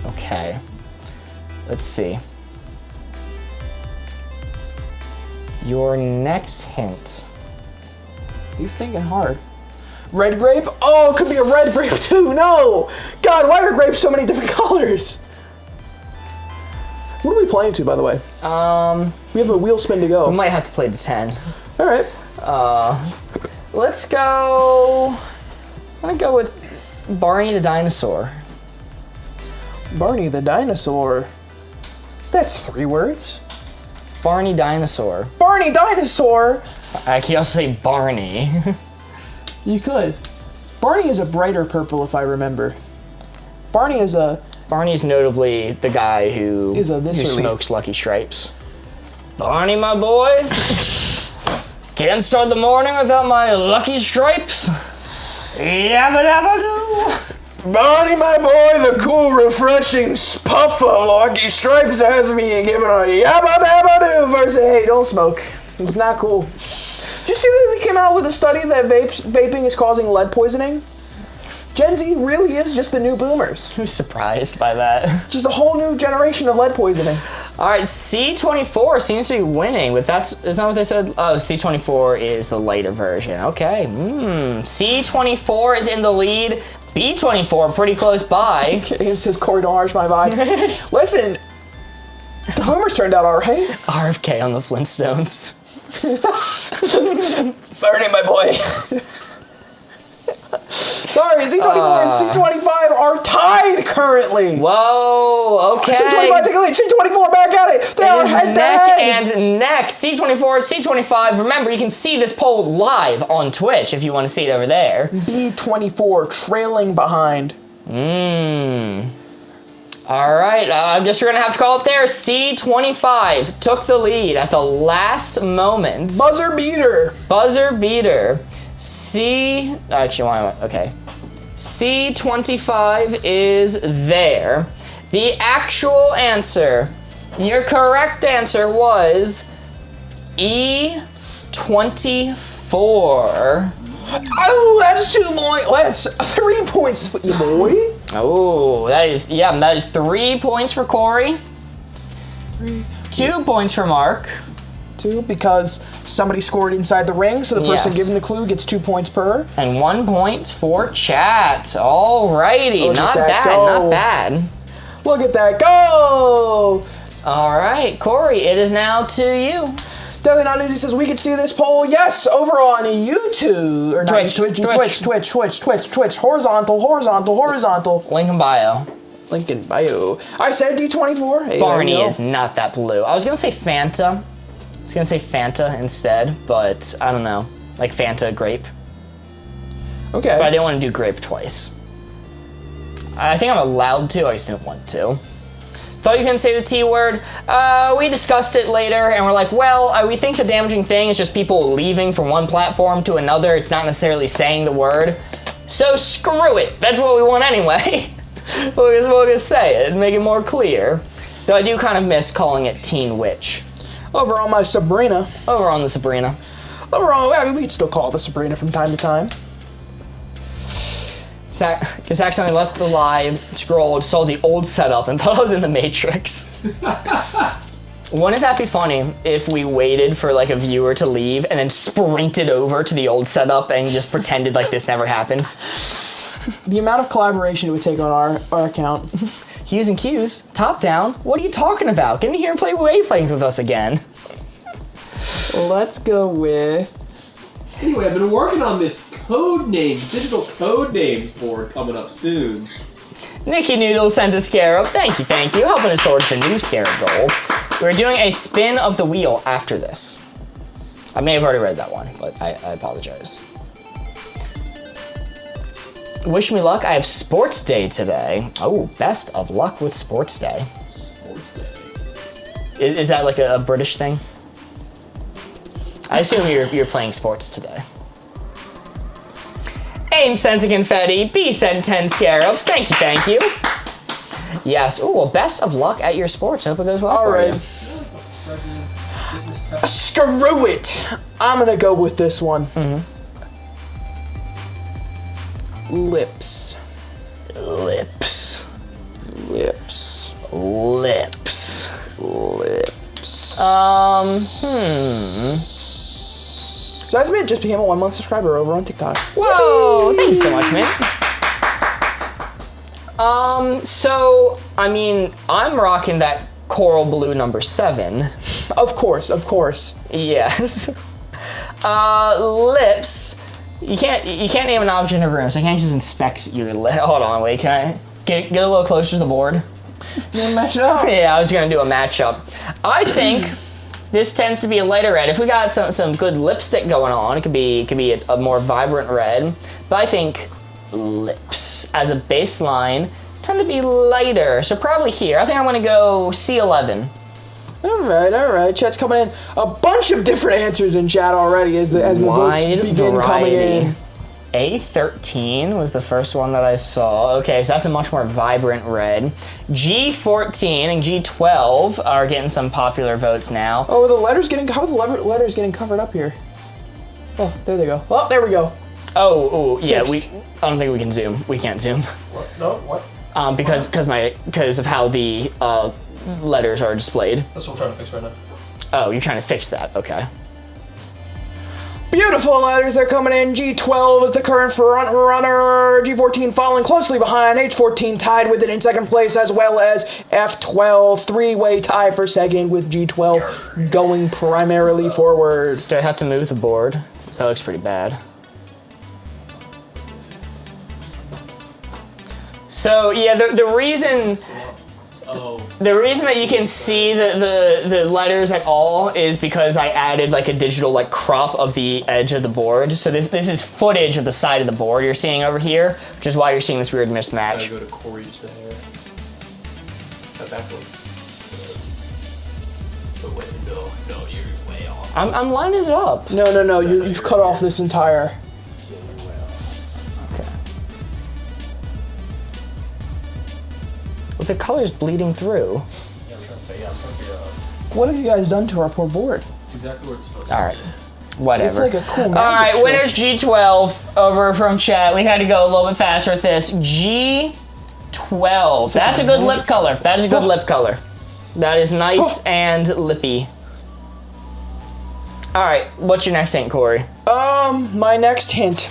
Okay. Let's see. Your next hint. He's thinking hard. Red grape? Oh, it could be a red grape too. No! God, why are grapes so many different colors? What are we playing to, by the way? We have a wheel spin to go. We might have to play to 10. All right. Let's go. I'm gonna go with Barney the dinosaur. Barney the dinosaur. That's 3 words. Barney dinosaur. Barney dinosaur. I can also say Barney. You could. Barney is a brighter purple, if I remember. Barney is a. Barney's notably the guy who smokes Lucky Stripes. Barney, my boy. Can't start the morning without my Lucky Stripes. Yabba dabba doo. Barney, my boy, the cool, refreshing puff of Lucky Stripes has me giving a yabba dabba doo versus hey, don't smoke. It's not cool. Did you see that they came out with a study that vaping is causing lead poisoning? Gen Z really is just the new boomers. Who's surprised by that? Just a whole new generation of lead poisoning. All right, C24 seems to be winning, but isn't that what they said? Oh, C24 is the lighter version. Okay, C24 is in the lead. B24 pretty close by. It says Corey, don't harsh my vibe. Listen, the boomers turned out all right. RFK on the Flintstones. Barney, my boy. Sorry, C24 and C25 are tied currently. Whoa, okay. C25 take a lead. C24 back at it. They are head to head. Neck and neck. C24, C25. Remember, you can see this poll live on Twitch if you want to see it over there. B24 trailing behind. All right, I guess we're going to have to call it there. C25 took the lead at the last moment. Buzzer beater. Buzzer beater. Okay. C25 is there. The actual answer, your correct answer was E24. Oh, that's 2 points. That's 3 points for you, boy. Oh, that is 3 points for Corey. 2 points for Mark. 2 because somebody scored inside the ring, so the person giving the clue gets 2 points per. And 1 point for chat. Alrighty, not bad, not bad. Look at that go! All right, Corey, it is now to you. Definitely Not Easy says we can see this poll. Yes, over on YouTube or Twitch. Horizontal. Link in bio. Link in bio. I said D24. Hey, Barney is not that blue. I was gonna say Fanta. I was gonna say Fanta instead, but I don't know, like Fanta grape. Okay. But I didn't want to do grape twice. I think I'm allowed to. I just didn't want to. Thought you couldn't say the T word. We discussed it later, and we're like, well, we think the damaging thing is just people leaving from one platform to another. It's not necessarily saying the word. So screw it. That's what we want anyway. We'll just say it and make it more clear. Though I do kind of miss calling it Teen Witch. Over on my Sabrina. Over on the Sabrina. I mean, we can still call it the Sabrina from time to time. Just accidentally left the live, scrolled, saw the old setup, and thought I was in the Matrix. Wouldn't that be funny if we waited for like a viewer to leave and then sprinted over to the old setup and just pretended like this never happened? The amount of collaboration it would take on our account. Hues and Cues, top down. What are you talking about? Get in here and play Wavelength with us again. Let's go with... Anyway, I've been working on this digital code names board coming up soon. Nicky Noodle sent a Scarab. Thank you. Helping us towards the new Scarab goal. We're doing a spin of the wheel after this. I may have already read that one, but I apologize. Wish me luck. I have sports day today. Oh, best of luck with sports day. Sports day. Is that like a British thing? I assume you're playing sports today. Aim sent a confetti. B sent 10 scarabs. Thank you. Yes. Oh, well, best of luck at your sports. Hope it goes well for you. Screw it. I'm gonna go with this one. Lips. So as man just became a 1-month subscriber over on TikTok. Whoa! Thank you so much, man. So, I mean, I'm rocking that coral blue number 7. Of course. Yes. Lips. You can't name an object in a room, so I can't just inspect your lip. Hold on, wait, can I get a little closer to the board? You wanna match it up? Yeah, I was gonna do a matchup. I think this tends to be a lighter red. If we got some good lipstick going on, it could be a more vibrant red. But I think lips as a baseline tend to be lighter, so probably here. I think I'm gonna go C11. All right. Chat's coming in. A bunch of different answers in chat already as the votes begin coming in. A13 was the first one that I saw. Okay, so that's a much more vibrant red. G14 and G12 are getting some popular votes now. Oh, how are the letters getting covered up here? Oh, there they go. Oh, there we go. Oh, yeah. Fixed. I don't think we can zoom. We can't zoom. What? No, what? Because of how the letters are displayed. That's what I'm trying to fix right now. Oh, you're trying to fix that. Okay. Beautiful letters are coming in. G12 is the current front runner. G14 following closely behind. H14 tied with it in second place, as well as F12. Three-way tie for second with G12 going primarily forward. Do I have to move the board? 'Cause that looks pretty bad. So yeah, the reason that you can see the letters at all is because I added like a digital like crop of the edge of the board. So this is footage of the side of the board you're seeing over here, which is why you're seeing this weird mismatch. I go to Corey just there. That one. But wait, no, you're way off. I'm lining it up. No. You've cut off this entire. Okay. With the colors bleeding through. Yeah, I'm trying to figure out. What have you guys done to our poor board? It's exactly where it's supposed to be. All right. Whatever. It's like a cool magic All right, trick. winners G12 over from chat. We had to go a little bit faster with this. G12. That's a good lip color. That is a good lip color. That is nice and lippy. All right, what's your next hint, Corey? My next hint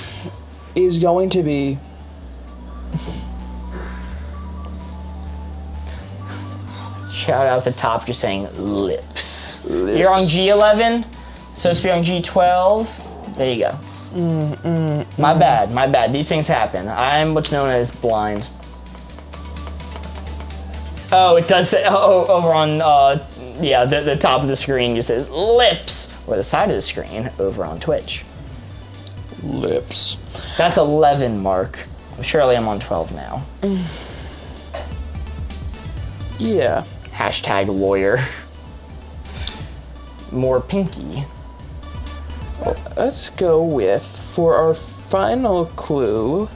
is going to be Shout out the top, you're saying lips. You're on G11, so it's on G12. There you go. My bad. These things happen. I'm what's known as blind. Oh, it does say, over on, the top of the screen just says lips, or the side of the screen over on Twitch. lips. That's 11, Mark. Surely I'm on 12 now. Yeah. Hashtag lawyer. More pinky. Let's go with, for our final clue,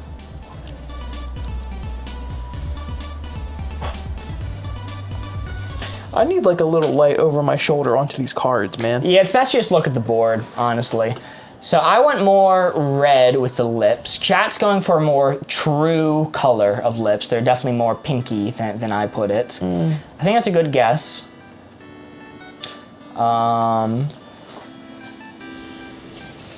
I need like a little light over my shoulder onto these cards, man. Yeah, it's best to just look at the board, honestly. So I went more red with the lips. Chat's going for a more true color of lips. They're definitely more pinky than I put it. I think that's a good guess.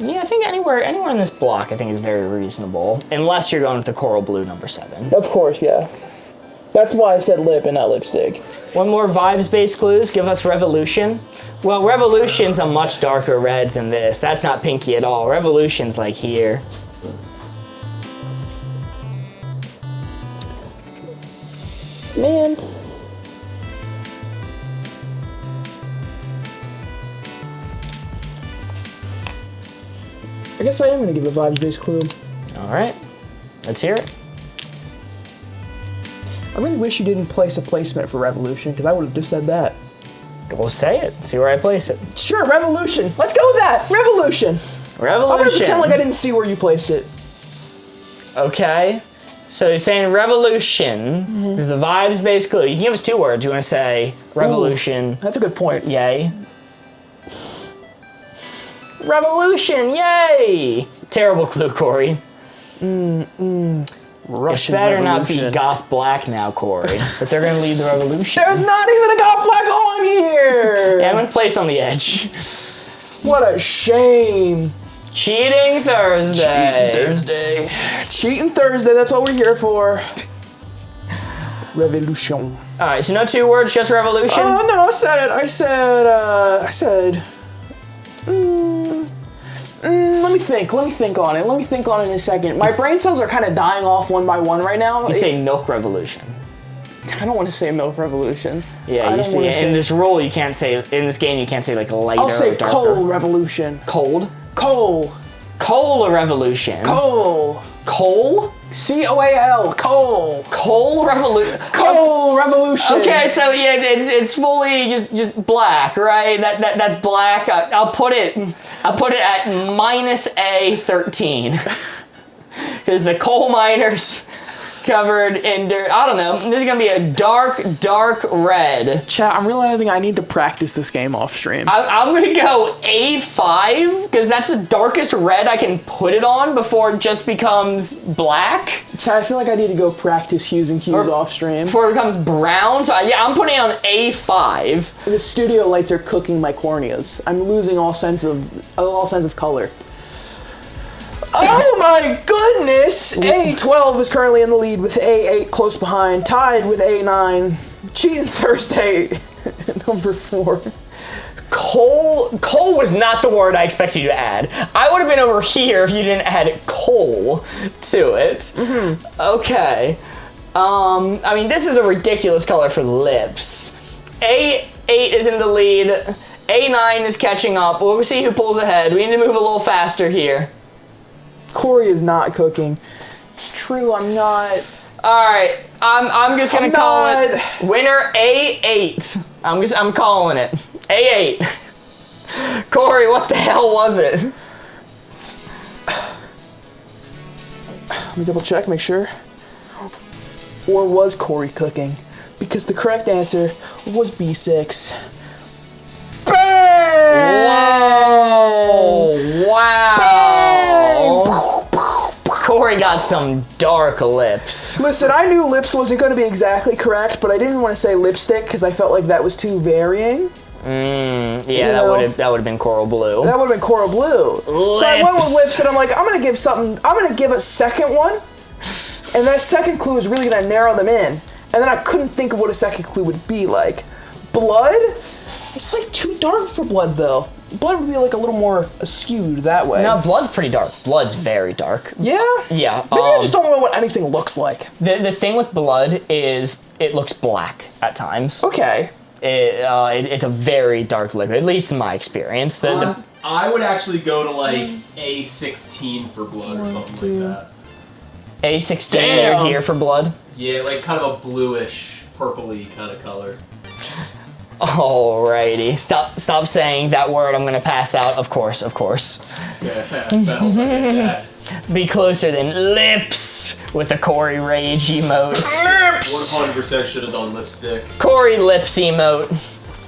Yeah, I think anywhere in this block I think is very reasonable. Unless you're going with the coral blue number 7. Of course, yeah. That's why I said lip and not lipstick. One more vibes-based clues. Give us Revolution. Well, Revolution's a much darker red than this. That's not pinky at all. Revolution's like here. Man. I guess I am going to give a vibes-based clue. All right, let's hear it. I really wish you didn't place a placement for Revolution, because I would have just said that. Go say it. See where I place it. Sure, Revolution. Let's go with that. Revolution. I'm going to pretend like I didn't see where you placed it. Okay. So you're saying Revolution is a vibes-based clue. You can give us 2 words. You want to say Revolution. Ooh, that's a good point. Yay. Revolution, yay! Terrible clue, Corey. Russian It better Revolution. not be goth black now, Corey. But they're gonna lead the revolution. There's not even a goth flag on here! Yeah, I'm gonna place on the edge. What a shame. Cheating Thursday. Cheating Thursday, that's what we're here for. Revolution. Alright, so no 2 words, just revolution? Oh, no, I said it. I said, let me think on it. Let me think on it in a second. My brain cells are kind of dying off one by one right now. You say milk revolution. I don't want to say milk revolution. Yeah, you see, in this role, you can't say, in this game, you can't say like lighter I'll say or darker. coal revolution. Cold? Coal. Coal revolution. Coal. Coal? C-O-A-L. Coal. Coal revolution. Coal revolution. Okay, so yeah, it's fully just black, right? That's black. I'll put it at minus A13 because the coal miners covered in dirt. I don't know. This is gonna be a dark red. Chat, I'm realizing I need to practice this game off stream. I'm gonna go A5 because that's the darkest red I can put it on before it just becomes black. Chat, I feel like I need to go practice Hues and Hues off stream. Before it becomes brown. So yeah, I'm putting it on A5. The studio lights are cooking my corneas. I'm losing all sense of color. Oh my goodness! A12 is currently in the lead with A8 close behind, tied with A9. Cheating Thursday, number 4. Coal was not the word I expected you to add. I would have been over here if you didn't add coal to it. Okay. I mean, this is a ridiculous color for lips. A8 is in the lead. A9 is catching up. We'll see who pulls ahead. We need to move a little faster here. Corey is not cooking. It's true, I'm not. All right, I'm just gonna call it winner A8. I'm calling it A8. Corey, what the hell was it? Let me double check, make sure. Or was Corey cooking? Because the correct answer was B6. Bang! Whoa! Wow! Corey got some dark lips. Listen, I knew lips wasn't going to be exactly correct, but I didn't want to say lipstick because I felt like that was too varying. Yeah, that would have been coral blue. That would have been coral blue. Lips. So I went with lips, and I'm like, I'm going to give a second one, and that second clue is really going to narrow them in. And then I couldn't think of what a second clue would be like. Blood? It's like too dark for blood, though. Blood would be like a little more skewed that way. No, blood's pretty dark. Blood's very dark. Yeah? Yeah. Maybe I just don't know what anything looks like. The thing with blood is it looks black at times. Okay. It's a very dark liquid, at least in my experience. I would actually go to like A16 for blood or something like that. A16, they're here for blood. Yeah, like kind of a bluish purpley kind of color. Alrighty. Stop saying that word. I'm gonna pass out. Of course. Yeah, Be closer than lips with a Corey rage emote. Lips! 100% should have done lipstick. Corey lips emote.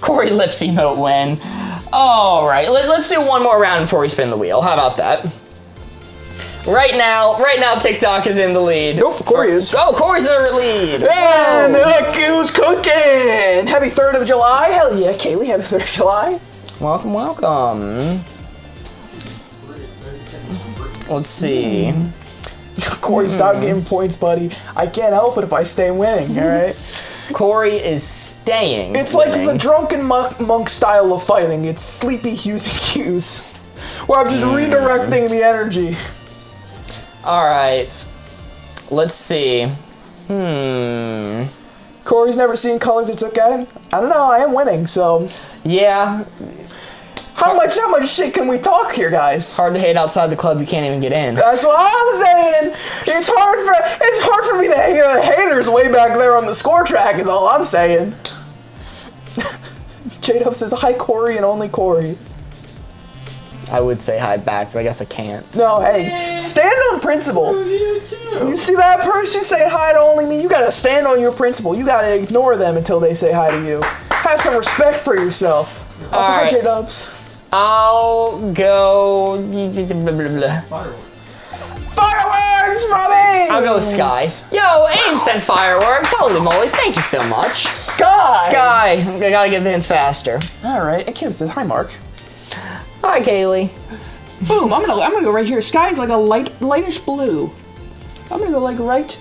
Corey lips emote win. Alright, let's do one more round before we spin the wheel. How about that? Right now, TikTok is in the lead. Nope, Corey is. Oh, Corey's in the lead. And who's cooking? Happy 3rd of July. Hell yeah, Kaylee, happy 3rd of July. Welcome. Let's see. Corey, stop getting points, buddy. I can't help it if I stay winning, all right? Corey is staying. It's like winning. the drunken monk style of fighting. It's sleepy Hues and cues. Where I'm just redirecting the energy. Alright. Let's see. Corey's never seen colors, it's okay. I don't know, I am winning, so. Yeah. How much shit can we talk here, guys? Hard to hate outside the club, you can't even get in. That's what I'm saying. It's hard for me to hate the haters way back there on the score track is all I'm saying. J-Dub says, hi Corey and only Corey. I would say hi back, but I guess I can't. No, hey, stand on principle. You see that person say hi to only me? You gotta stand on your principle. You gotta ignore them until they say hi to you. Have some respect for yourself. Also, hi J-Dubs. I'll go... Fireworks from Ames! I'll go with Sky. Yo, Ames sent fireworks. Holy moly, thank you so much. Sky! I gotta get Vince faster. Alright, and Kid says, hi Mark. Hi, Kaylee. Boom, I'm gonna go right here. Sky's like a lightish blue. I'm gonna go like right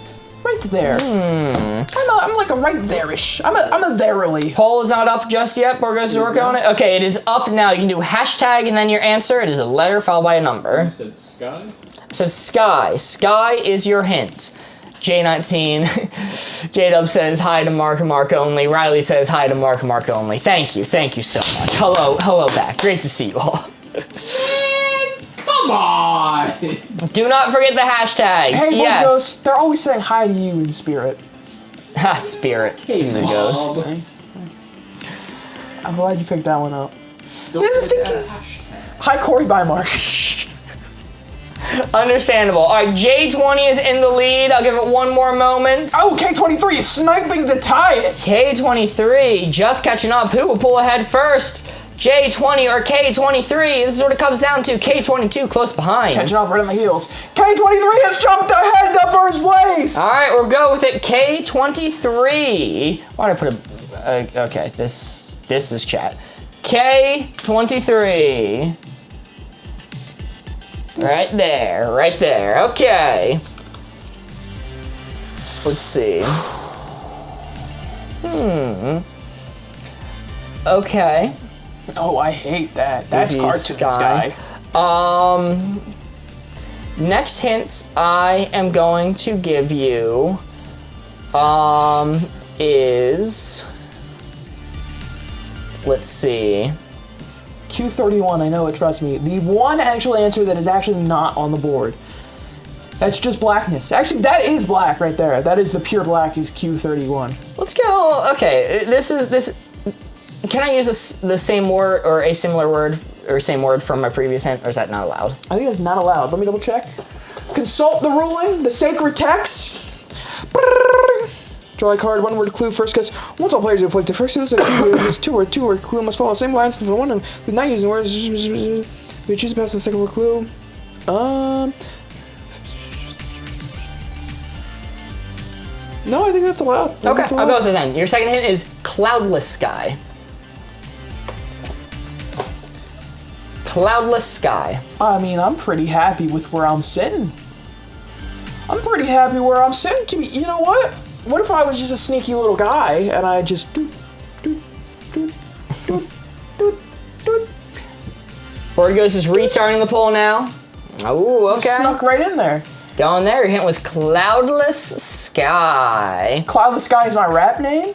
there. I'm like a right there-ish. I'm a there-ly. Poll is not up just yet. Borgos is working on it. Okay, it is up now. You can do hashtag and then your answer. It is a letter followed by a number. You said Sky? It says Sky. Sky is your hint. J19. J-Dub says hi to Mark and Mark only. Riley says hi to Mark and Mark only. Thank you so much. Hello back. Great to see you all. Come on! Do not forget the hashtags. Hey, yes. Ghost, they're always saying hi to you in spirit. Ha, spirit. Hey, the Mom. ghost. Nice. I'm glad you picked that one up. Don't This is forget thinking- that hashtag. Hi, Corey. Bye, Mark. Understandable. All right, J20 is in the lead. I'll give it one more moment. Oh, K23 is sniping to tie it. K23 just catching up. Who will pull ahead first? J20 or K23? This is what it comes down to. K22 close behind. Catching up right on the heels. K23 has jumped ahead to first place. All right, we'll go with it. K23. Why did I put a... okay, this is chat. K23. Right there. Okay. Let's see. Okay. Oh, I hate that. That's Maybe cartoon Sky. Next hint I am going to give you is, let's see. Q31, I know it, trust me. The one actual answer that is actually not on the board. That's just blackness. Actually, that is black right there. That is the pure black is Q31. Let's go. Okay, this. Can I use the same word or a similar word or same word from my previous hint, or is that not allowed? I think that's not allowed. Let me double check. Consult the ruling, the sacred text. Draw a card, one word clue, first guess. Once all players have played the first guess, this two word clue must follow the same lines for one and the not using words. We choose to pass the second word clue. No, I think that's allowed. Okay, I'll go with it then. Your second hint is cloudless sky. Cloudless sky. I mean, I'm pretty happy with where I'm sitting. I'm pretty happy where I'm sitting. To be, you know what? What if I was just a sneaky little guy and I just Boardgos is restarting the poll now. Oh, okay. snuck right in there. Going there. Your hint was cloudless sky. Cloudless Sky is my rap name.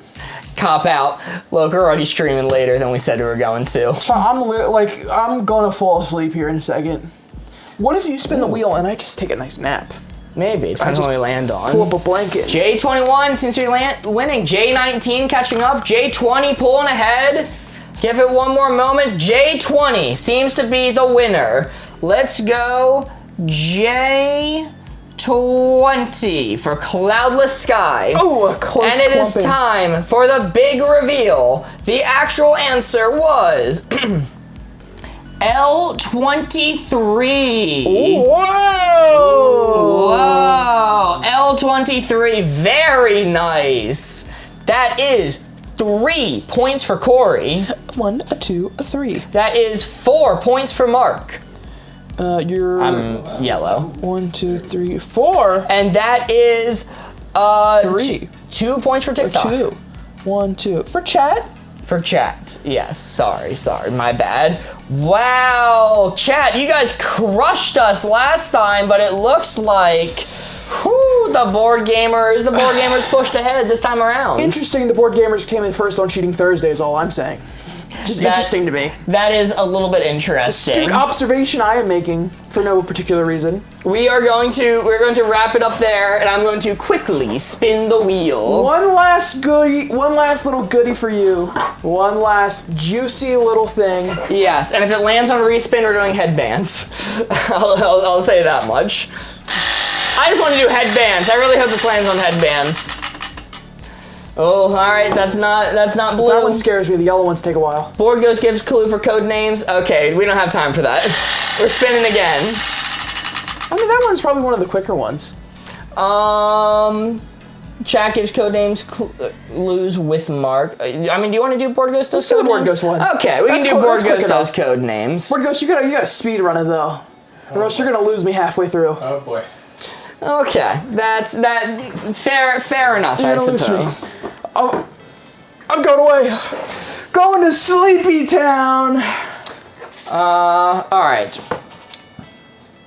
Cop out. Look, we're already streaming later than we said we were going to. So I'm gonna fall asleep here in a second. What if you spin the wheel and I just take a nice nap? Maybe. Depends on what we land on. Pull up a blanket. J21 seems to be winning. J19 catching up. J20 pulling ahead. Give it one more moment. J20 seems to be the winner. Let's go J20 for Cloudless Sky. Oh, a close And it is clumping. time for the big reveal. The actual answer was L23. Whoa! Whoa, L23, very nice. That is 3 points for Corey. 1, a 2, a 3. That is 4 points for Mark. You're I'm yellow. 1, 2, 3, 4. And that is 3. 2 points for TikTok. 2. 1, 2. For chat? For chat, yes. Sorry, my bad. Wow, chat, you guys crushed us last time, but it looks like the board gamers pushed ahead this time around. Interesting, the board gamers came in first on Cheating Thursday is all I'm saying. Just interesting to me. That is a little bit interesting. Astute observation I am making for no particular reason. We're going to wrap it up there, and I'm going to quickly spin the wheel. One last little goodie for you. One last juicy little thing. Yes, and if it lands on a respin, we're doing headbands. I'll say that much. I just want to do headbands. I really hope this lands on headbands. Oh, all right. That's not blue. That one scares me. The yellow ones take a while. Board Ghost gives clue for code names. Okay, we don't have time for that. We're spinning again. I mean, that one's probably one of the quicker ones. Chat gives code names clues with Mark. I mean, do you want to do Board Ghost does Let's do code the Board names? Ghost one. Okay, we That's can do cool, Board that's quick Ghost does enough. code names. Board Ghost, you gotta speed run it though, or else you're gonna lose me halfway through. Oh boy. Okay, that's fair enough, I You're gonna lose suppose. me. Oh, I'm going away. Going to Sleepy Town. All right.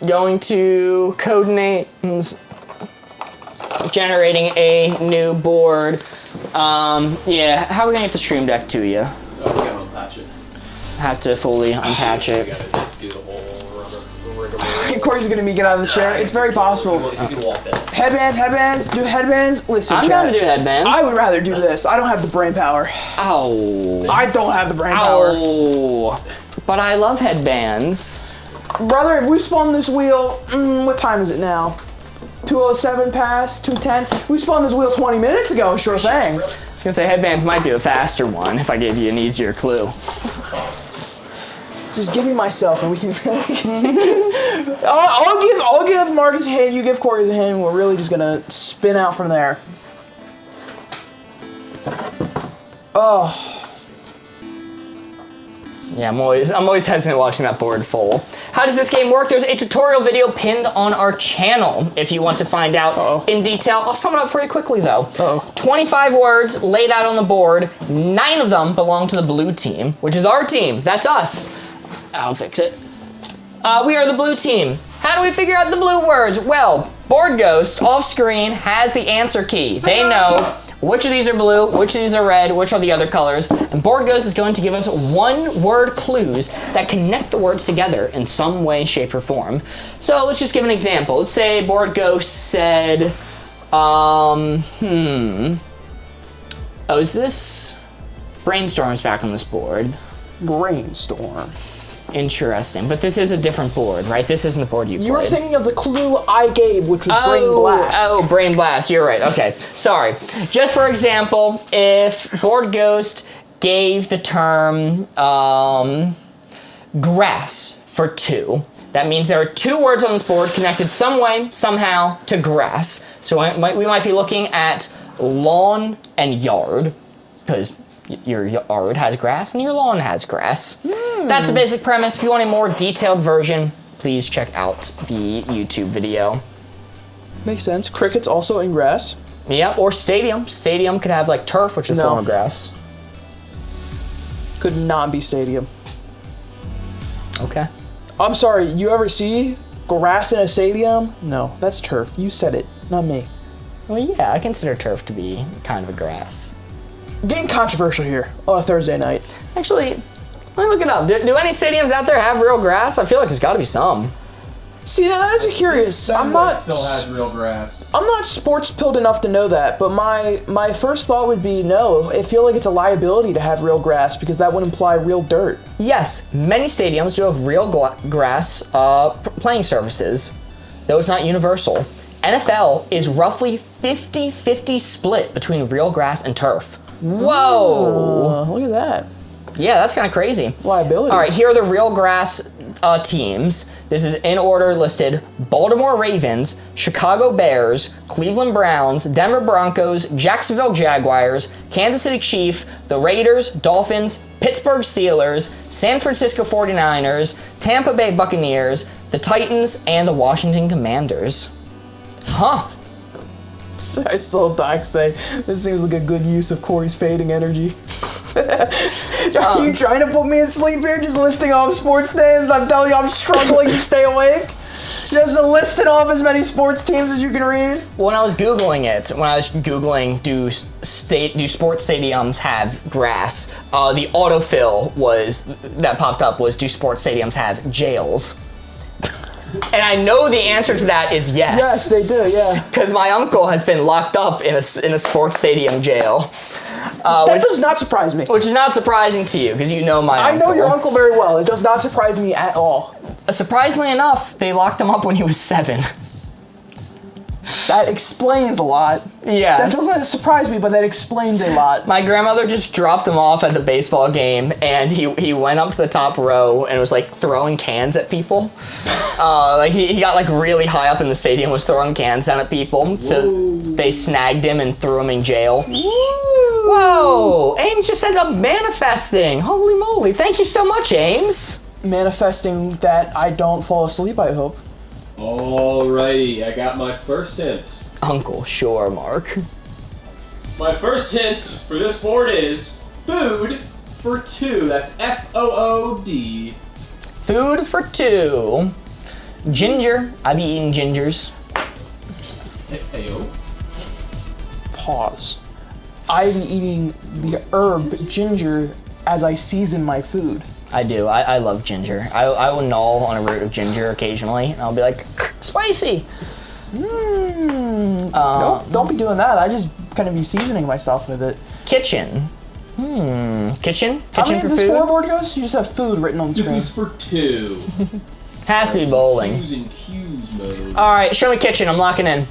Going to code names. Generating a new board. Yeah, how are we gonna get the stream deck to you? Oh, we gotta unpatch it. Have to fully unpatch We it. gotta do the whole rigmarole. Corey's gonna get out of the chair. It's very possible. You can walk in. Headbands, do headbands. Listen, I'm chat. gonna do headbands. I would rather do this. I don't have the brain power. Ow. I don't have the brain power. Ow. But I love headbands. Brother, if we spun this wheel, what time is it now? 2:07 past, 2:10. We spun this wheel 20 minutes ago, sure thing. I was gonna say headbands might be the faster one if I gave you an easier clue. Just give me myself and we can I'll give Marcus a hint, you give Corey a hint, and we're really just gonna spin out from there. Oh. Yeah, I'm always hesitant watching that board full. How does this game work? There's a tutorial video pinned on our channel if you want to find out in detail. I'll sum it up for you quickly though. 25 words laid out on the board. 9 of them belong to the blue team, which is our team. That's us. I'll fix it. We are the blue team. How do we figure out the blue words? Well, Board Ghost off screen has the answer key. They know which of these are blue, which of these are red, which are the other colors, and Board Ghost is going to give us 1-word clues that connect the words together in some way, shape, or form. So let's just give an example. Let's say Board Ghost said, oh, is this Brainstorm's back on this board? Brainstorm. Interesting, but this is a different board, right? This isn't the board you played. You were thinking of the clue I gave, which was Brain Blast. Oh, Brain Blast, you're right, okay. Sorry. Just for example, if Board Ghost gave the term grass for 2, that means there are 2 words on this board connected some way, somehow, to grass. So we might be looking at lawn and yard, because your yard has grass and your lawn has grass. That's a basic premise. If you want a more detailed version, please check out the YouTube video. Makes sense. Cricket's also in grass. Yeah, or stadium. Stadium could have like turf, which is a form of grass. Could not be stadium. Okay. I'm sorry, you ever see grass in a stadium? No, that's turf. You said it, not me. Well, yeah, I consider turf to be kind of a grass. Getting controversial here on a Thursday night. Actually, let me look it up. Do any stadiums out there have real grass? I feel like there's got to be some. See, that is curious. I'm Fenway not. still has real grass. I'm not sports pilled enough to know that, but my first thought would be no. I feel like it's a liability to have real grass because that would imply real dirt. Yes, many stadiums do have real grass playing surfaces, though it's not universal. NFL is roughly 50-50 split between real grass and turf. Whoa! Look at that. Yeah, that's kind of crazy. Liability. All right, here are the real grass teams. This is in order listed: Baltimore Ravens, Chicago Bears, Cleveland Browns, Denver Broncos, Jacksonville Jaguars, Kansas City Chiefs, the Raiders, Dolphins, Pittsburgh Steelers, San Francisco 49ers, Tampa Bay Buccaneers, the Titans, and the Washington Commanders. Huh. I saw Doc say, this seems like a good use of Corey's fading energy. Are you trying to put me in sleep here just listing off sports names? I'm telling you, I'm struggling to stay awake. Just listing off as many sports teams as you can read. When I was Googling do sports stadiums have grass, the autofill that popped up was, do sports stadiums have jails? And I know the answer to that is yes. Yes, they do, yeah. Because my uncle has been locked up in a sports stadium jail. That does not surprise me. Which is not surprising to you, because you know my uncle. I know your uncle very well. It does not surprise me at all. Surprisingly enough, they locked him up when he was 7. That explains a lot. Yes. That doesn't surprise me, but that explains a lot. My grandmother just dropped him off at the baseball game, and he went up to the top row and was like throwing cans at people. He got like really high up in the stadium, was throwing cans down at people. So they snagged him and threw him in jail. Whoa! Ames just ends up manifesting. Holy moly! Thank you so much, Ames. Manifesting that I don't fall asleep, I hope. Alrighty, I got my first hint. Uncle, sure, Mark. My first hint for this board is food for 2. That's Food. Food for 2. Ginger. I be eating gingers. Heyo. Pause. I'm eating the herb ginger as I season my food. I do. I love ginger. I will gnaw on a root of ginger occasionally, and I'll be like, spicy. Nope, don't be doing that. I just kind of be seasoning myself with it. Kitchen. Kitchen? How many for is this food? for, board ghost? You just have food written on the This screen. is for 2. Has to be bowling. Using Hues mode. All right, show me kitchen. I'm locking in.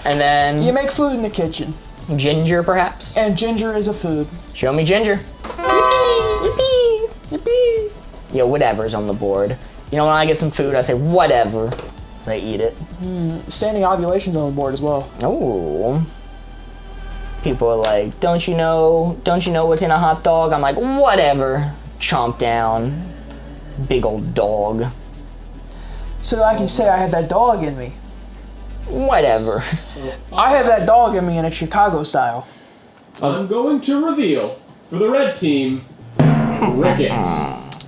And then You make food in the kitchen, ginger, perhaps. and ginger is a food. Show me ginger. Yippee! Yo, whatever's on the board. You know, when I get some food, I say whatever as I eat it. Standing ovulation's on the board as well. Oh. People are like, don't you know what's in a hot dog? I'm like, whatever. Chomp down. Big old dog. So I can say I had that dog in me. Whatever. I had that dog in me in a Chicago style. I'm going to reveal for the red team, cricket.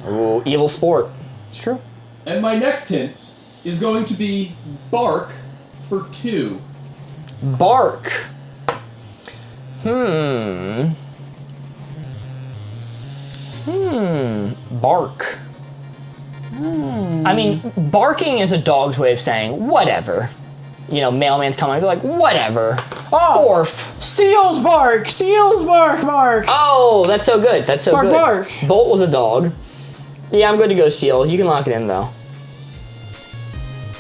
Ooh, evil sport. It's true. And my next hint is going to be bark for 2. Bark. Bark. I mean, barking is a dog's way of saying whatever. You know, mailman's coming, they're like, whatever. Oh, Orf. seals bark! Seals bark, bark! Oh, that's so good. That's so Bark, good. bark. Bolt was a dog. Yeah, I'm good to go, Seal. You can lock it in, though.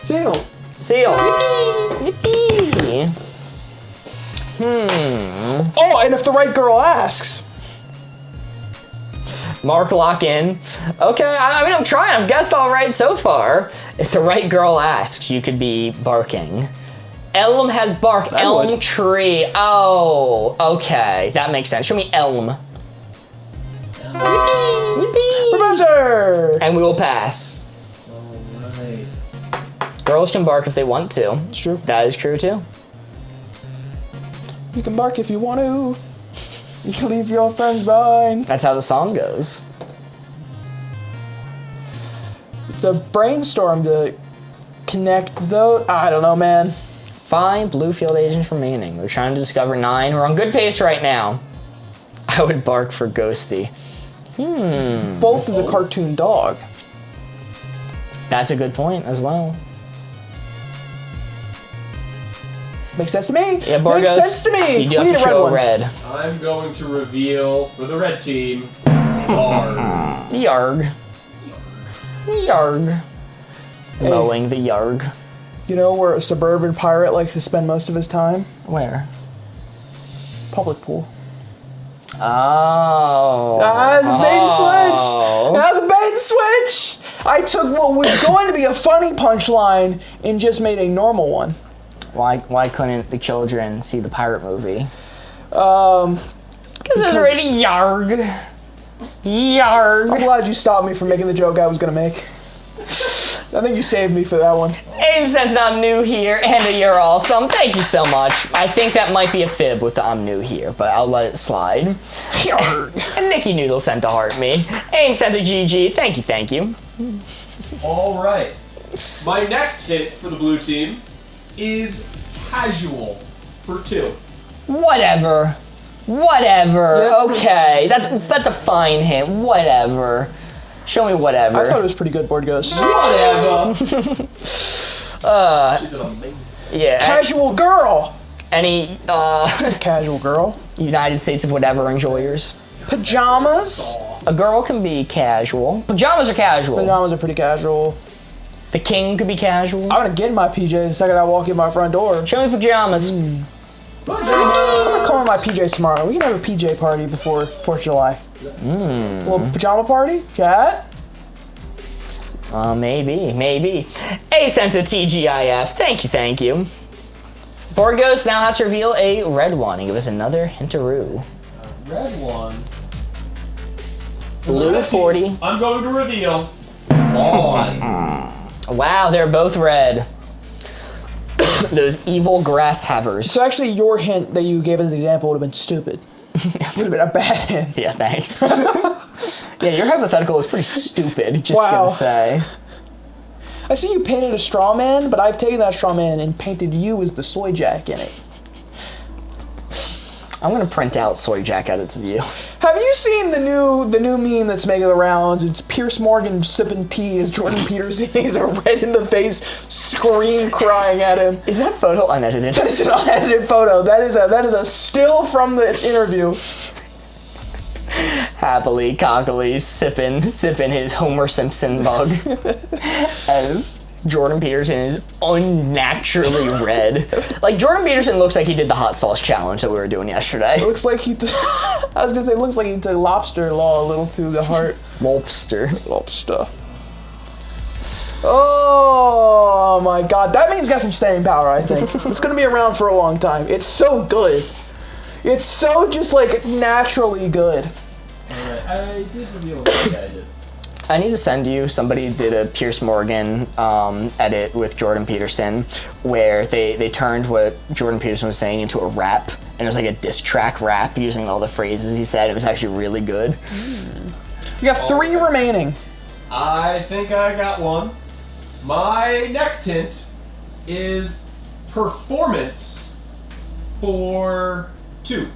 Seal. Seal. Yippee. Oh, and if the right girl asks. Mark, lock in. Okay, I mean, I'm trying. I've guessed all right so far. If the right girl asks, you could be barking. Elm has bark. Elm tree. Oh, okay. That makes sense. Show me elm. Yippee. Professor! And we will pass. Alright. Girls can bark if they want to. It's true. That is true, too. You can bark if you want to. You can leave your friends behind. That's how the song goes. It's a brainstorm to connect though. I don't know, man. 5 blue field agents remaining. We're trying to discover 9. We're on good pace right now. I would bark for Ghosty. Bolt is a cartoon dog. That's a good point as well. Makes sense to me. Yeah, Board Makes Ghost, sense to me. You do We have need to a red show one. red. I'm going to reveal for the red team. Yarg. Yarg. Yarg. Mowing the yarg. You know where a suburban pirate likes to spend most of his time? Where? Public pool. Oh. That's a bait and switch. That's a bait and switch. I took what was going to be a funny punchline and just made a normal one. Why couldn't the children see the pirate movie? Because Because it's rated yarg. Yarg. I'm glad you stopped me from making the joke I was gonna make. I think you saved me for that one. Aim, since I'm new here and you're awesome, thank you so much. I think that might be a fib with the I'm new here, but I'll let it slide. Yarg. And Nicky Noodle sent to heart me. Aim sent to GG. Thank you. All right. My next hint for the blue team is casual for 2. Whatever. Whatever. Yeah, Okay. That's a fine hint. Whatever. Show me whatever. I thought it was pretty good, Board Ghost. Whatever. She's an amazing. Yeah. Casual girl. Any She's a casual girl. United States of whatever enjoyers? Pajamas. A girl can be casual. Pajamas are casual. Pajamas are pretty casual. The king could be casual. I'm gonna get in my PJs the second I walk in my front door. Show me pajamas. I'm gonna come in my PJs tomorrow. We can have a PJ party before 4th of July. A little pajama party? Chat? Maybe. A sense of TGIF. Thank you. Board Ghost now has to reveal a red one and give us another hinteroo. Red one. Blue Red 40. team, I'm going to reveal on. Wow, they're both red. Those evil grass havers. So actually, your hint that you gave as an example would have been stupid. Would have been a bad hint. Yeah, thanks. Yeah, your hypothetical is pretty stupid, just Wow. gonna say. I see you painted a straw man, but I've taken that straw man and painted you as the soy jack in it. I'm gonna print out soy jack edits of you. Have you seen the new meme that's making the rounds? It's Pierce Morgan sipping tea as Jordan Peterson. He's a red in the face, scream crying at him. Is that photo unedited? That is an unedited photo. That is a still from the interview. Happily, cockily, sipping his Homer Simpson mug as Jordan Peterson is unnaturally red. Like, Jordan Peterson looks like he did the hot sauce challenge that we were doing yesterday. It looks like he. I was gonna say, it looks like he took lobster law a little to the heart. Lobster. Lobster. Oh my god, that meme's got some staying power, I think. It's gonna be around for a long time. It's so good. It's so just like naturally good. Alright, I did reveal what I did. I need to send you, somebody did a Pierce Morgan edit with Jordan Peterson where they turned what Jordan Peterson was saying into a rap, and it was like a diss track rap using all the phrases he said. It was actually really good. You got 3 remaining. I think I got one. My next hint is performance for 2.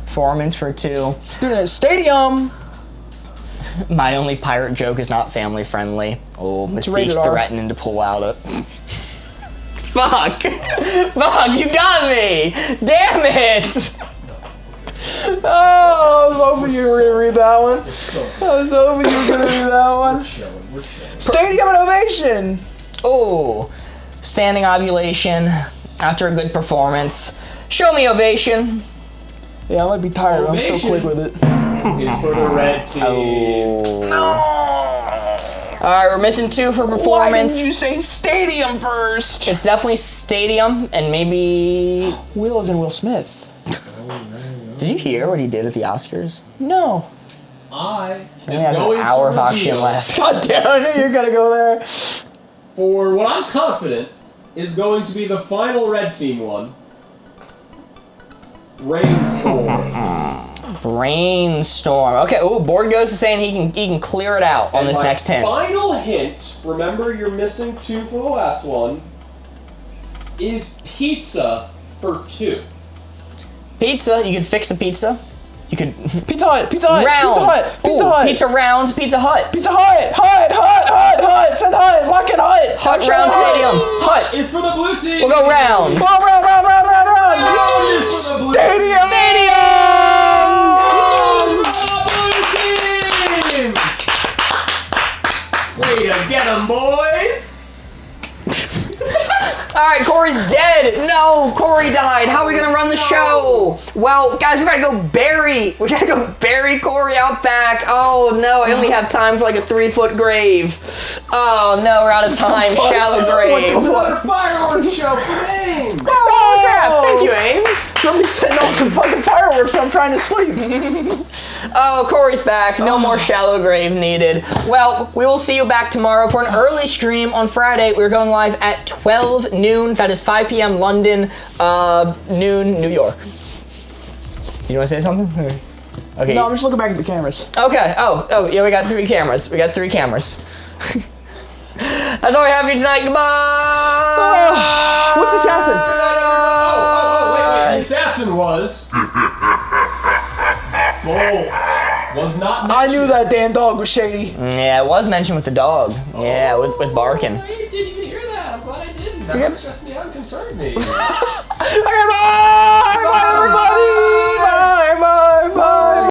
Performance for 2. Dude, in a stadium. My only pirate joke is not family friendly. Oh, rated Mystique's R. threatening to pull out a... Fuck! Fuck, you got me! Damn it! Oh, I was hoping you were gonna read that one. I was hoping you were gonna read that one. We're chilling. Stadium ovation. Oh, standing ovulation after a good performance. Show me ovation. Yeah, I might be tired, but I'm still Ovation. quick with it. Is for the red team. Alright, we're missing 2 for Why performance. didn't you say stadium first? It's definitely stadium and maybe... Will is in Will Smith. Did you hear what he did at the Oscars? No. I He only has an going hour to of action reveal left. God damn, I knew you were gonna go there. For what I'm confident is going to be the final red team one. Rainstorm. Brainstorm. Okay, ooh, Board Ghost is saying he can clear it out on And this my next hint. Final hint, remember you're missing 2 for the last one, is pizza for 2. Pizza, you can fix a pizza. You could Pizza Hut. Pizza Hut. round. Pizza Hut. Pizza Ooh, Hut. Pizza round. Pizza Hut. Pizza Hut. Hut. Send Hut. Lock in Hut. Hut round stadium. Hut. Is for the blue team. We'll go round. Round. Round is for the blue Stadium. team. Way to get 'em, boys. All right, Corey's dead. No, Corey died. How are we gonna run the show? Well, guys, we gotta go bury Corey out back. Oh no, I only have time for like a 3-foot grave. Oh no, we're out of time. Shallow grave. What a fireworks show for me. Oh crap! Thank you, Ames. Somebody's setting off some fucking fireworks when I'm trying to sleep. Oh, Corey's back. No more shallow grave needed. Well, we will see you back tomorrow for an early stream on Friday. We're going live at 12 noon. That is 5 p.m. London, noon New York. You want to say something? Okay. No, I'm just looking back at the cameras. Okay. Oh, yeah. We got 3 cameras. That's all we have for you tonight. Goodbye. What's assassin? Wait. The assassin was Bolt. Was not mentioned. I knew that damn dog was shady. Yeah, it was mentioned with the dog. Yeah, with barking. I didn't even hear that. I'm glad I didn't. That stressed me out and concerned me. Okay, bye everybody.